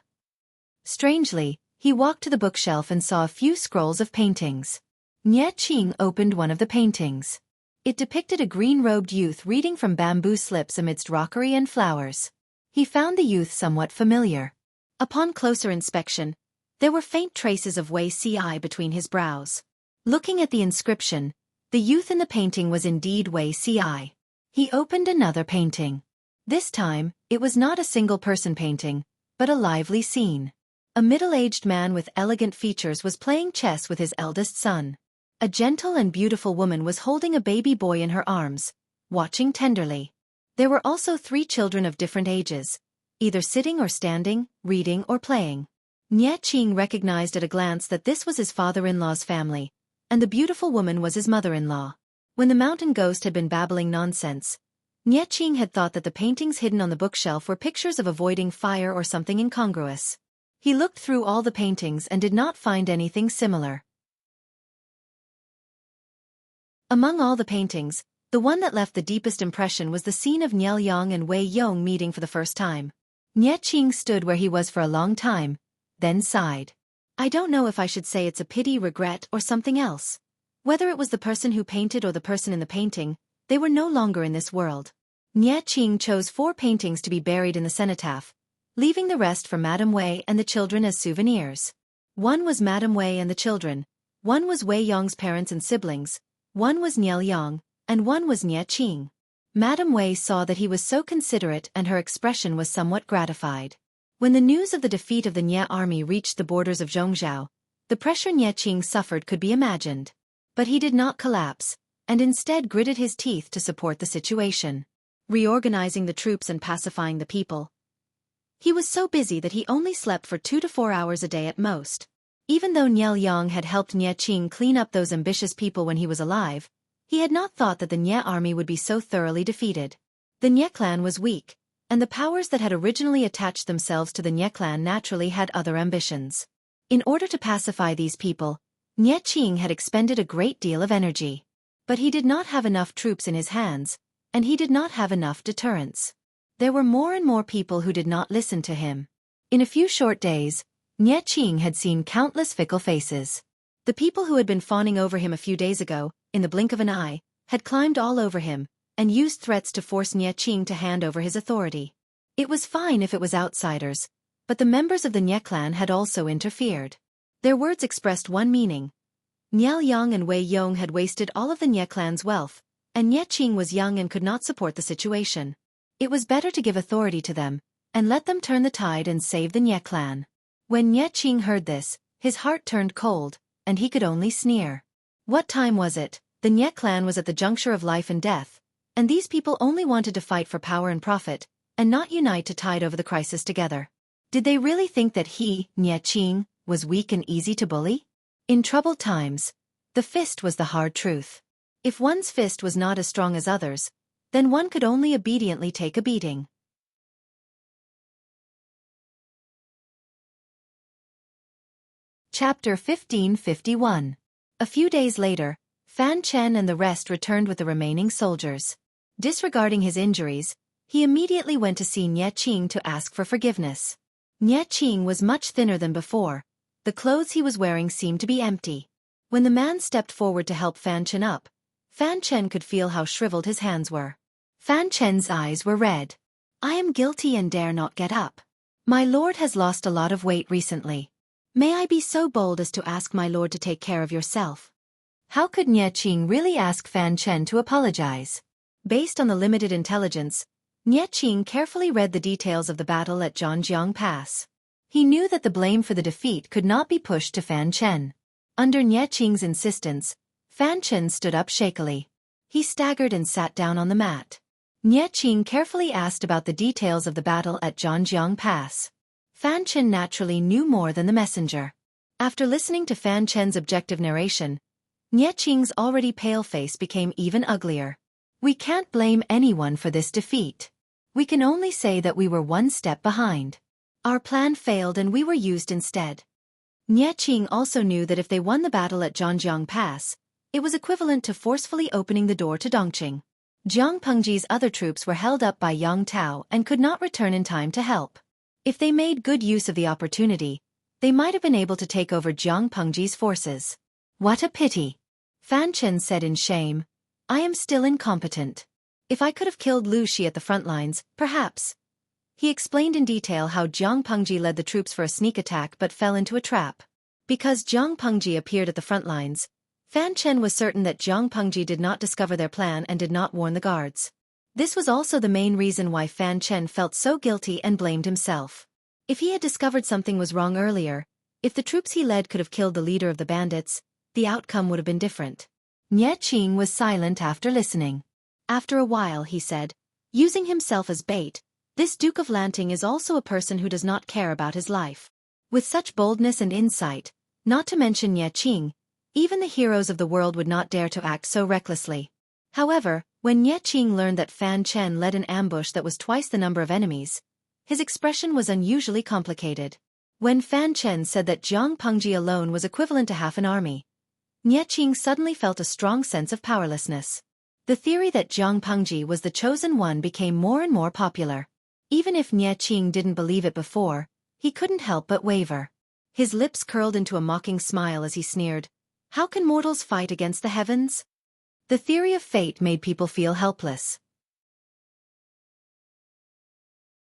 Strangely, he walked to the bookshelf and saw a few scrolls of paintings. Nie Qing opened one of the paintings. It depicted a green-robed youth reading from bamboo slips amidst rockery and flowers. He found the youth somewhat familiar. Upon closer inspection, there were faint traces of Wei Ci between his brows. Looking at the inscription, the youth in the painting was indeed Wei Ci. He opened another painting. This time, it was not a single-person painting, but a lively scene. A middle-aged man with elegant features was playing chess with his eldest son. A gentle and beautiful woman was holding a baby boy in her arms, watching tenderly. There were also 3 children of different ages, either sitting or standing, reading or playing. Nie Qing recognized at a glance that this was his father-in-law's family, and the beautiful woman was his mother-in-law. When the mountain ghost had been babbling nonsense, Nie Qing had thought that the paintings hidden on the bookshelf were pictures of avoiding fire or something incongruous. He looked through all the paintings and did not find anything similar. Among all the paintings, the one that left the deepest impression was the scene of Nie Yang and Wei Yong meeting for the first time. Nie Qing stood where he was for a long time, then sighed. "I don't know if I should say it's a pity, regret, or something else. Whether it was the person who painted or the person in the painting, they were no longer in this world. Nie Qing chose 4 paintings to be buried in the cenotaph, leaving the rest for Madame Wei and the children as souvenirs. One was Madame Wei and the children, one was Wei Yong's parents and siblings, one was Niel Yang, and one was Nie Qing. Madame Wei saw that he was so considerate and her expression was somewhat gratified. When the news of the defeat of the Nie army reached the borders of Zhongzhou, the pressure Nie Qing suffered could be imagined. But he did not collapse, and instead gritted his teeth to support the situation, reorganizing the troops and pacifying the people. He was so busy that he only slept for 2 to 4 hours a day at most. Even though Niel Yang had helped Nie Qing clean up those ambitious people when he was alive, he had not thought that the Nie army would be so thoroughly defeated. The Nie clan was weak, and the powers that had originally attached themselves to the Nie clan naturally had other ambitions. In order to pacify these people, Nie Qing had expended a great deal of energy. But he did not have enough troops in his hands, and he did not have enough deterrence. There were more and more people who did not listen to him. In a few short days, Nie Qing had seen countless fickle faces. The people who had been fawning over him a few days ago, in the blink of an eye, had climbed all over him, and used threats to force Nie Qing to hand over his authority. It was fine if it was outsiders, but the members of the Nie clan had also interfered. Their words expressed one meaning. Niel Yang and Wei Yong had wasted all of the Nie clan's wealth, and Nie Qing was young and could not support the situation. It was better to give authority to them, and let them turn the tide and save the Nie clan. When Nie Qing heard this, his heart turned cold, and he could only sneer. What time was it? The Nie clan was at the juncture of life and death, and these people only wanted to fight for power and profit, and not unite to tide over the crisis together. Did they really think that he, Nie Qing, was weak and easy to bully? In troubled times, the fist was the hard truth. If one's fist was not as strong as others, then one could only obediently take a beating. Chapter 1551. A few days later, Fan Chen and the rest returned with the remaining soldiers. Disregarding his injuries, he immediately went to see Nie Qing to ask for forgiveness. Nie Qing was much thinner than before. The clothes he was wearing seemed to be empty. When the man stepped forward to help Fan Chen up, Fan Chen could feel how shriveled his hands were. Fan Chen's eyes were red. "I am guilty and dare not get up. My lord has lost a lot of weight recently. May I be so bold as to ask my lord to take care of yourself?" How could Nie Qing really ask Fan Chen to apologize? Based on the limited intelligence, Nie Qing carefully read the details of the battle at Zhangjiang Pass. He knew that the blame for the defeat could not be pushed to Fan Chen. Under Nie Qing's insistence, Fan Chen stood up shakily. He staggered and sat down on the mat. Nie Qing carefully asked about the details of the battle at Zhangjiang Pass. Fan Chen naturally knew more than the messenger. After listening to Fan Chen's objective narration, Nie Qing's already pale face became even uglier. "We can't blame anyone for this defeat. We can only say that we were one step behind. Our plan failed and we were used instead." Nie Qing also knew that if they won the battle at Zhangjiang Pass, it was equivalent to forcefully opening the door to Dongqing. Jiang Pengji's other troops were held up by Yang Tao and could not return in time to help. If they made good use of the opportunity, they might have been able to take over Jiang Pengji's forces. "What a pity," Fan Chen said in shame. "I am still incompetent. If I could have killed Lu Shi at the front lines, perhaps." He explained in detail how Jiang Pengji led the troops for a sneak attack but fell into a trap. Because Jiang Pengji appeared at the front lines, Fan Chen was certain that Jiang Pengji did not discover their plan and did not warn the guards. This was also the main reason why Fan Chen felt so guilty and blamed himself. If he had discovered something was wrong earlier, if the troops he led could have killed the leader of the bandits, the outcome would have been different. Nie Qing was silent after listening. After a while he said, using himself as bait, "This Duke of Lanting is also a person who does not care about his life." With such boldness and insight, not to mention Nie Qing, even the heroes of the world would not dare to act so recklessly. However, when Nie Qing learned that Fan Chen led an ambush that was twice the number of enemies, his expression was unusually complicated. When Fan Chen said that Jiang Pengji alone was equivalent to half an army, Nie Qing suddenly felt a strong sense of powerlessness. The theory that Jiang Pengji was the chosen one became more and more popular. Even if Nie Qing didn't believe it before, he couldn't help but waver. His lips curled into a mocking smile as he sneered, How can mortals fight against the heavens? The theory of fate made people feel helpless.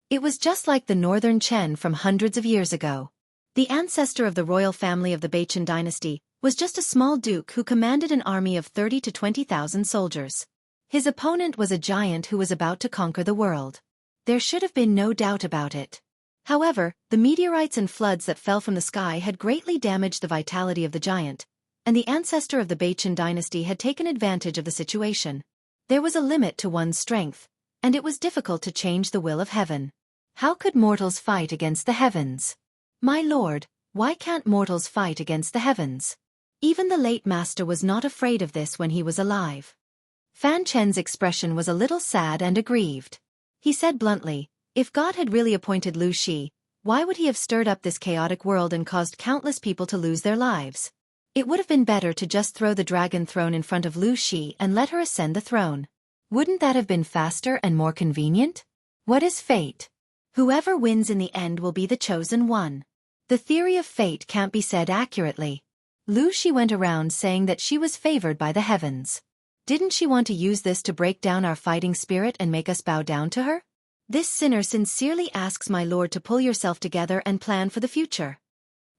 It was just like the northern Chen from hundreds of years ago. The ancestor of the royal family of the Bachan dynasty was just a small duke who commanded an army of 30 to 20,000 soldiers. His opponent was a giant who was about to conquer the world. There should have been no doubt about it. However, the meteorites and floods that fell from the sky had greatly damaged the vitality of the giant, and the ancestor of the Bachan dynasty had taken advantage of the situation. There was a limit to one's strength, and it was difficult to change the will of heaven. How could mortals fight against the heavens? My lord, why can't mortals fight against the heavens? Even the late master was not afraid of this when he was alive. Fan Chen's expression was a little sad and aggrieved. He said bluntly, if God had really appointed Lu Shi, why would he have stirred up this chaotic world and caused countless people to lose their lives? It would have been better to just throw the dragon throne in front of Lu Shi and let her ascend the throne. Wouldn't that have been faster and more convenient? What is fate? Whoever wins in the end will be the chosen one. The theory of fate can't be said accurately. Lu Shi went around saying that she was favored by the heavens. Didn't she want to use this to break down our fighting spirit and make us bow down to her? This sinner sincerely asks my lord to pull yourself together and plan for the future.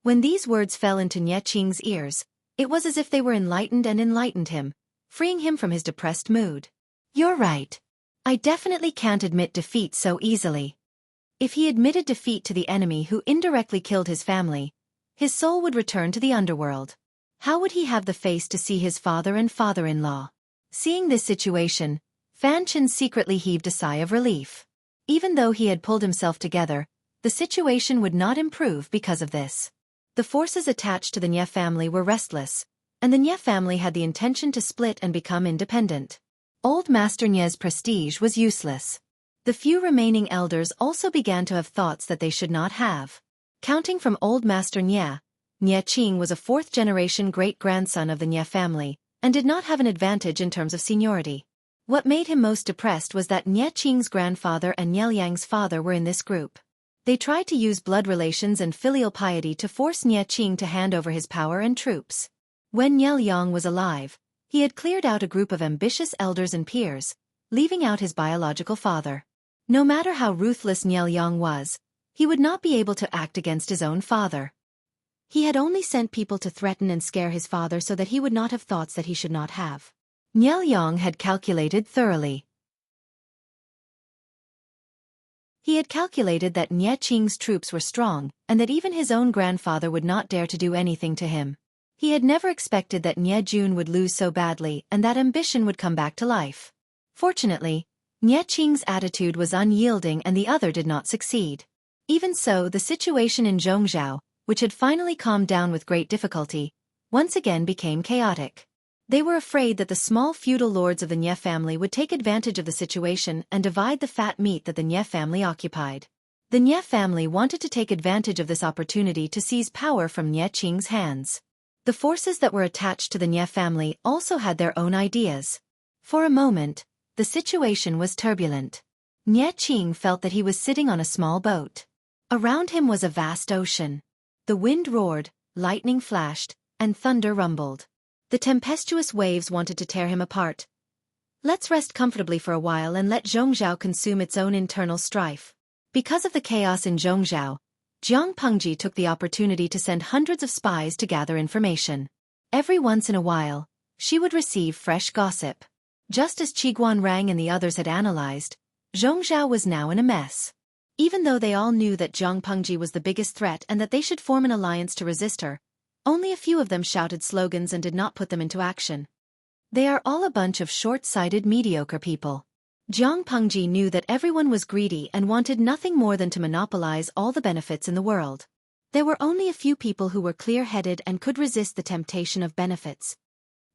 When these words fell into Nie Qing's ears, it was as if they were enlightened and enlightened him, freeing him from his depressed mood. You're right. I definitely can't admit defeat so easily. If he admitted defeat to the enemy who indirectly killed his family, his soul would return to the underworld. How would he have the face to see his father and father-in-law? Seeing this situation, Fan Chen secretly heaved a sigh of relief. Even though he had pulled himself together, the situation would not improve because of this. The forces attached to the Nie family were restless, and the Nie family had the intention to split and become independent. Old Master Nie's prestige was useless. The few remaining elders also began to have thoughts that they should not have. Counting from Old Master Nie, Nie Qing was a fourth-generation great-grandson of the Nie family, and did not have an advantage in terms of seniority. What made him most depressed was that Nie Qing's grandfather and Nie Liang's father were in this group. They tried to use blood relations and filial piety to force Nie Qing to hand over his power and troops. When Nie Liang was alive, he had cleared out a group of ambitious elders and peers, leaving out his biological father. No matter how ruthless Nie Liang was, he would not be able to act against his own father. He had only sent people to threaten and scare his father so that he would not have thoughts that he should not have. Nie Liang had calculated thoroughly. He had calculated that Nie Qing's troops were strong, and that even his own grandfather would not dare to do anything to him. He had never expected that Nie Jun would lose so badly and that ambition would come back to life. Fortunately, Nie Qing's attitude was unyielding and the other did not succeed. Even so, the situation in Zhongzhou, which had finally calmed down with great difficulty, once again became chaotic. They were afraid that the small feudal lords of the Nie family would take advantage of the situation and divide the fat meat that the Nie family occupied. The Nie family wanted to take advantage of this opportunity to seize power from Nie Qing's hands. The forces that were attached to the Nie family also had their own ideas. For a moment, the situation was turbulent. Nie Qing felt that he was sitting on a small boat. Around him was a vast ocean. The wind roared, lightning flashed, and thunder rumbled. The tempestuous waves wanted to tear him apart. Let's rest comfortably for a while and let Zhongzhou consume its own internal strife. Because of the chaos in Zhongzhou, Jiang Pengji took the opportunity to send hundreds of spies to gather information. Every once in a while, she would receive fresh gossip. Just as Qiguan Rang and the others had analyzed, Zhongzhou was now in a mess. Even though they all knew that Jiang Pengji was the biggest threat and that they should form an alliance to resist her, only a few of them shouted slogans and did not put them into action. They are all a bunch of short-sighted, mediocre people. Jiang Pengji knew that everyone was greedy and wanted nothing more than to monopolize all the benefits in the world. There were only a few people who were clear-headed and could resist the temptation of benefits.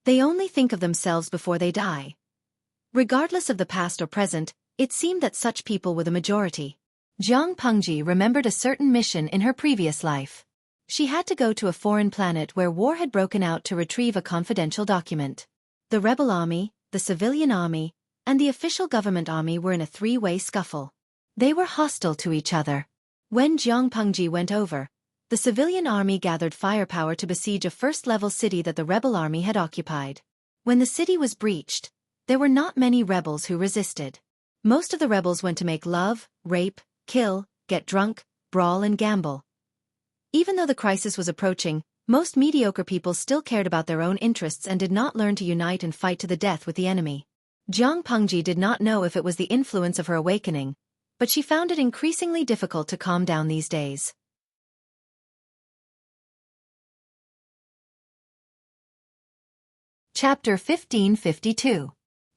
They only think of themselves before they die. Regardless of the past or present, it seemed that such people were the majority. Jiang Pengji remembered a certain mission in her previous life. She had to go to a foreign planet where war had broken out to retrieve a confidential document. The rebel army, the civilian army, and the official government army were in a three-way scuffle. They were hostile to each other. When Jiang Pengji went over, the civilian army gathered firepower to besiege a first-level city that the rebel army had occupied. When the city was breached, there were not many rebels who resisted. Most of the rebels went to make love, rape, kill, get drunk, brawl and gamble. Even though the crisis was approaching, most mediocre people still cared about their own interests and did not learn to unite and fight to the death with the enemy. Jiang Pengji did not know if it was the influence of her awakening, but she found it increasingly difficult to calm down these days. Chapter 1552.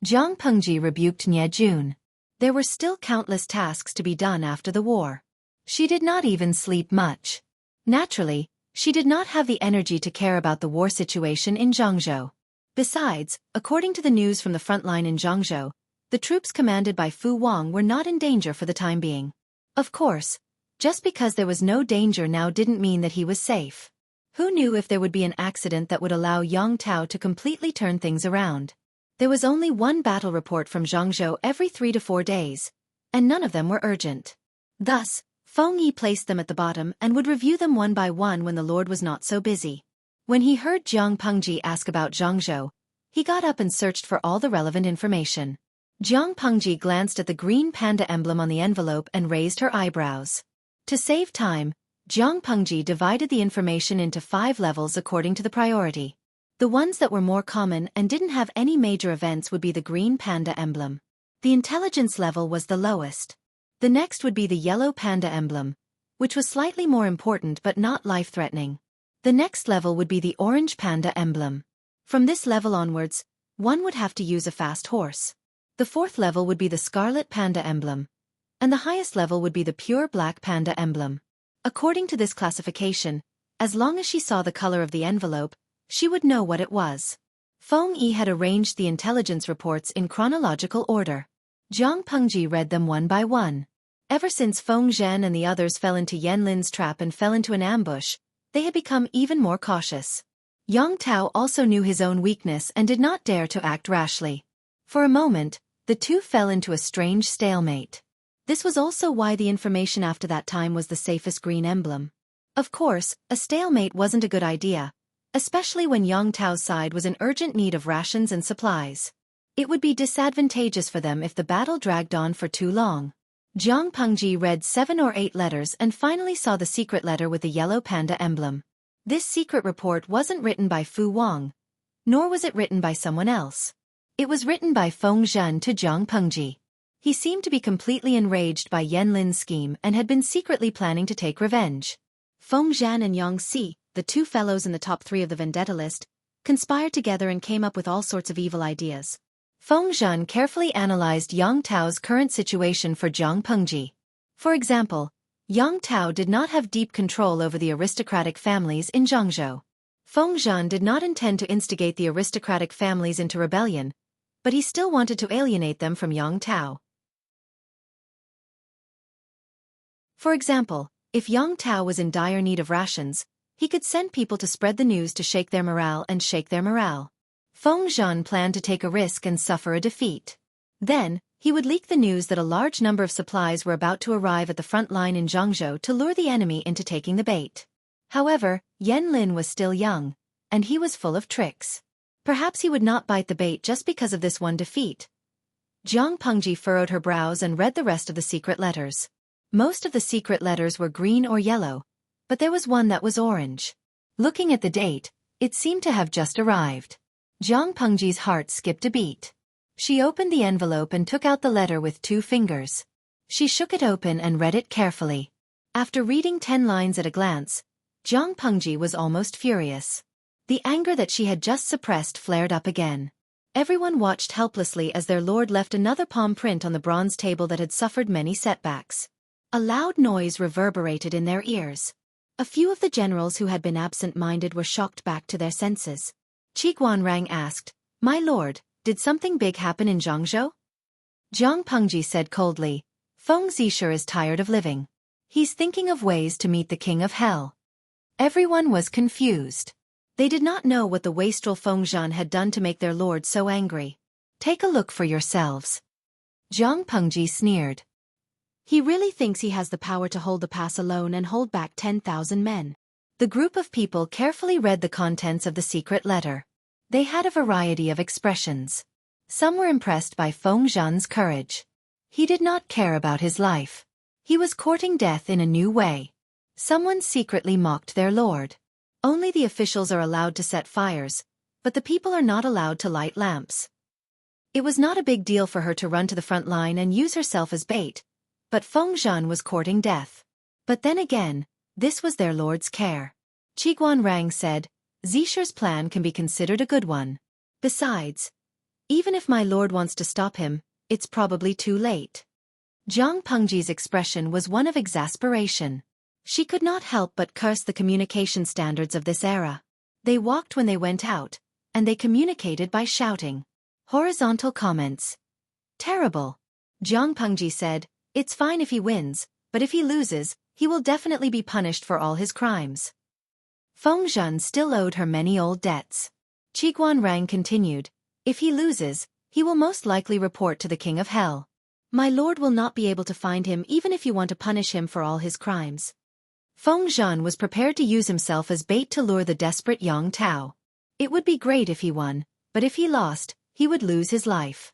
Jiang Pengji rebuked Nie Jun. There were still countless tasks to be done after the war. She did not even sleep much. Naturally, she did not have the energy to care about the war situation in Zhangzhou. Besides, according to the news from the front line in Zhangzhou, the troops commanded by Fu Wang were not in danger for the time being. Of course, just because there was no danger now didn't mean that he was safe. Who knew if there would be an accident that would allow Yang Tao to completely turn things around? There was only one battle report from Zhangzhou every 3 to 4 days, and none of them were urgent. Thus, Feng Yi placed them at the bottom and would review them one by one when the Lord was not so busy. When he heard Jiang Pengji ask about Zhangzhou, he got up and searched for all the relevant information. Jiang Pengji glanced at the green panda emblem on the envelope and raised her eyebrows. To save time, Jiang Pengji divided the information into 5 levels according to the priority. The ones that were more common and didn't have any major events would be the green panda emblem. The intelligence level was the lowest. The next would be the yellow panda emblem, which was slightly more important but not life-threatening. The next level would be the orange panda emblem. From this level onwards, one would have to use a fast horse. The 4th level would be the scarlet panda emblem, and the highest level would be the pure black panda emblem. According to this classification, as long as she saw the color of the envelope, she would know what it was. Feng Yi had arranged the intelligence reports in chronological order. Jiang Pengji read them one by one. Ever since Feng Zhen and the others fell into Yan Lin's trap and fell into an ambush, they had become even more cautious. Yang Tao also knew his own weakness and did not dare to act rashly. For a moment, the two fell into a strange stalemate. This was also why the information after that time was the safest green emblem. Of course, a stalemate wasn't a good idea, especially when Yang Tao's side was in urgent need of rations and supplies. It would be disadvantageous for them if the battle dragged on for too long. Jiang Pengji read 7 or 8 letters and finally saw the secret letter with the yellow panda emblem. This secret report wasn't written by Fu Wang, nor was it written by someone else. It was written by Feng Zhen to Jiang Pengji. He seemed to be completely enraged by Yan Lin's scheme and had been secretly planning to take revenge. Feng Zhen and Yang Si, the 2 fellows in the top 3 of the vendetta list, conspired together and came up with all sorts of evil ideas. Feng Zhen carefully analyzed Yang Tao's current situation for Jiang Pengji. For example, Yang Tao did not have deep control over the aristocratic families in Zhangzhou. Feng Zhen did not intend to instigate the aristocratic families into rebellion, but he still wanted to alienate them from Yang Tao. For example, if Yang Tao was in dire need of rations, he could send people to spread the news to shake their morale. Feng Zhen planned to take a risk and suffer a defeat. Then, he would leak the news that a large number of supplies were about to arrive at the front line in Zhangzhou to lure the enemy into taking the bait. However, Yan Lin was still young, and he was full of tricks. Perhaps he would not bite the bait just because of this one defeat. Jiang Pengji furrowed her brows and read the rest of the secret letters. Most of the secret letters were green or yellow, but there was one that was orange. Looking at the date, it seemed to have just arrived. Jiang Pengji's heart skipped a beat. She opened the envelope and took out the letter with 2 fingers. She shook it open and read it carefully. After reading 10 lines at a glance, Jiang Pengji was almost furious. The anger that she had just suppressed flared up again. Everyone watched helplessly as their lord left another palm print on the bronze table that had suffered many setbacks. A loud noise reverberated in their ears. A few of the generals who had been absent-minded were shocked back to their senses. Qiguanrang asked, "My lord, did something big happen in Zhangzhou?" Jiang Pengji said coldly, "Feng Zisher is tired of living. He's thinking of ways to meet the king of hell." Everyone was confused. They did not know what the wastrel Feng Zhen had done to make their lord so angry. "Take a look for yourselves." Jiang Pengji sneered. He really thinks he has the power to hold the pass alone and hold back 10,000 men. The group of people carefully read the contents of the secret letter. They had a variety of expressions. Some were impressed by Feng Zhan's courage. He did not care about his life. He was courting death in a new way. Someone secretly mocked their lord. Only the officials are allowed to set fires, but the people are not allowed to light lamps. It was not a big deal for her to run to the front line and use herself as bait, but Feng Zhan was courting death. But then again, this was their lord's care. Qiguan Rang said, Zisher's plan can be considered a good one. Besides, even if my lord wants to stop him, it's probably too late. Jiang Pengji's expression was one of exasperation. She could not help but curse the communication standards of this era. They walked when they went out, and they communicated by shouting. Horizontal comments. Terrible. Jiang Pengji said, it's fine if he wins, but if he loses, he will definitely be punished for all his crimes. Feng Zhan still owed her many old debts. Qiguan Rang continued, if he loses, he will most likely report to the King of Hell. My lord will not be able to find him even if you want to punish him for all his crimes. Feng Zhan was prepared to use himself as bait to lure the desperate Yang Tao. It would be great if he won, but if he lost, he would lose his life.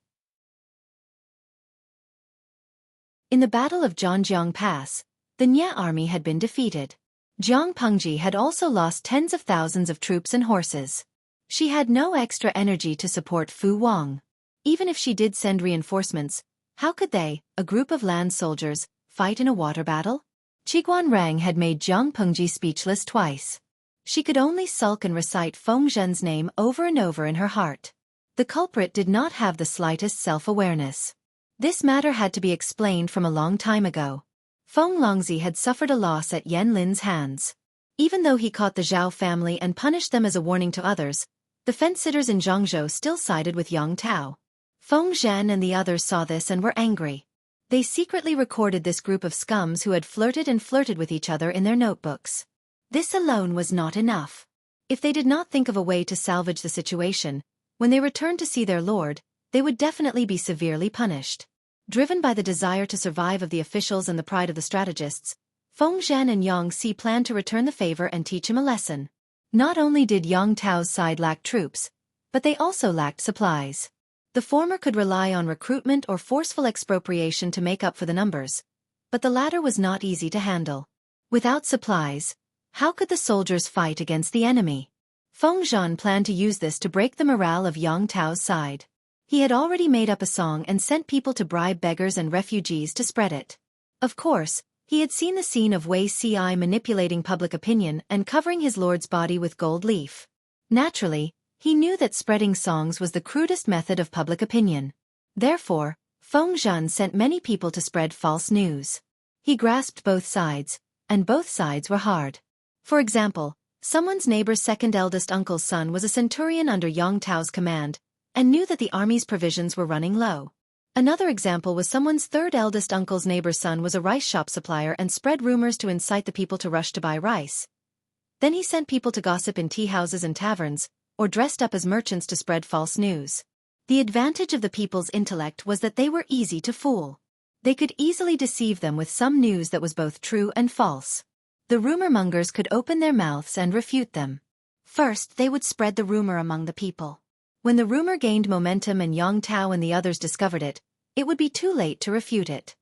In the Battle of Zhanjiang Pass, the Nye army had been defeated. Jiang Pengji had also lost tens of thousands of troops and horses. She had no extra energy to support Fu Wang. Even if she did send reinforcements, how could they, a group of land soldiers, fight in a water battle? Qiguan Rang had made Jiang Pengji speechless twice. She could only sulk and recite Feng Zhan's name over and over in her heart. The culprit did not have the slightest self-awareness. This matter had to be explained from a long time ago. Feng Longzi had suffered a loss at Yan Lin's hands. Even though he caught the Zhao family and punished them as a warning to others, the fence-sitters in Zhangzhou still sided with Yang Tao. Feng Zhan and the others saw this and were angry. They secretly recorded this group of scums who had flirted with each other in their notebooks. This alone was not enough. If they did not think of a way to salvage the situation, when they returned to see their lord, they would definitely be severely punished. Driven by the desire to survive of the officials and the pride of the strategists, Feng Zhan and Yang Si planned to return the favor and teach him a lesson. Not only did Yang Tao's side lack troops, but they also lacked supplies. The former could rely on recruitment or forceful expropriation to make up for the numbers, but the latter was not easy to handle. Without supplies, how could the soldiers fight against the enemy? Feng Zhan planned to use this to break the morale of Yang Tao's side. He had already made up a song and sent people to bribe beggars and refugees to spread it. Of course, he had seen the scene of Wei Ci manipulating public opinion and covering his lord's body with gold leaf. Naturally, he knew that spreading songs was the crudest method of public opinion. Therefore, Feng Zhan sent many people to spread false news. He grasped both sides, and both sides were hard. For example, someone's neighbor's second eldest uncle's son was a centurion under Yang Tao's command, and knew that the army's provisions were running low. Another example was someone's third eldest uncle's neighbor's son was a rice shop supplier and spread rumors to incite the people to rush to buy rice. Then he sent people to gossip in tea houses and taverns, or dressed up as merchants to spread false news. The advantage of the people's intellect was that they were easy to fool. They could easily deceive them with some news that was both true and false. The rumor mongers could open their mouths and refute them. First, they would spread the rumor among the people. When the rumor gained momentum and Yang Tao and the others discovered it, it would be too late to refute it.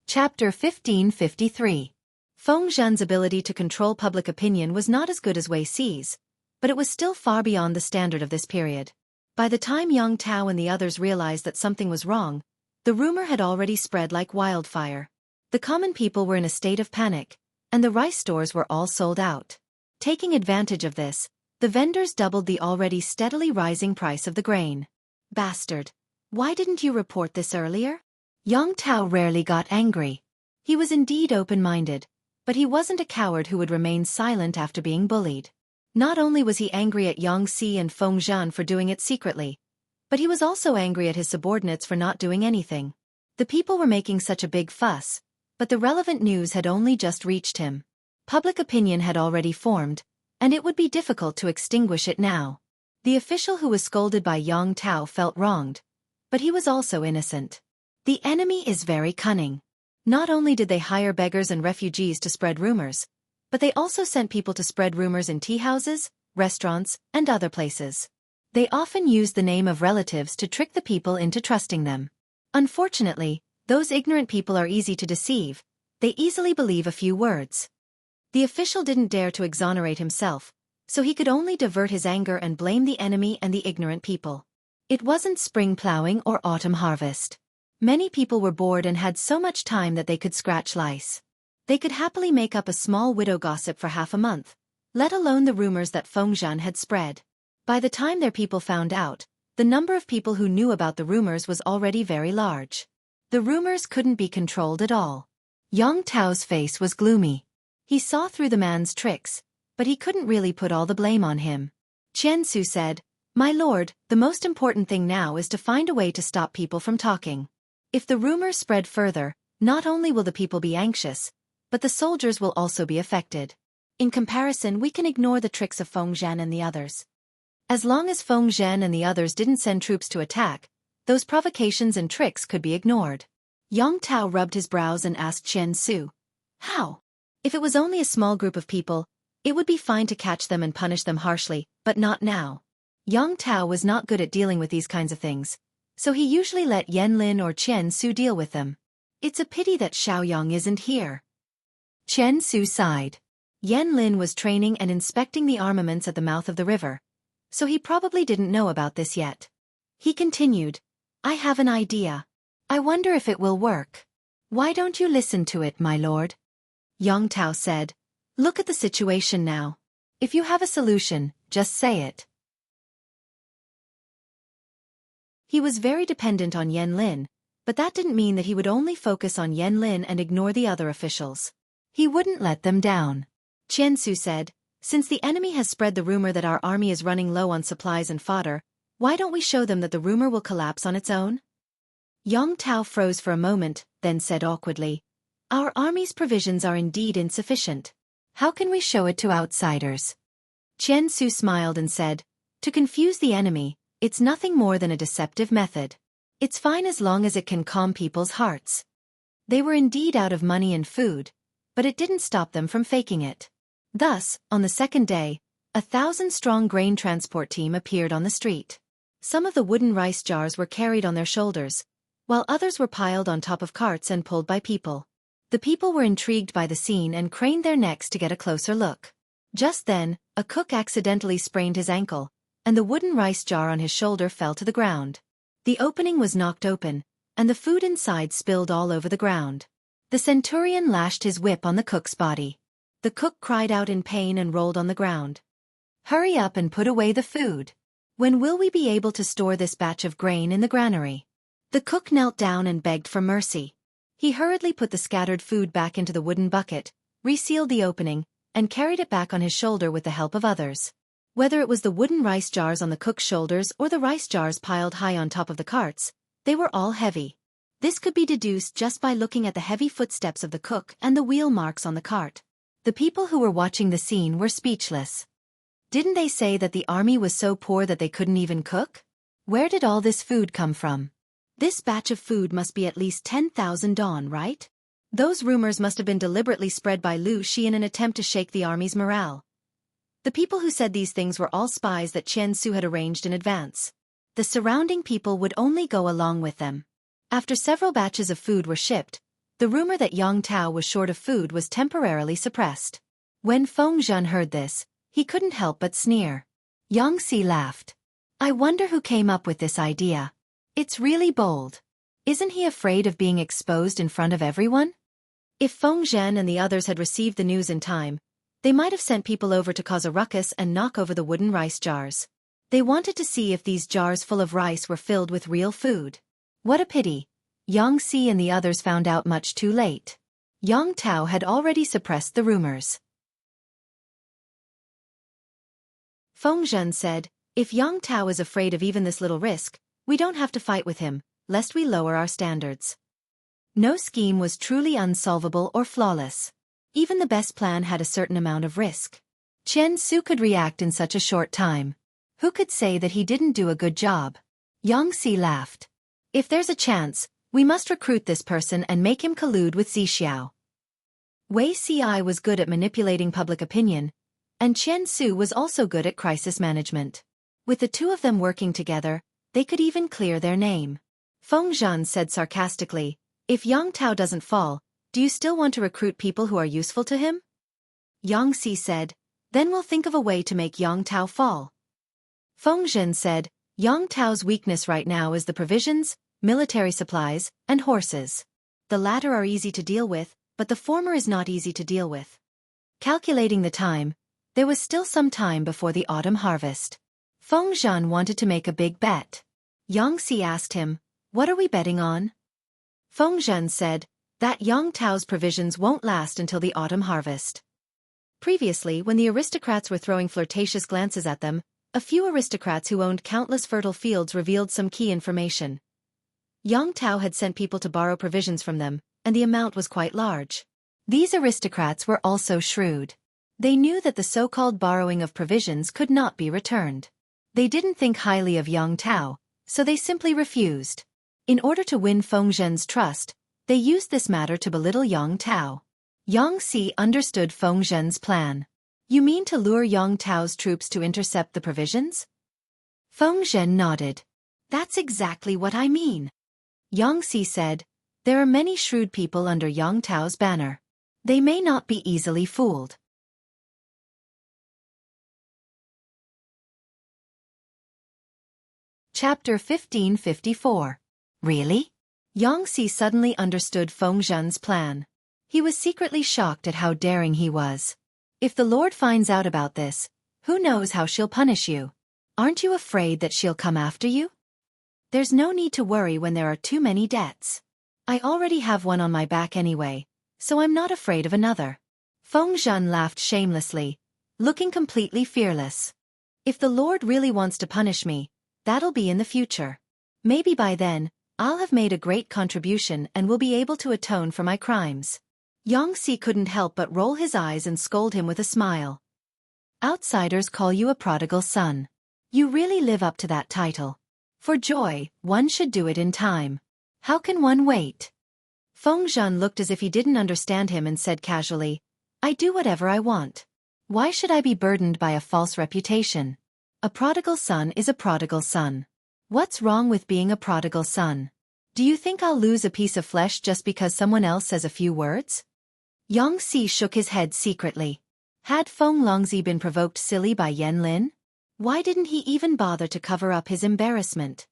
Chapter 1553. Feng Zhan's ability to control public opinion was not as good as Wei Ci's, but it was still far beyond the standard of this period. By the time Yang Tao and the others realized that something was wrong, the rumor had already spread like wildfire. The common people were in a state of panic, and the rice stores were all sold out. Taking advantage of this, the vendors doubled the already steadily rising price of the grain. Bastard! Why didn't you report this earlier? Yang Tao rarely got angry. He was indeed open-minded, but he wasn't a coward who would remain silent after being bullied. Not only was he angry at Yang Si and Feng Zhan for doing it secretly, but he was also angry at his subordinates for not doing anything. The people were making such a big fuss, but the relevant news had only just reached him. Public opinion had already formed, and it would be difficult to extinguish it now. The official who was scolded by Yang Tao felt wronged, but he was also innocent. The enemy is very cunning. Not only did they hire beggars and refugees to spread rumors, but they also sent people to spread rumors in tea houses, restaurants, and other places. They often used the name of relatives to trick the people into trusting them. Unfortunately, those ignorant people are easy to deceive. They easily believe a few words. The official didn't dare to exonerate himself, so he could only divert his anger and blame the enemy and the ignorant people. It wasn't spring plowing or autumn harvest. Many people were bored and had so much time that they could scratch lice. They could happily make up a small widow gossip for half a month, let alone the rumors that Fengzhan had spread. By the time their people found out, the number of people who knew about the rumors was already very large. The rumors couldn't be controlled at all. Yang Tao's face was gloomy. He saw through the man's tricks, but he couldn't really put all the blame on him. Chen Su said, "My lord, the most important thing now is to find a way to stop people from talking. If the rumors spread further, not only will the people be anxious, but the soldiers will also be affected. In comparison, we can ignore the tricks of Fengzhan and the others. As long as Fengzhan and the others didn't send troops to attack, those provocations and tricks could be ignored." Yang Tao rubbed his brows and asked Chen Su, "How? If it was only a small group of people, it would be fine to catch them and punish them harshly, but not now." Yang Tao was not good at dealing with these kinds of things, so he usually let Yan Lin or Chen Su deal with them. It's a pity that Xiaoyang isn't here. Chen Su sighed. Yan Lin was training and inspecting the armaments at the mouth of the river, so he probably didn't know about this yet. He continued, "I have an idea. I wonder if it will work." "Why don't you listen to it, my lord?" Yang Tao said, "Look at the situation now. If you have a solution, just say it." He was very dependent on Yan Lin, but that didn't mean that he would only focus on Yan Lin and ignore the other officials. He wouldn't let them down. Chen Su said, "Since the enemy has spread the rumor that our army is running low on supplies and fodder, why don't we show them that the rumor will collapse on its own?" Yang Tao froze for a moment, then said awkwardly, "Our army's provisions are indeed insufficient. How can we show it to outsiders?" Chen Su smiled and said, "To confuse the enemy, it's nothing more than a deceptive method. It's fine as long as it can calm people's hearts." They were indeed out of money and food, but it didn't stop them from faking it. Thus, on the second day, 1,000-strong grain transport team appeared on the street. Some of the wooden rice jars were carried on their shoulders, while others were piled on top of carts and pulled by people. The people were intrigued by the scene and craned their necks to get a closer look. Just then, a cook accidentally sprained his ankle, and the wooden rice jar on his shoulder fell to the ground. The opening was knocked open, and the food inside spilled all over the ground. The centurion lashed his whip on the cook's body. The cook cried out in pain and rolled on the ground. "Hurry up and put away the food. When will we be able to store this batch of grain in the granary?" The cook knelt down and begged for mercy. He hurriedly put the scattered food back into the wooden bucket, resealed the opening, and carried it back on his shoulder with the help of others. Whether it was the wooden rice jars on the cook's shoulders or the rice jars piled high on top of the carts, they were all heavy. This could be deduced just by looking at the heavy footsteps of the cook and the wheel marks on the cart. The people who were watching the scene were speechless. Didn't they say that the army was so poor that they couldn't even cook? Where did all this food come from? This batch of food must be at least 10,000 dong, right? Those rumors must have been deliberately spread by Lu Xi in an attempt to shake the army's morale. The people who said these things were all spies that Chen Su had arranged in advance. The surrounding people would only go along with them. After several batches of food were shipped, the rumor that Yang Tao was short of food was temporarily suppressed. When Fengzhan heard this, he couldn't help but sneer. Yang Xi laughed. "I wonder who came up with this idea. It's really bold. Isn't he afraid of being exposed in front of everyone?" If Fengzhan and the others had received the news in time, they might have sent people over to cause a ruckus and knock over the wooden rice jars. They wanted to see if these jars full of rice were filled with real food. What a pity. Yang Xi and the others found out much too late. Yang Tao had already suppressed the rumors. Fengzhan said, "If Yang Tao is afraid of even this little risk, we don't have to fight with him, lest we lower our standards." No scheme was truly unsolvable or flawless. Even the best plan had a certain amount of risk. Chen Su could react in such a short time. Who could say that he didn't do a good job? Yang Xi laughed. "If there's a chance, We must recruit this person and make him collude with Zixiao. Wei Ci was good at manipulating public opinion, and Qian Su was also good at crisis management. With the two of them working together, they could even clear their name. Feng Zhan said sarcastically, "If Yang Tao doesn't fall, do you still want to recruit people who are useful to him?" Yang Xi said, "Then we'll think of a way to make Yang Tao fall." Feng Zhen said, "Yang Tao's weakness right now is the provisions, military supplies, and horses. The latter are easy to deal with, but the former is not easy to deal with." Calculating the time, there was still some time before the autumn harvest. Feng Zhan wanted to make a big bet. Yang Xi asked him, "What are we betting on?" Feng Zhen said, "That Yang Tao's provisions won't last until the autumn harvest." Previously, when the aristocrats were throwing flirtatious glances at them, a few aristocrats who owned countless fertile fields revealed some key information. Yang Tao had sent people to borrow provisions from them, and the amount was quite large. These aristocrats were also shrewd. They knew that the so-called borrowing of provisions could not be returned. They didn't think highly of Yang Tao, so they simply refused. In order to win Feng Zhen's trust, they used this matter to belittle Yang Tao. Yang Xi understood Feng Zhen's plan. "You mean to lure Yang Tao's troops to intercept the provisions?" Feng Zhen nodded. "That's exactly what I mean." Yang Xi said, "There are many shrewd people under Yang Tao's banner. They may not be easily fooled." Chapter 1554. Really? Yang Xi suddenly understood Feng Zhen's plan. He was secretly shocked at how daring he was. "If the Lord finds out about this, who knows how she'll punish you? Aren't you afraid that she'll come after you?" "There's no need to worry when there are too many debts. I already have one on my back anyway, so I'm not afraid of another." Feng Zhen laughed shamelessly, looking completely fearless. "If the Lord really wants to punish me, that'll be in the future. Maybe by then, I'll have made a great contribution and will be able to atone for my crimes." Yang Xi couldn't help but roll his eyes and scold him with a smile. "Outsiders call you a prodigal son. You really live up to that title. For joy, one should do it in time. How can one wait?" Feng Zhen looked as if he didn't understand him and said casually, "I do whatever I want. Why should I be burdened by a false reputation? A prodigal son is a prodigal son. What's wrong with being a prodigal son? Do you think I'll lose a piece of flesh just because someone else says a few words?" Yang Xi shook his head secretly. Had Feng Longzi been provoked silly by Yan Lin? Why didn't he even bother to cover up his embarrassment?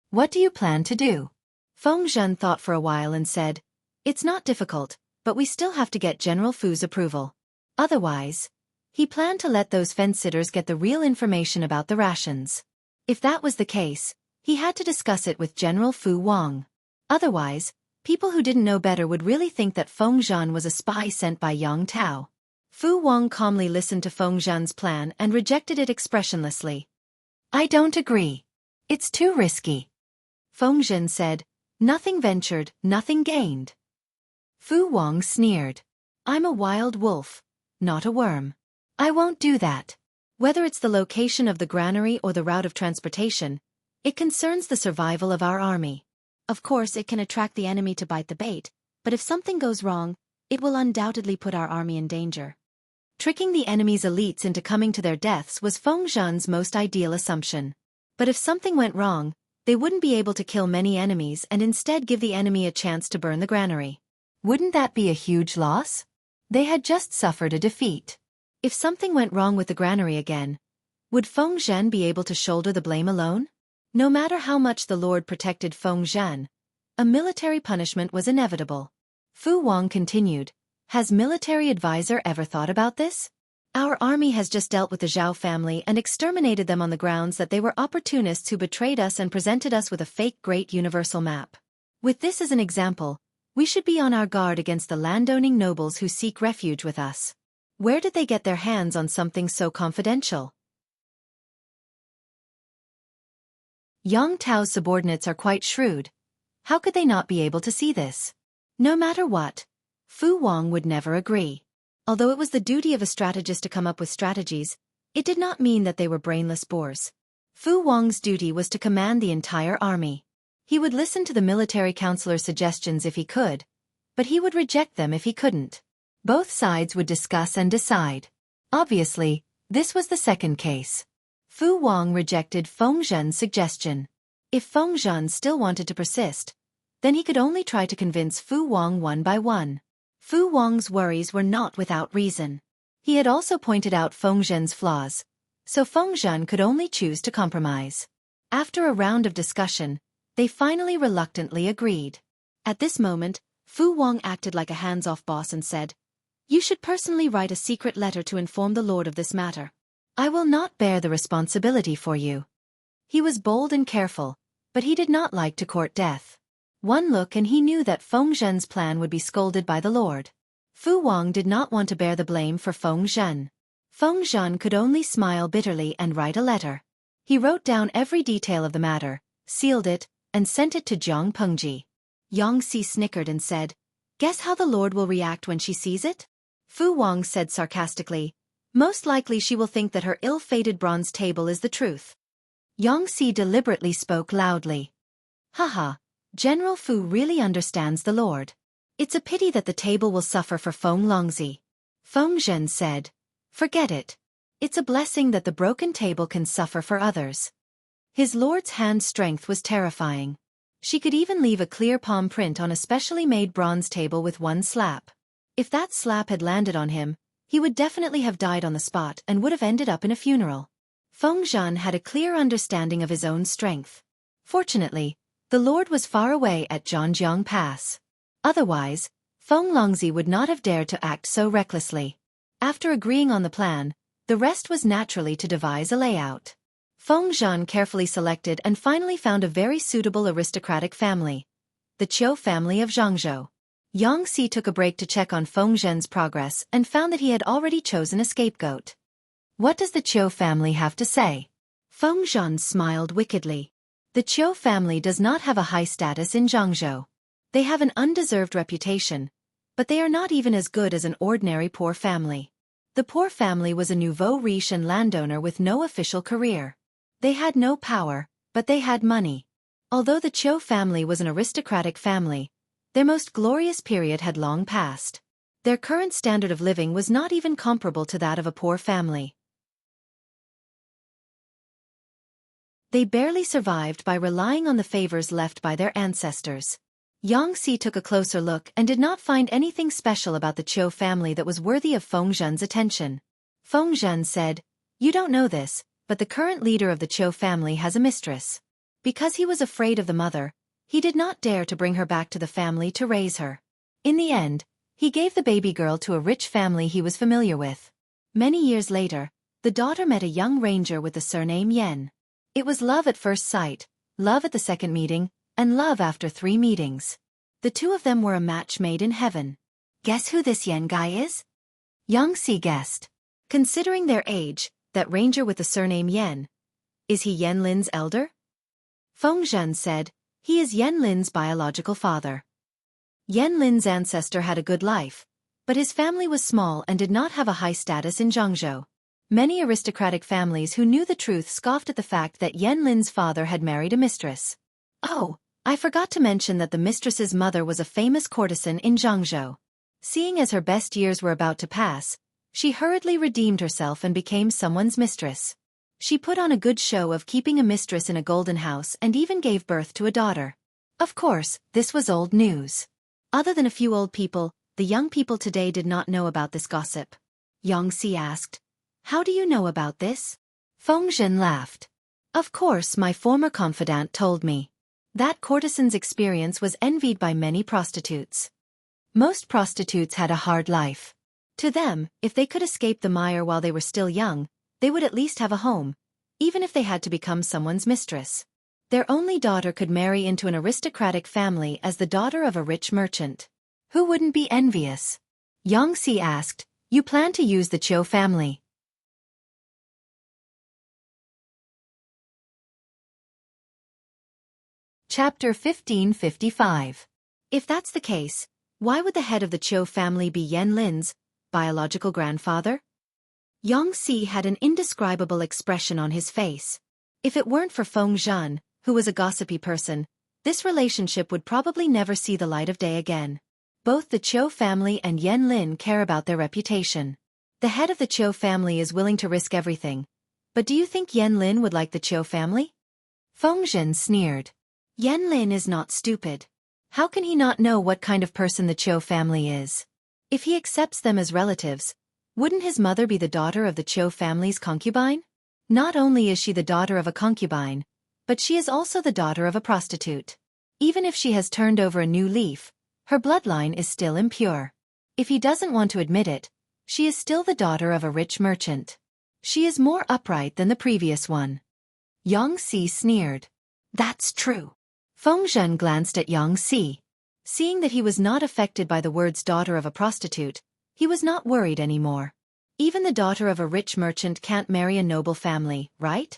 "What do you plan to do?" Feng Zhen thought for a while and said, "It's not difficult, but we still have to get General Fu's approval. Otherwise..." He planned to let those fence-sitters get the real information about the rations. If that was the case, he had to discuss it with General Fu Wang. Otherwise, people who didn't know better would really think that Feng Zhen was a spy sent by Yang Tao. Fu Wang calmly listened to Feng Zhen's plan and rejected it expressionlessly. "I don't agree. It's too risky." Feng Zhen said, "Nothing ventured, nothing gained." Fu Wang sneered. "I'm a wild wolf, not a worm. I won't do that. Whether it's the location of the granary or the route of transportation, it concerns the survival of our army. Of course, it can attract the enemy to bite the bait, but if something goes wrong, it will undoubtedly put our army in danger." Tricking the enemy's elites into coming to their deaths was Feng Zhen's most ideal assumption. But if something went wrong, they wouldn't be able to kill many enemies and instead give the enemy a chance to burn the granary. Wouldn't that be a huge loss? They had just suffered a defeat. If something went wrong with the granary again, would Feng Zhen be able to shoulder the blame alone? No matter how much the Lord protected Feng Zhen, a military punishment was inevitable. Fu Wang continued, "Has military advisor ever thought about this? Our army has just dealt with the Zhao family and exterminated them on the grounds that they were opportunists who betrayed us and presented us with a fake Great Universal Map. With this as an example, we should be on our guard against the landowning nobles who seek refuge with us. Where did they get their hands on something so confidential?" Yang Tao's subordinates are quite shrewd. How could they not be able to see this? No matter what, Fu Wang would never agree. Although it was the duty of a strategist to come up with strategies, it did not mean that they were brainless boors. Fu Wang's duty was to command the entire army. He would listen to the military counselor's suggestions if he could, but he would reject them if he couldn't. Both sides would discuss and decide. Obviously, this was the second case. Fu Wang rejected Feng Zhen's suggestion. If Feng Zhen still wanted to persist, then he could only try to convince Fu Wang one by one. Fu Wang's worries were not without reason. He had also pointed out Feng Zhen's flaws, so Feng Zhen could only choose to compromise. After a round of discussion, they finally reluctantly agreed. At this moment, Fu Wang acted like a hands-off boss and said, "You should personally write a secret letter to inform the Lord of this matter. I will not bear the responsibility for you." He was bold and careful, but he did not like to court death. One look and he knew that Feng Zhen's plan would be scolded by the Lord. Fu Wang did not want to bear the blame for Feng Zhen. Feng Zhen could only smile bitterly and write a letter. He wrote down every detail of the matter, sealed it, and sent it to Jiang Pengji. Yang Si snickered and said, "Guess how the Lord will react when she sees it?" Fu Wang said sarcastically, "Most likely she will think that her ill-fated bronze table is the truth." Yang Si deliberately spoke loudly. "Haha, General Fu really understands the Lord. It's a pity that the table will suffer for Feng Longzi." Feng Zhen said, "Forget it. It's a blessing that the broken table can suffer for others." His Lord's hand strength was terrifying. She could even leave a clear palm print on a specially made bronze table with one slap. If that slap had landed on him, he would definitely have died on the spot and would have ended up in a funeral. Feng Zhen had a clear understanding of his own strength. Fortunately, the Lord was far away at Zhanjiang Pass. Otherwise, Feng Longzi would not have dared to act so recklessly. After agreeing on the plan, the rest was naturally to devise a layout. Feng Zhen carefully selected and finally found a very suitable aristocratic family, the Qiu family of Zhangzhou. Yang Si took a break to check on Feng Zhen's progress and found that he had already chosen a scapegoat. "What does the Qiu family have to say?" Feng Zhen smiled wickedly. "The Qiu family does not have a high status in Zhangzhou. They have an undeserved reputation, but they are not even as good as an ordinary poor family. The poor family was a nouveau riche and landowner with no official career. They had no power, but they had money. Although the Qiu family was an aristocratic family, their most glorious period had long passed. Their current standard of living was not even comparable to that of a poor family. They barely survived by relying on the favors left by their ancestors." Yang Si took a closer look and did not find anything special about the Qiu family that was worthy of Feng Zhen's attention. Feng Zhen said, "You don't know this, but the current leader of the Qiu family has a mistress. Because he was afraid of the mother, he did not dare to bring her back to the family to raise her. In the end, he gave the baby girl to a rich family he was familiar with. Many years later, the daughter met a young ranger with the surname Yen. It was love at first sight, love at the second meeting, and love after 3 meetings. The two of them were a match made in heaven. Guess who this Yen guy is?" Yang Si guessed. Considering their age, that ranger with the surname Yen, is he Yen Lin's elder? Feng Zhen said, "He is Yen Lin's biological father." Yen Lin's ancestor had a good life, but his family was small and did not have a high status in Zhangzhou. Many aristocratic families who knew the truth scoffed at the fact that Yen Lin's father had married a mistress. "Oh, I forgot to mention that the mistress's mother was a famous courtesan in Zhangzhou. Seeing as her best years were about to pass, she hurriedly redeemed herself and became someone's mistress. She put on a good show of keeping a mistress in a golden house and even gave birth to a daughter. Of course, this was old news. Other than a few old people, the young people today did not know about this gossip." Yang Si asked, "How do you know about this?" Feng Zhen laughed. "Of course, my former confidant told me. That courtesan's experience was envied by many prostitutes. Most prostitutes had a hard life. To them, if they could escape the mire while they were still young, they would at least have a home, even if they had to become someone's mistress. Their only daughter could marry into an aristocratic family as the daughter of a rich merchant. Who wouldn't be envious?" Yang Si asked, "You plan to use the Qiu family?" Chapter 1555. If that's the case, why would the head of the Qiu family be Yen Lin's biological grandfather? Yang Si had an indescribable expression on his face. If it weren't for Feng Zhen, who was a gossipy person, This relationship would probably never see the light of day again. Both the Cho family and Yen Lin care about their reputation. The head of the Cho family is willing to risk everything. But do you think Yen Lin would like the Cho family? Feng Zhen sneered. Yen Lin is not stupid. How can he not know what kind of person the Cho family is? If he accepts them as relatives, wouldn't his mother be the daughter of the Cho family's concubine? Not only is she the daughter of a concubine, but she is also the daughter of a prostitute. Even if she has turned over a new leaf, her bloodline is still impure. If he doesn't want to admit it, she is still the daughter of a rich merchant. She is more upright than the previous one. Yang Si sneered. That's true. Feng Zhen glanced at Yang Si. Seeing that he was not affected by the words daughter of a prostitute, he was not worried anymore. Even the daughter of a rich merchant can't marry a noble family, right?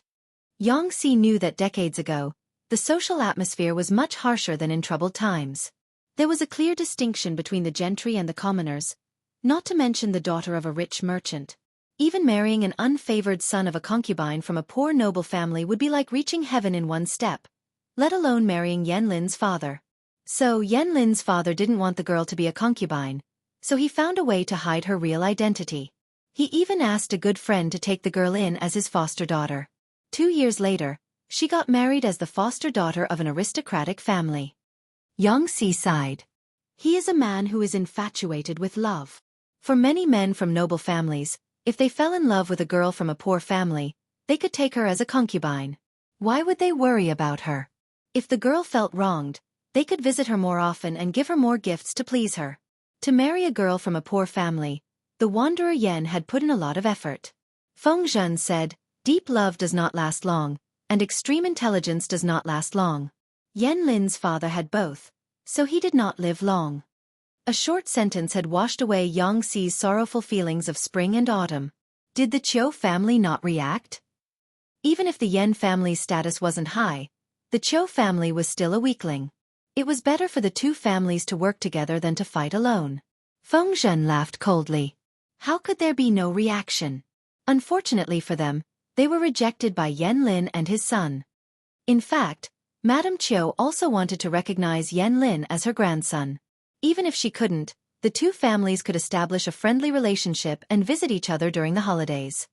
Yang Si knew that decades ago, the social atmosphere was much harsher than in troubled times. There was a clear distinction between the gentry and the commoners, not to mention the daughter of a rich merchant. Even marrying an unfavored son of a concubine from a poor noble family would be like reaching heaven in one step, let alone marrying Yen Lin's father. So Yen Lin's father didn't want the girl to be a concubine, so he found a way to hide her real identity. He even asked a good friend to take the girl in as his foster daughter. 2 years later, she got married as the foster daughter of an aristocratic family. Yang Si sighed. He is a man who is infatuated with love. For many men from noble families, if they fell in love with a girl from a poor family, they could take her as a concubine. Why would they worry about her? If the girl felt wronged, they could visit her more often and give her more gifts to please her. To marry a girl from a poor family, the wanderer Yen had put in a lot of effort. Feng Zhen said, deep love does not last long, and extreme intelligence does not last long. Yen Lin's father had both, so he did not live long. A short sentence had washed away Yang Si's sorrowful feelings of spring and autumn. Did the Cho family not react? Even if the Yen family's status wasn't high, the Cho family was still a weakling. It was better for the two families to work together than to fight alone. Feng Zhen laughed coldly. How could there be no reaction? Unfortunately for them, they were rejected by Yen Lin and his son. In fact, Madame Chiu also wanted to recognize Yen Lin as her grandson. Even if she couldn't, the two families could establish a friendly relationship and visit each other during the holidays.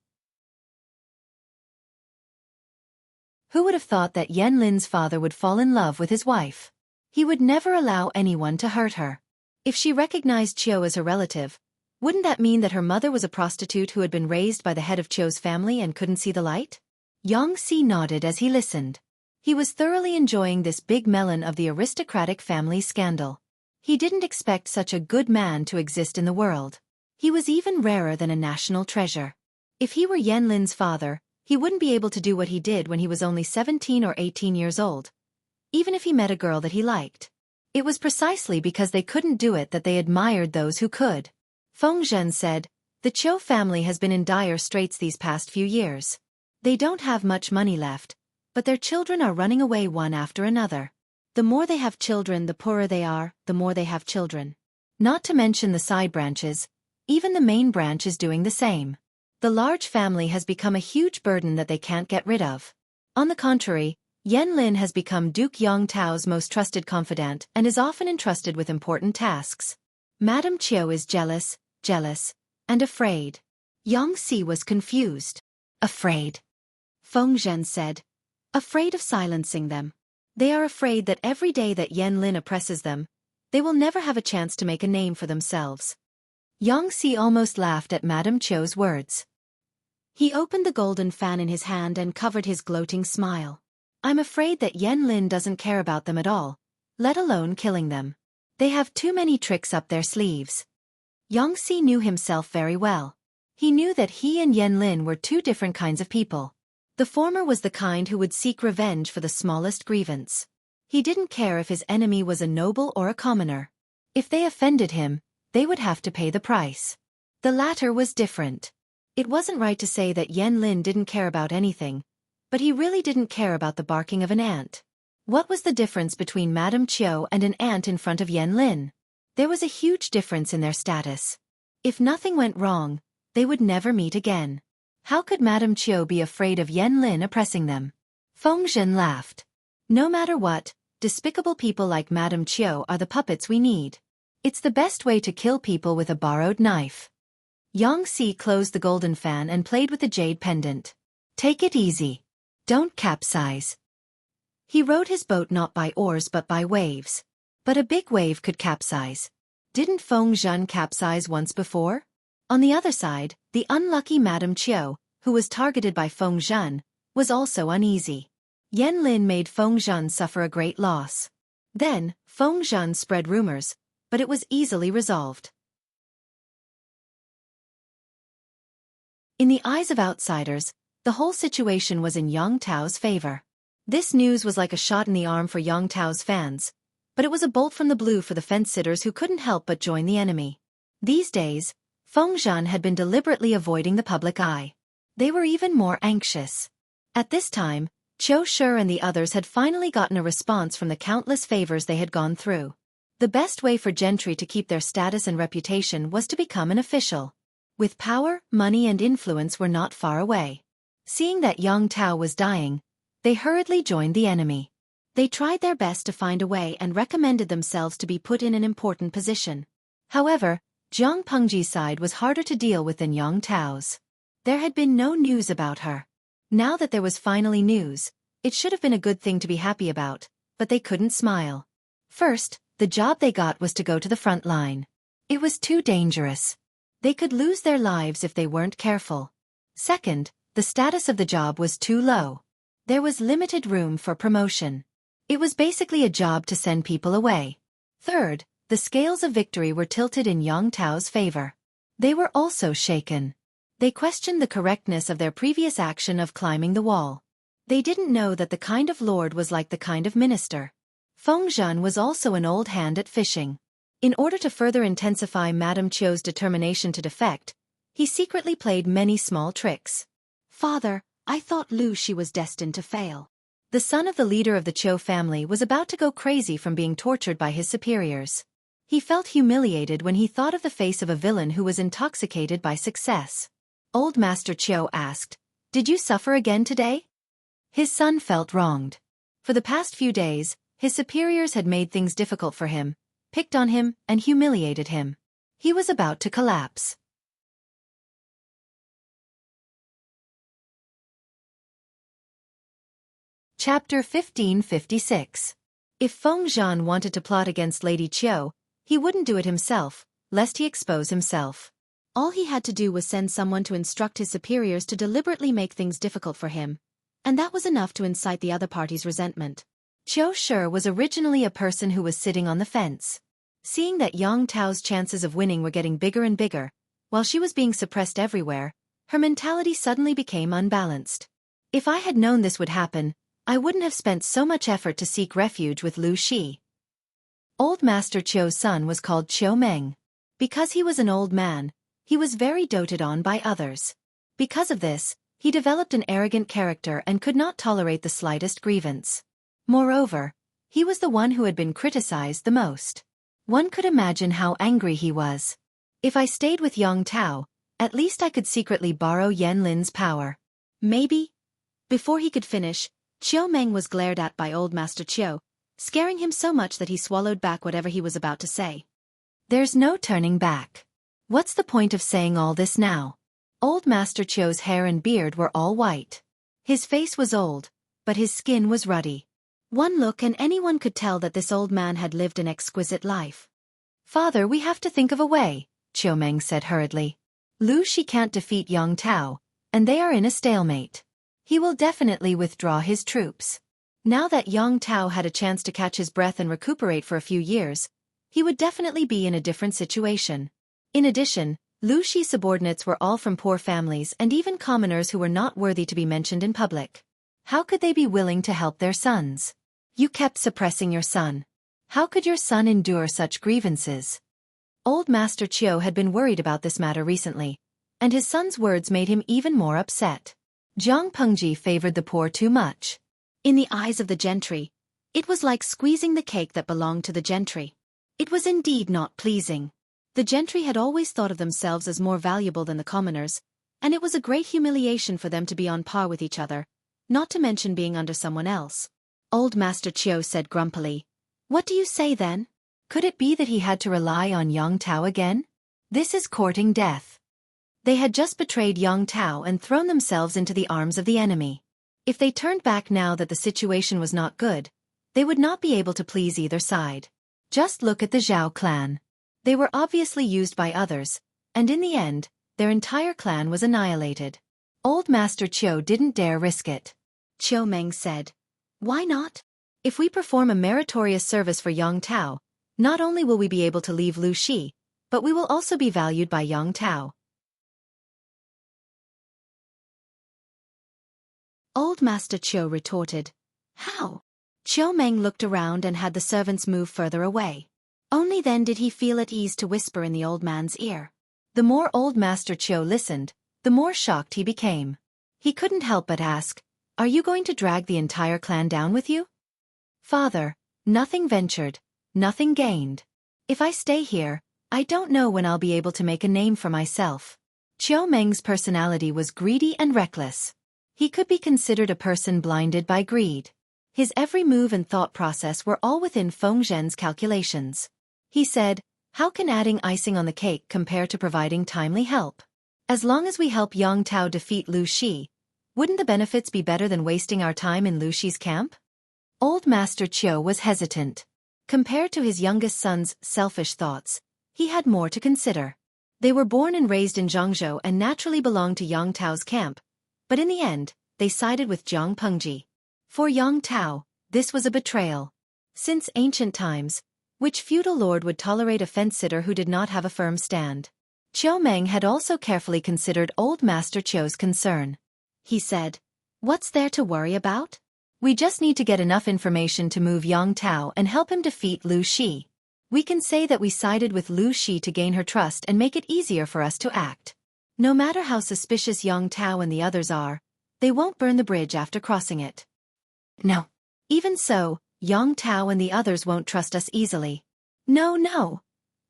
Who would have thought that Yen Lin's father would fall in love with his wife? He would never allow anyone to hurt her. If she recognized Chiu as her relative, wouldn't that mean that her mother was a prostitute who had been raised by the head of Chiu's family and couldn't see the light? Yang Si nodded as he listened. He was thoroughly enjoying this big melon of the aristocratic family scandal. He didn't expect such a good man to exist in the world. He was even rarer than a national treasure. If he were Yen Lin's father, he wouldn't be able to do what he did when he was only 17 or 18 years old. Even if he met a girl that he liked. It was precisely because they couldn't do it that they admired those who could. Feng Zhen said, the Cho family has been in dire straits these past few years. They don't have much money left, but their children are running away one after another. The more they have children, the poorer they are, the more they have children. Not to mention the side branches, even the main branch is doing the same. The large family has become a huge burden that they can't get rid of. On the contrary, Yen Lin has become Duke Yang Tao's most trusted confidant and is often entrusted with important tasks. Madame Chiu is jealous, and afraid. Yang Si was confused. Afraid? Feng Zhen said. Afraid of silencing them. They are afraid that every day that Yen Lin oppresses them, they will never have a chance to make a name for themselves. Yang Si almost laughed at Madame Chiu's words. He opened the golden fan in his hand and covered his gloating smile. I'm afraid that Yen Lin doesn't care about them at all, let alone killing them. They have too many tricks up their sleeves. Yang Si knew himself very well. He knew that he and Yen Lin were two different kinds of people. The former was the kind who would seek revenge for the smallest grievance. He didn't care if his enemy was a noble or a commoner. If they offended him, they would have to pay the price. The latter was different. It wasn't right to say that Yen Lin didn't care about anything, but he really didn't care about the barking of an ant. What was the difference between Madame Chiu and an ant in front of Yen Lin? There was a huge difference in their status. If nothing went wrong, they would never meet again. How could Madame Chiu be afraid of Yen Lin oppressing them? Feng Zhen laughed. No matter what, despicable people like Madame Chiu are the puppets we need. It's the best way to kill people with a borrowed knife. Yangtze closed the golden fan and played with the jade pendant. Take it easy. Don't capsize. He rowed his boat not by oars but by waves. But a big wave could capsize. Didn't Feng Zhen capsize once before? On the other side, the unlucky Madame Chiu, who was targeted by Feng Zhen, was also uneasy. Yan Lin made Feng Zhen suffer a great loss. Then, Feng Zhen spread rumors, but it was easily resolved. In the eyes of outsiders, the whole situation was in Yang Tao's favor. This news was like a shot in the arm for Yang Tao's fans, but it was a bolt from the blue for the fence-sitters who couldn't help but join the enemy. These days, Feng Zhen had been deliberately avoiding the public eye. They were even more anxious. At this time, Xueqi and the others had finally gotten a response from the countless favors they had gone through. The best way for gentry to keep their status and reputation was to become an official. With power, money and influence were not far away. Seeing that Yang Tao was dying, they hurriedly joined the enemy. They tried their best to find a way and recommended themselves to be put in an important position. However, Jiang Pengji's side was harder to deal with than Yang Tao's. There had been no news about her. Now that there was finally news, it should have been a good thing to be happy about, but they couldn't smile. First, the job they got was to go to the front line. It was too dangerous. They could lose their lives if they weren't careful. Second, the status of the job was too low. There was limited room for promotion. It was basically a job to send people away. Third, the scales of victory were tilted in Yang Tao's favor. They were also shaken. They questioned the correctness of their previous action of climbing the wall. They didn't know that the kind of lord was like the kind of minister. Feng Zhen was also an old hand at fishing. In order to further intensify Madame Chiu's determination to defect, he secretly played many small tricks. Father, I thought Lu Shi was destined to fail. The son of the leader of the Chiu family was about to go crazy from being tortured by his superiors. He felt humiliated when he thought of the face of a villain who was intoxicated by success. Old Master Chiu asked, "Did you suffer again today?" His son felt wronged. For the past few days, his superiors had made things difficult for him, picked on him, and humiliated him. He was about to collapse. Chapter 1556. If Feng Zhen wanted to plot against Lady Chiu, he wouldn't do it himself, lest he expose himself. All he had to do was send someone to instruct his superiors to deliberately make things difficult for him, and that was enough to incite the other party's resentment. Xueqi was originally a person who was sitting on the fence. Seeing that Yang Tao's chances of winning were getting bigger and bigger, while she was being suppressed everywhere, her mentality suddenly became unbalanced. If I had known this would happen, I wouldn't have spent so much effort to seek refuge with Lu Shi. Old Master Chiu's son was called Chiu Meng. Because he was an old man, he was very doted on by others. Because of this, he developed an arrogant character and could not tolerate the slightest grievance. Moreover, he was the one who had been criticized the most. One could imagine how angry he was. If I stayed with Yang Tao, at least I could secretly borrow Yan Lin's power. Maybe. Before he could finish, Chiu Meng was glared at by Old Master Chiu, scaring him so much that he swallowed back whatever he was about to say. There's no turning back. What's the point of saying all this now? Old Master Chiu's hair and beard were all white. His face was old, but his skin was ruddy. One look and anyone could tell that this old man had lived an exquisite life. Father, we have to think of a way, Chiu Meng said hurriedly. Lu Shi can't defeat Yang Tao, and they are in a stalemate. He will definitely withdraw his troops. Now that Yang Tao had a chance to catch his breath and recuperate for a few years, he would definitely be in a different situation. In addition, Lu Shi's subordinates were all from poor families and even commoners who were not worthy to be mentioned in public. How could they be willing to help their sons? You kept suppressing your son. How could your son endure such grievances? Old Master Chiu had been worried about this matter recently, and his son's words made him even more upset. Jiang Pengji favored the poor too much. In the eyes of the gentry, it was like squeezing the cake that belonged to the gentry. It was indeed not pleasing. The gentry had always thought of themselves as more valuable than the commoners, and it was a great humiliation for them to be on par with each other, not to mention being under someone else. Old Master Chiu said grumpily. What do you say then? Could it be that he had to rely on Yang Tao again? This is courting death. They had just betrayed Yang Tao and thrown themselves into the arms of the enemy. If they turned back now that the situation was not good, they would not be able to please either side. Just look at the Zhao clan. They were obviously used by others, and in the end, their entire clan was annihilated. Old Master Chiu didn't dare risk it. Chiu Meng said, "Why not? If we perform a meritorious service for Yang Tao, not only will we be able to leave Lu Shi, but we will also be valued by Yang Tao." Old Master Chiu retorted, "How?" Chiu Meng looked around and had the servants move further away. Only then did he feel at ease to whisper in the old man's ear. The more Old Master Chiu listened, the more shocked he became. He couldn't help but ask, "Are you going to drag the entire clan down with you?" "Father, nothing ventured, nothing gained. If I stay here, I don't know when I'll be able to make a name for myself." Chiu Meng's personality was greedy and reckless. He could be considered a person blinded by greed. His every move and thought process were all within Feng Zhen's calculations. He said, "How can adding icing on the cake compare to providing timely help? As long as we help Yang Tao defeat Lu Shi, wouldn't the benefits be better than wasting our time in Lu Shi's camp?" Old Master Chiu was hesitant. Compared to his youngest son's selfish thoughts, he had more to consider. They were born and raised in Zhangzhou and naturally belonged to Yang Tao's camp, but in the end, they sided with Jiang Pengji. For Yang Tao, this was a betrayal. Since ancient times, which feudal lord would tolerate a fence-sitter who did not have a firm stand? Chiu Meng had also carefully considered Old Master Chiu's concern. He said, "What's there to worry about? We just need to get enough information to move Yang Tao and help him defeat Lu Shi. We can say that we sided with Lu Shi to gain her trust and make it easier for us to act. No matter how suspicious Yang Tao and the others are, they won't burn the bridge after crossing it. No. Even so, Yang Tao and the others won't trust us easily." No.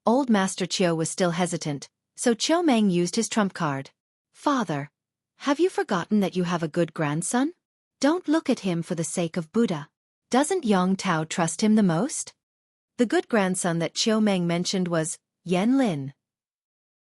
Old Master Chiu was still hesitant, so Chiu Meng used his trump card. "Father, have you forgotten that you have a good grandson? Don't look at him for the sake of Buddha. Doesn't Yang Tao trust him the most?" The good grandson that Chiu Meng mentioned was Yan Lin.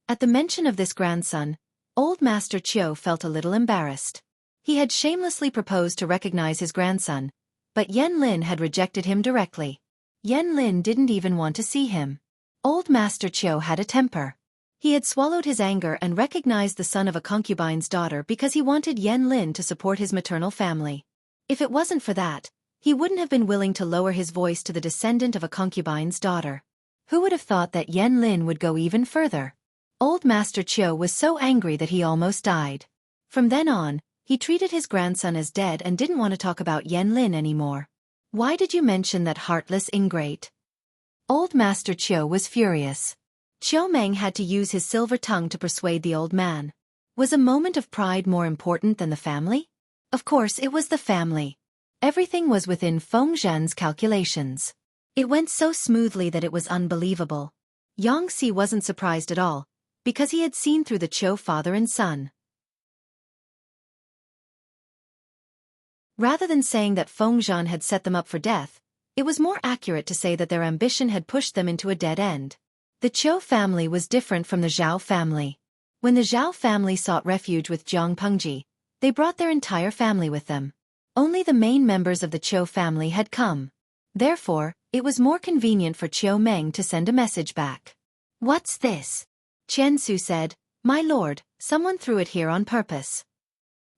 At the mention of this grandson, Old Master Chiu felt a little embarrassed. He had shamelessly proposed to recognize his grandson, but Yan Lin had rejected him directly. Yan Lin didn't even want to see him. Old Master Chiu had a temper. He had swallowed his anger and recognized the son of a concubine's daughter because he wanted Yan Lin to support his maternal family. If it wasn't for that, he wouldn't have been willing to lower his voice to the descendant of a concubine's daughter. Who would have thought that Yan Lin would go even further? Old Master Chiu was so angry that he almost died. From then on, he treated his grandson as dead and didn't want to talk about Yan Lin anymore. "Why did you mention that heartless ingrate?" Old Master Chiu was furious. Chiu Meng had to use his silver tongue to persuade the old man. Was a moment of pride more important than the family? Of course it was the family. Everything was within Feng Zhen's calculations. It went so smoothly that it was unbelievable. Yang Si wasn't surprised at all, because he had seen through the Chiu father and son. Rather than saying that Feng Zhen had set them up for death, it was more accurate to say that their ambition had pushed them into a dead end. The Chiu family was different from the Zhao family. When the Zhao family sought refuge with Jiang Pengji, they brought their entire family with them. Only the main members of the Chiu family had come. Therefore, it was more convenient for Chiu Meng to send a message back. "What's this?" Chen Su said, "My lord, someone threw it here on purpose."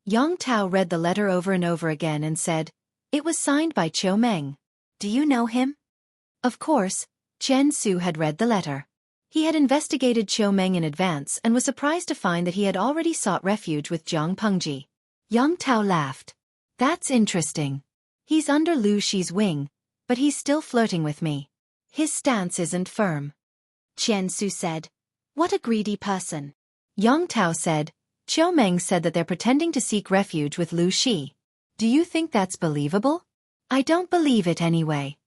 Yang Tao read the letter over and over again and said, "It was signed by Chiu Meng. Do you know him?" Of course, Chen Su had read the letter. He had investigated Chiu Meng in advance and was surprised to find that he had already sought refuge with Jiang Pengji. Yang Tao laughed. "That's interesting. He's under Lu Shi's wing, but he's still flirting with me. His stance isn't firm." Chen Su said, "What a greedy person." Yang Tao said, "Chiu Meng said that they're pretending to seek refuge with Lu Shi. Do you think that's believable?" "I don't believe it anyway.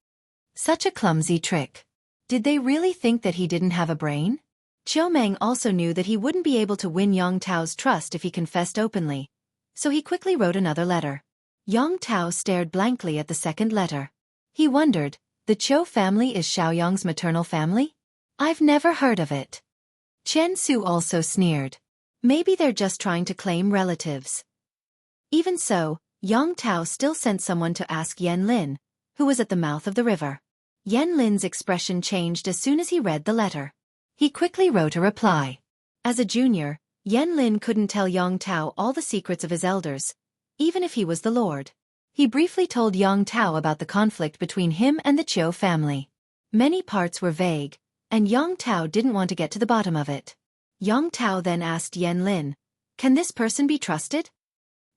Such a clumsy trick. Did they really think that he didn't have a brain?" Chiu Meng also knew that he wouldn't be able to win Yang Tao's trust if he confessed openly, so he quickly wrote another letter. Yang Tao stared blankly at the second letter. He wondered, the Chou family is Xiaoyang's maternal family? I've never heard of it. Chen Su also sneered. Maybe they're just trying to claim relatives. Even so, Yang Tao still sent someone to ask Yan Lin, who was at the mouth of the river. Yan Lin's expression changed as soon as he read the letter. He quickly wrote a reply. As a junior, Yan Lin couldn't tell Yang Tao all the secrets of his elders, even if he was the lord. He briefly told Yang Tao about the conflict between him and the Chou family. Many parts were vague, and Yang Tao didn't want to get to the bottom of it. Yang Tao then asked Yan Lin, "Can this person be trusted?"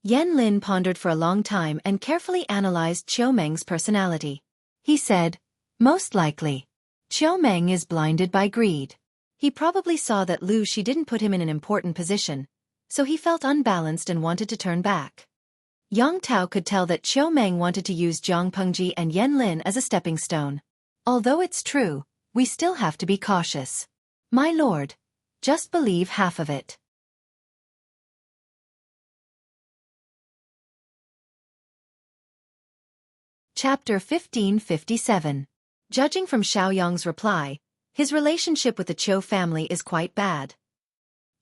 Yan Lin pondered for a long time and carefully analyzed Qiu Meng's personality. He said, "Most likely. Qiu Meng is blinded by greed. He probably saw that Lu Shi didn't put him in an important position, so he felt unbalanced and wanted to turn back." Yang Tao could tell that Qiu Meng wanted to use Jiang Pengji and Yan Lin as a stepping stone. Although it's true, we still have to be cautious. My lord, just believe half of it. Chapter 1557. Judging from Xiaoyang's reply, his relationship with the Chou family is quite bad.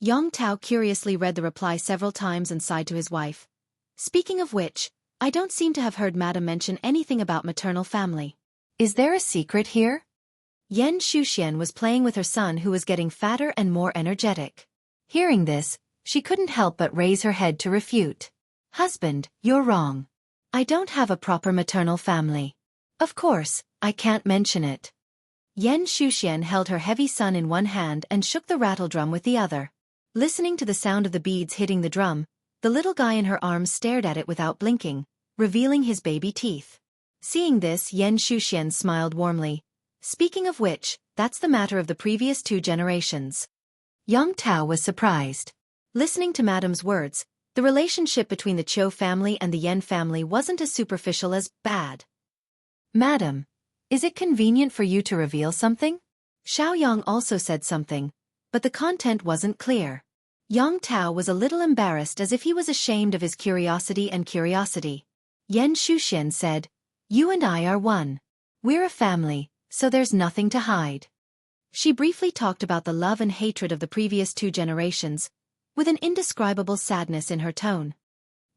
Yang Tao curiously read the reply several times and sighed to his wife. Speaking of which, I don't seem to have heard Madam mention anything about maternal family. Is there a secret here? Yan Shuxian was playing with her son who was getting fatter and more energetic. Hearing this, she couldn't help but raise her head to refute. Husband, you're wrong. I don't have a proper maternal family. Of course, I can't mention it. Yan Shuxian held her heavy son in one hand and shook the rattle drum with the other. Listening to the sound of the beads hitting the drum, the little guy in her arms stared at it without blinking, revealing his baby teeth. Seeing this, Yan Shuxian smiled warmly. Speaking of which, that's the matter of the previous 2 generations. Yang Tao was surprised. Listening to Madam's words, the relationship between the Chou family and the Yan family wasn't as superficial as bad. Madam, is it convenient for you to reveal something? Xiaoyang also said something, but the content wasn't clear. Yang Tao was a little embarrassed as if he was ashamed of his curiosity. Yan Shuxian said, "You and I are one. We're a family, so there's nothing to hide." She briefly talked about the love and hatred of the previous 2 generations, with an indescribable sadness in her tone.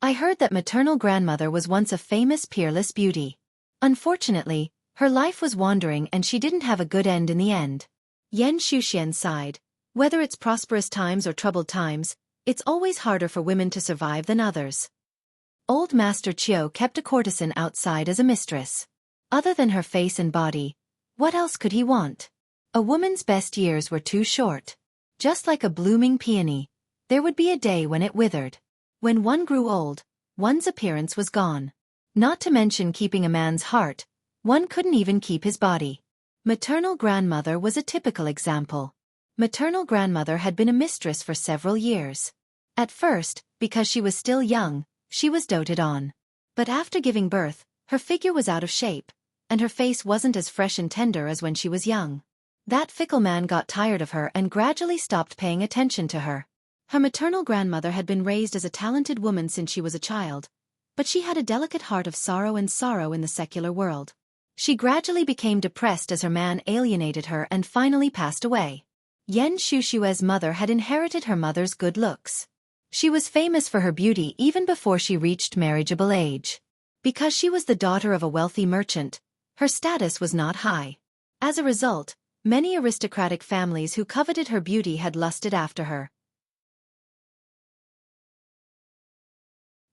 I heard that maternal grandmother was once a famous peerless beauty. Unfortunately, her life was wandering and she didn't have a good end in the end. Yan Shuxian sighed. Whether it's prosperous times or troubled times, it's always harder for women to survive than others. Old Master Qiu kept a courtesan outside as a mistress. Other than her face and body, what else could he want? A woman's best years were too short. Just like a blooming peony, there would be a day when it withered. When one grew old, one's appearance was gone. Not to mention keeping a man's heart, one couldn't even keep his body. Maternal grandmother was a typical example. Maternal grandmother had been a mistress for several years. At first, because she was still young, she was doted on. But after giving birth, her figure was out of shape, and her face wasn't as fresh and tender as when she was young. That fickle man got tired of her and gradually stopped paying attention to her. Her maternal grandmother had been raised as a talented woman since she was a child, but she had a delicate heart of sorrow in the secular world. She gradually became depressed as her man alienated her and finally passed away. Yan Shushue's mother had inherited her mother's good looks. She was famous for her beauty even before she reached marriageable age. Because she was the daughter of a wealthy merchant, her status was not high. As a result, many aristocratic families who coveted her beauty had lusted after her.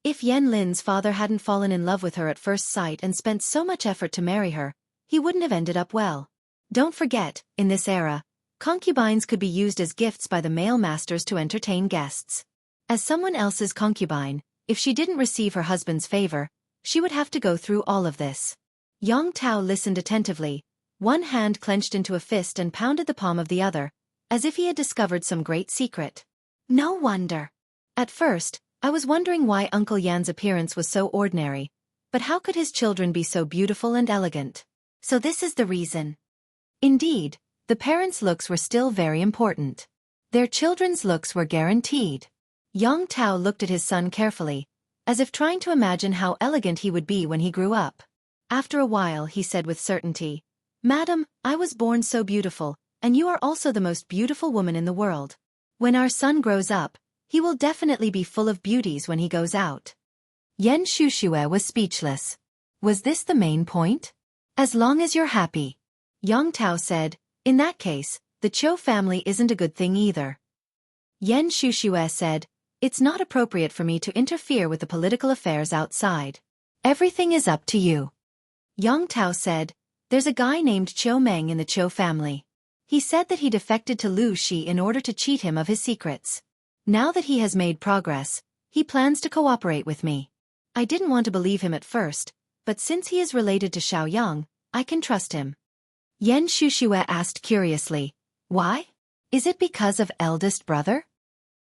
If Yan Lin's father hadn't fallen in love with her at first sight and spent so much effort to marry her, he wouldn't have ended up well. Don't forget, in this era, concubines could be used as gifts by the male masters to entertain guests. As someone else's concubine, if she didn't receive her husband's favor, she would have to go through all of this. Yang Tao listened attentively, one hand clenched into a fist and pounded the palm of the other, as if he had discovered some great secret. No wonder. At first, I was wondering why Uncle Yan's appearance was so ordinary, but how could his children be so beautiful and elegant? So this is the reason. Indeed, the parents' looks were still very important. Their children's looks were guaranteed. Yang Tao looked at his son carefully, as if trying to imagine how elegant he would be when he grew up. After a while he said with certainty, "Madam, I was born so beautiful, and you are also the most beautiful woman in the world. When our son grows up, he will definitely be full of beauties when he goes out." Yan Xueqi was speechless. Was this the main point? As long as you're happy. Yang Tao said, "In that case, the Qiu family isn't a good thing either." Yan Xueqi said, "It's not appropriate for me to interfere with the political affairs outside. Everything is up to you." Yang Tao said, "There's a guy named Qiu Meng in the Qiu family. He said that he defected to Lu Shi in order to cheat him of his secrets. Now that he has made progress, he plans to cooperate with me. I didn't want to believe him at first, but since he is related to Xiaoyang, I can trust him." Yan Xueqi asked curiously, "Why? Is it because of eldest brother?"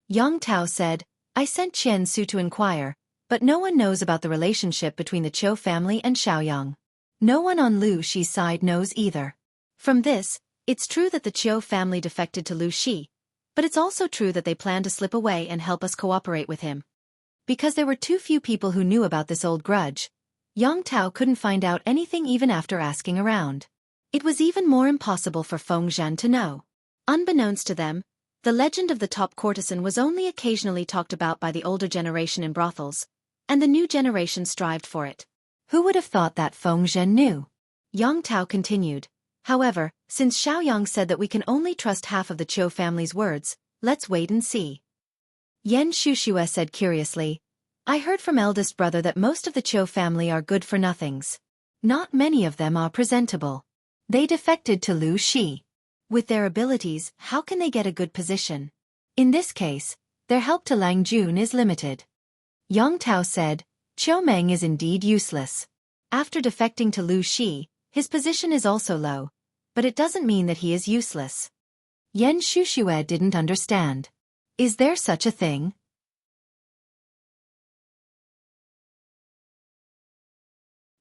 Yang Tao said, "I sent Qian Su to inquire, but no one knows about the relationship between the Qiu family and Xiaoyang. No one on Lu Shi's side knows either. From this, it's true that the Qiu family defected to Lu Shi, but it's also true that they plan to slip away and help us cooperate with him." Because there were too few people who knew about this old grudge, Yang Tao couldn't find out anything even after asking around. It was even more impossible for Feng Zhan to know. Unbeknownst to them, the legend of the top courtesan was only occasionally talked about by the older generation in brothels, and the new generation strived for it. Who would have thought that Feng Zhan knew? Yang Tao continued, "However, since Xiaoyang said that we can only trust half of the Qiu family's words, let's wait and see." Yan Xueqi said curiously, "I heard from eldest brother that most of the Qiu family are good-for-nothings. Not many of them are presentable. They defected to Lu Shi. With their abilities, how can they get a good position? In this case, their help to Lang Jun is limited." Yang Tao said, "Qiu Meng is indeed useless. After defecting to Lu Shi, his position is also low, but it doesn't mean that he is useless." Yan Xueqi didn't understand. Is there such a thing?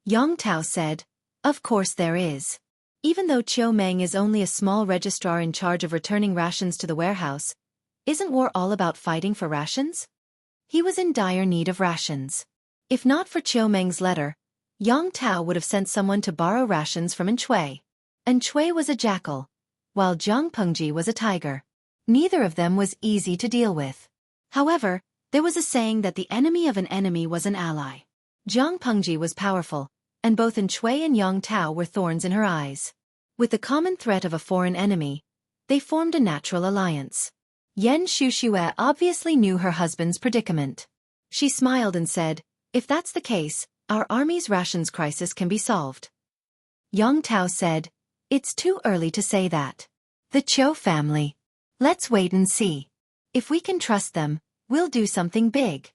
Yang Tao said, "Of course there is. Even though Qiu Meng is only a small registrar in charge of returning rations to the warehouse, isn't war all about fighting for rations? He was in dire need of rations. If not for Qiu Meng's letter, Yang Tao would have sent someone to borrow rations from Chui. And Chui was a jackal, while Jiang Pengji was a tiger. Neither of them was easy to deal with. However, there was a saying that the enemy of an enemy was an ally. Jiang Pengji was powerful, and both Chui and Yang Tao were thorns in her eyes. With the common threat of a foreign enemy, they formed a natural alliance. Yan Xueqi obviously knew her husband's predicament. She smiled and said, "If that's the case, our army's rations crisis can be solved." Yang Tao said, "It's too early to say that. The Qiu family. Let's wait and see. If we can trust them, we'll do something big."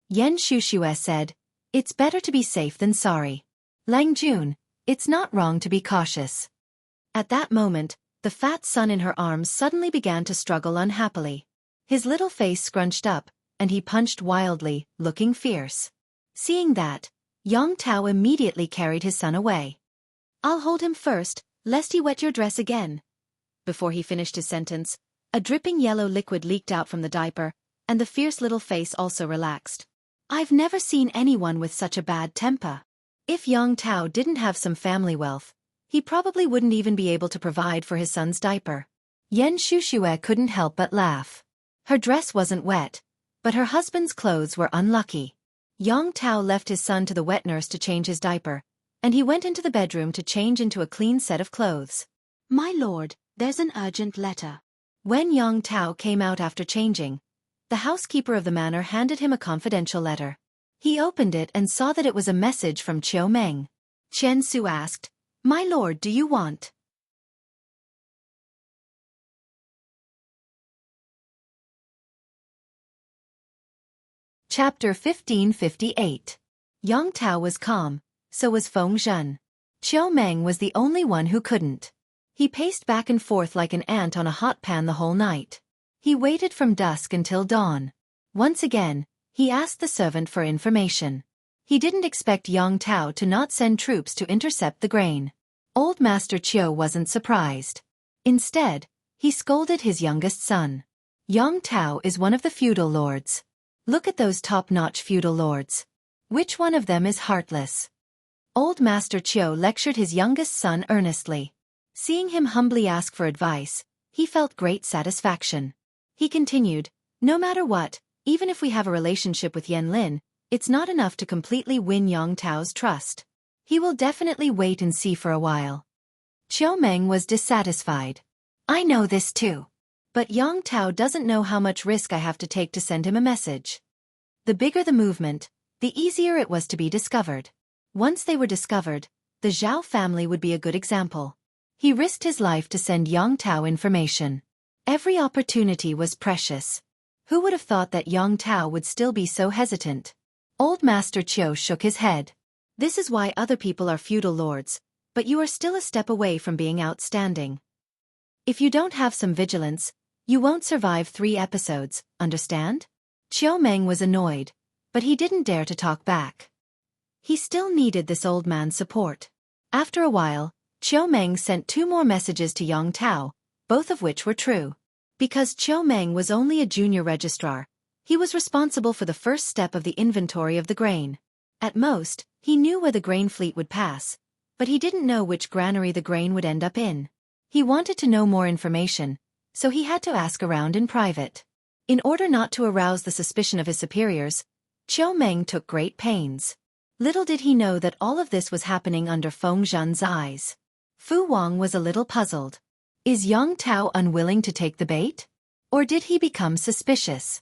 Yan Xueqi said, "It's better to be safe than sorry. Lang Jun, it's not wrong to be cautious." At that moment, the fat son in her arms suddenly began to struggle unhappily. His little face scrunched up, and he punched wildly, looking fierce. Seeing that, Yang Tao immediately carried his son away. "I'll hold him first, lest he wet your dress again." Before he finished his sentence, a dripping yellow liquid leaked out from the diaper, and the fierce little face also relaxed. I've never seen anyone with such a bad temper. If Yang Tao didn't have some family wealth, he probably wouldn't even be able to provide for his son's diaper. Yan Xueqi couldn't help but laugh. Her dress wasn't wet, but her husband's clothes were unlucky. Yang Tao left his son to the wet nurse to change his diaper, and he went into the bedroom to change into a clean set of clothes. "My lord, there's an urgent letter." When Yang Tao came out after changing, the housekeeper of the manor handed him a confidential letter. He opened it and saw that it was a message from Qiu Meng. Qian Su asked, "My lord, do you want?" Chapter 1558. Yang Tao was calm, so was Feng Zhen. Qiu Meng was the only one who couldn't. He paced back and forth like an ant on a hot pan the whole night. He waited from dusk until dawn. Once again, he asked the servant for information. He didn't expect Yang Tao to not send troops to intercept the grain. Old Master Qiu wasn't surprised. Instead, he scolded his youngest son. "Yang Tao is one of the feudal lords. Look at those top-notch feudal lords. Which one of them is heartless? Old Master Qiu lectured his youngest son earnestly. Seeing him humbly ask for advice, he felt great satisfaction. He continued, no matter what, even if we have a relationship with Yan Lin, it's not enough to completely win Yang Tao's trust. He will definitely wait and see for a while. Qiu Meng was dissatisfied. I know this too. But Yang Tao doesn't know how much risk I have to take to send him a message. The bigger the movement, the easier it was to be discovered. Once they were discovered, the Zhao family would be a good example. He risked his life to send Yang Tao information. Every opportunity was precious. Who would have thought that Yang Tao would still be so hesitant? Old Master Qiu shook his head. This is why other people are feudal lords, but you are still a step away from being outstanding. If you don't have some vigilance, you won't survive 3 episodes, understand? Qiu Meng was annoyed, but he didn't dare to talk back. He still needed this old man's support. After a while, Qiu Meng sent 2 more messages to Yang Tao, both of which were true. Because Qiu Meng was only a junior registrar, he was responsible for the first step of the inventory of the grain. At most, he knew where the grain fleet would pass, but he didn't know which granary the grain would end up in. He wanted to know more information, so he had to ask around in private. In order not to arouse the suspicion of his superiors, Qiu Meng took great pains. Little did he know that all of this was happening under Feng Zhen's eyes. Fu Wang was a little puzzled. Is Yang Tao unwilling to take the bait? Or did he become suspicious?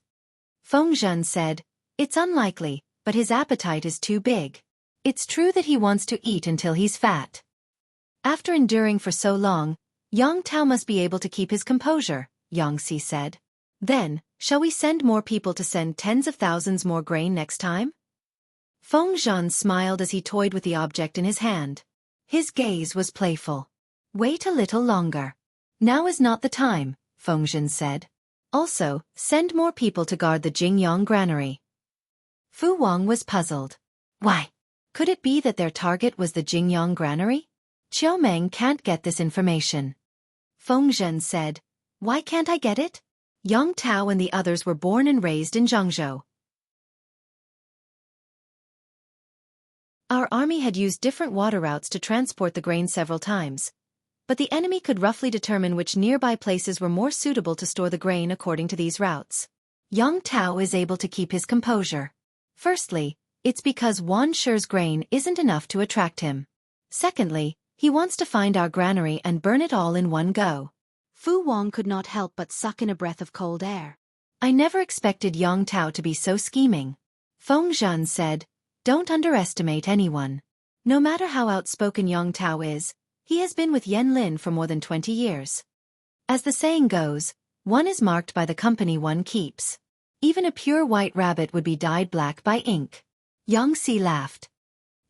Feng Zhen said, it's unlikely, but his appetite is too big. It's true that he wants to eat until he's fat. After enduring for so long, Yang Tao must be able to keep his composure, Yang Si said. Then, shall we send more people to send tens of thousands more grain next time? Feng Zhen smiled as he toyed with the object in his hand. His gaze was playful. Wait a little longer. Now is not the time, Feng Zhen said. Also, send more people to guard the Jingyang granary. Fu Wang was puzzled. Why? Could it be that their target was the Jingyang granary? Qiu Meng can't get this information. Feng Zhen said, why can't I get it? Yang Tao and the others were born and raised in Zhangzhou. Our army had used different water routes to transport the grain several times, but the enemy could roughly determine which nearby places were more suitable to store the grain according to these routes. Yang Tao is able to keep his composure. Firstly, it's because Wan Shi's grain isn't enough to attract him. Secondly, he wants to find our granary and burn it all in one go. Fu Wang could not help but suck in a breath of cold air. I never expected Yang Tao to be so scheming. Feng Zhen said, don't underestimate anyone. No matter how outspoken Yang Tao is, he has been with Yan Lin for more than 20 years. As the saying goes, one is marked by the company one keeps. Even a pure white rabbit would be dyed black by ink. Yang Si laughed.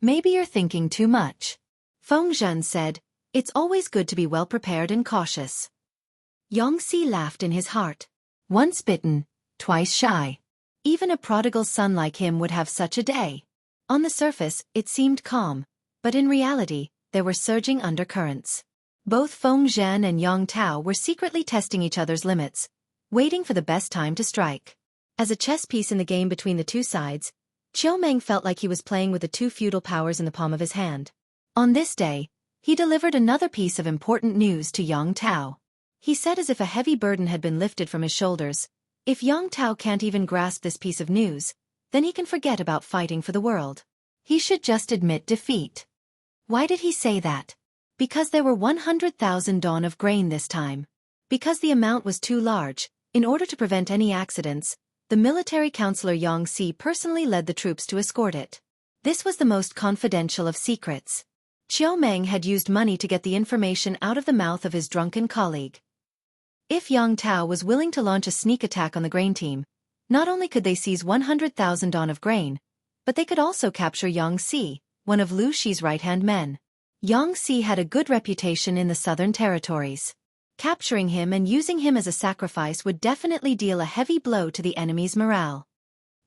Maybe you're thinking too much. Feng Zhen said, it's always good to be well prepared and cautious. Yang Si laughed in his heart. Once bitten, twice shy. Even a prodigal son like him would have such a day. On the surface, it seemed calm, but in reality, there were surging undercurrents. Both Feng Zhen and Yang Tao were secretly testing each other's limits, waiting for the best time to strike. As a chess piece in the game between the two sides, Qiu Meng felt like he was playing with the 2 feudal powers in the palm of his hand. On this day, he delivered another piece of important news to Yang Tao. He said as if a heavy burden had been lifted from his shoulders, if Yang Tao can't even grasp this piece of news, then he can forget about fighting for the world. He should just admit defeat. Why did he say that? Because there were 100,000 dawn of grain this time. Because the amount was too large, in order to prevent any accidents, the military counselor Yang Si personally led the troops to escort it. This was the most confidential of secrets. Qiu Meng had used money to get the information out of the mouth of his drunken colleague. If Yang Tao was willing to launch a sneak attack on the grain team, not only could they seize 100,000 dawn of grain, but they could also capture Yang Si, one of Lu Shi's right-hand men. Yang Si had a good reputation in the southern territories. Capturing him and using him as a sacrifice would definitely deal a heavy blow to the enemy's morale.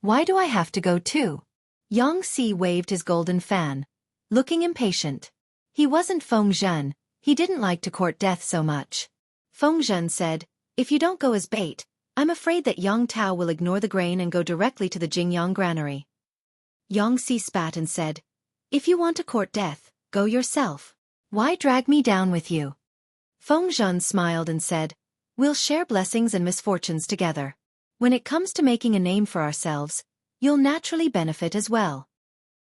Why do I have to go too? Yang Si waved his golden fan, looking impatient. He wasn't Feng Zhen, he didn't like to court death so much. Feng Zhen said, if you don't go as bait, I'm afraid that Yang Tao will ignore the grain and go directly to the Jingyang granary. Yangtze spat and said, "If you want to court death, go yourself. Why drag me down with you?" Feng Zhen smiled and said, "We'll share blessings and misfortunes together. When it comes to making a name for ourselves, you'll naturally benefit as well."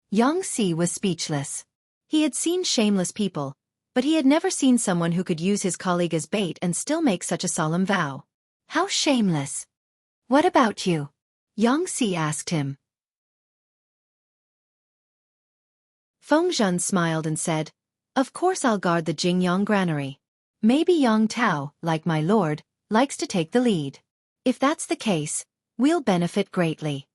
Yangtze was speechless. He had seen shameless people, but he had never seen someone who could use his colleague as bait and still make such a solemn vow. "How shameless! What about you?" Yangtze asked him. Feng Zhen smiled and said, "Of course I'll guard the Jingyang granary. Maybe Yang Tao, like my lord, likes to take the lead. If that's the case, we'll benefit greatly."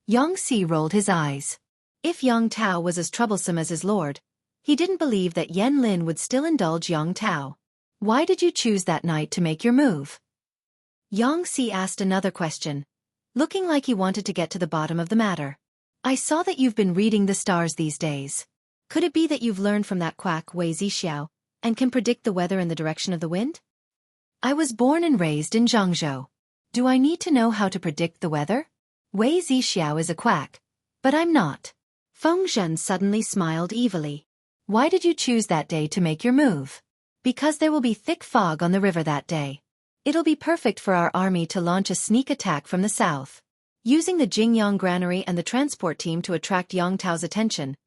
Yangtze rolled his eyes. If Yang Tao was as troublesome as his lord, he didn't believe that Yan Lin would still indulge Yang Tao. "Why did you choose that night to make your move?" Yangtze asked another question, looking like he wanted to get to the bottom of the matter. "I saw that you've been reading the stars these days. Could it be that you've learned from that quack Wei Zixiao and can predict the weather and the direction of the wind?" "I was born and raised in Zhangzhou. Do I need to know how to predict the weather? Wei Zixiao is a quack, but I'm not." Feng Zhen suddenly smiled evilly. "Why did you choose that day to make your move?" "Because there will be thick fog on the river that day. It'll be perfect for our army to launch a sneak attack from the south, using the Jingyang granary and the transport team to attract Yang Tao's attention,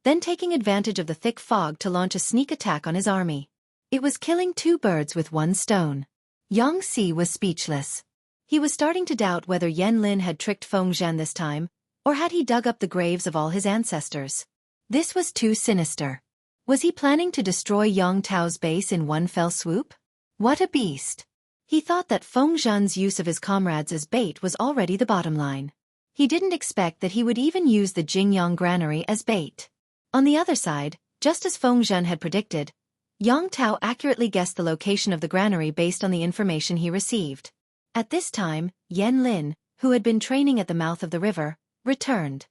then taking advantage of the thick fog to launch a sneak attack on his army. It was killing two birds with one stone." Yangtze was speechless. He was starting to doubt whether Yan Lin had tricked Feng Zhen this time, or had he dug up the graves of all his ancestors. This was too sinister. Was he planning to destroy Yang Tao's base in one fell swoop? What a beast! He thought that Feng Zhen's use of his comrades as bait was already the bottom line. He didn't expect that he would even use the Jingyang granary as bait. On the other side, just as Feng Zhen had predicted, Yang Tao accurately guessed the location of the granary based on the information he received. At this time, Yan Lin, who had been training at the mouth of the river, returned.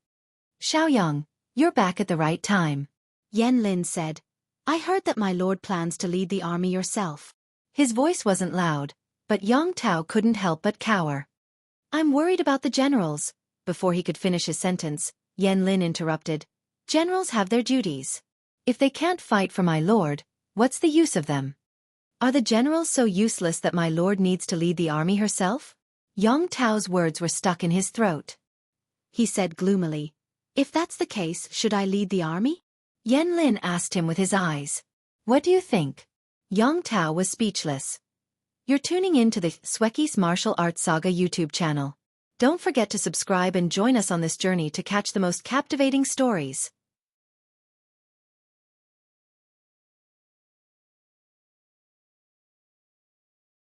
"Xiaoyang, you're back at the right time," Yan Lin said. "I heard that my lord plans to lead the army yourself." His voice wasn't loud, but Yang Tao couldn't help but cower. "I'm worried about the generals." Before he could finish his sentence, Yan Lin interrupted. "Generals have their duties. If they can't fight for my lord, what's the use of them? Are the generals so useless that my lord needs to lead the army herself?" Yang Tao's words were stuck in his throat. He said gloomily, "If that's the case, should I lead the army?" Yan Lin asked him with his eyes. "What do you think?" Yang Tao was speechless. You're tuning in to the Xueqi's Martial Arts Saga YouTube channel. Don't forget to subscribe and join us on this journey to catch the most captivating stories.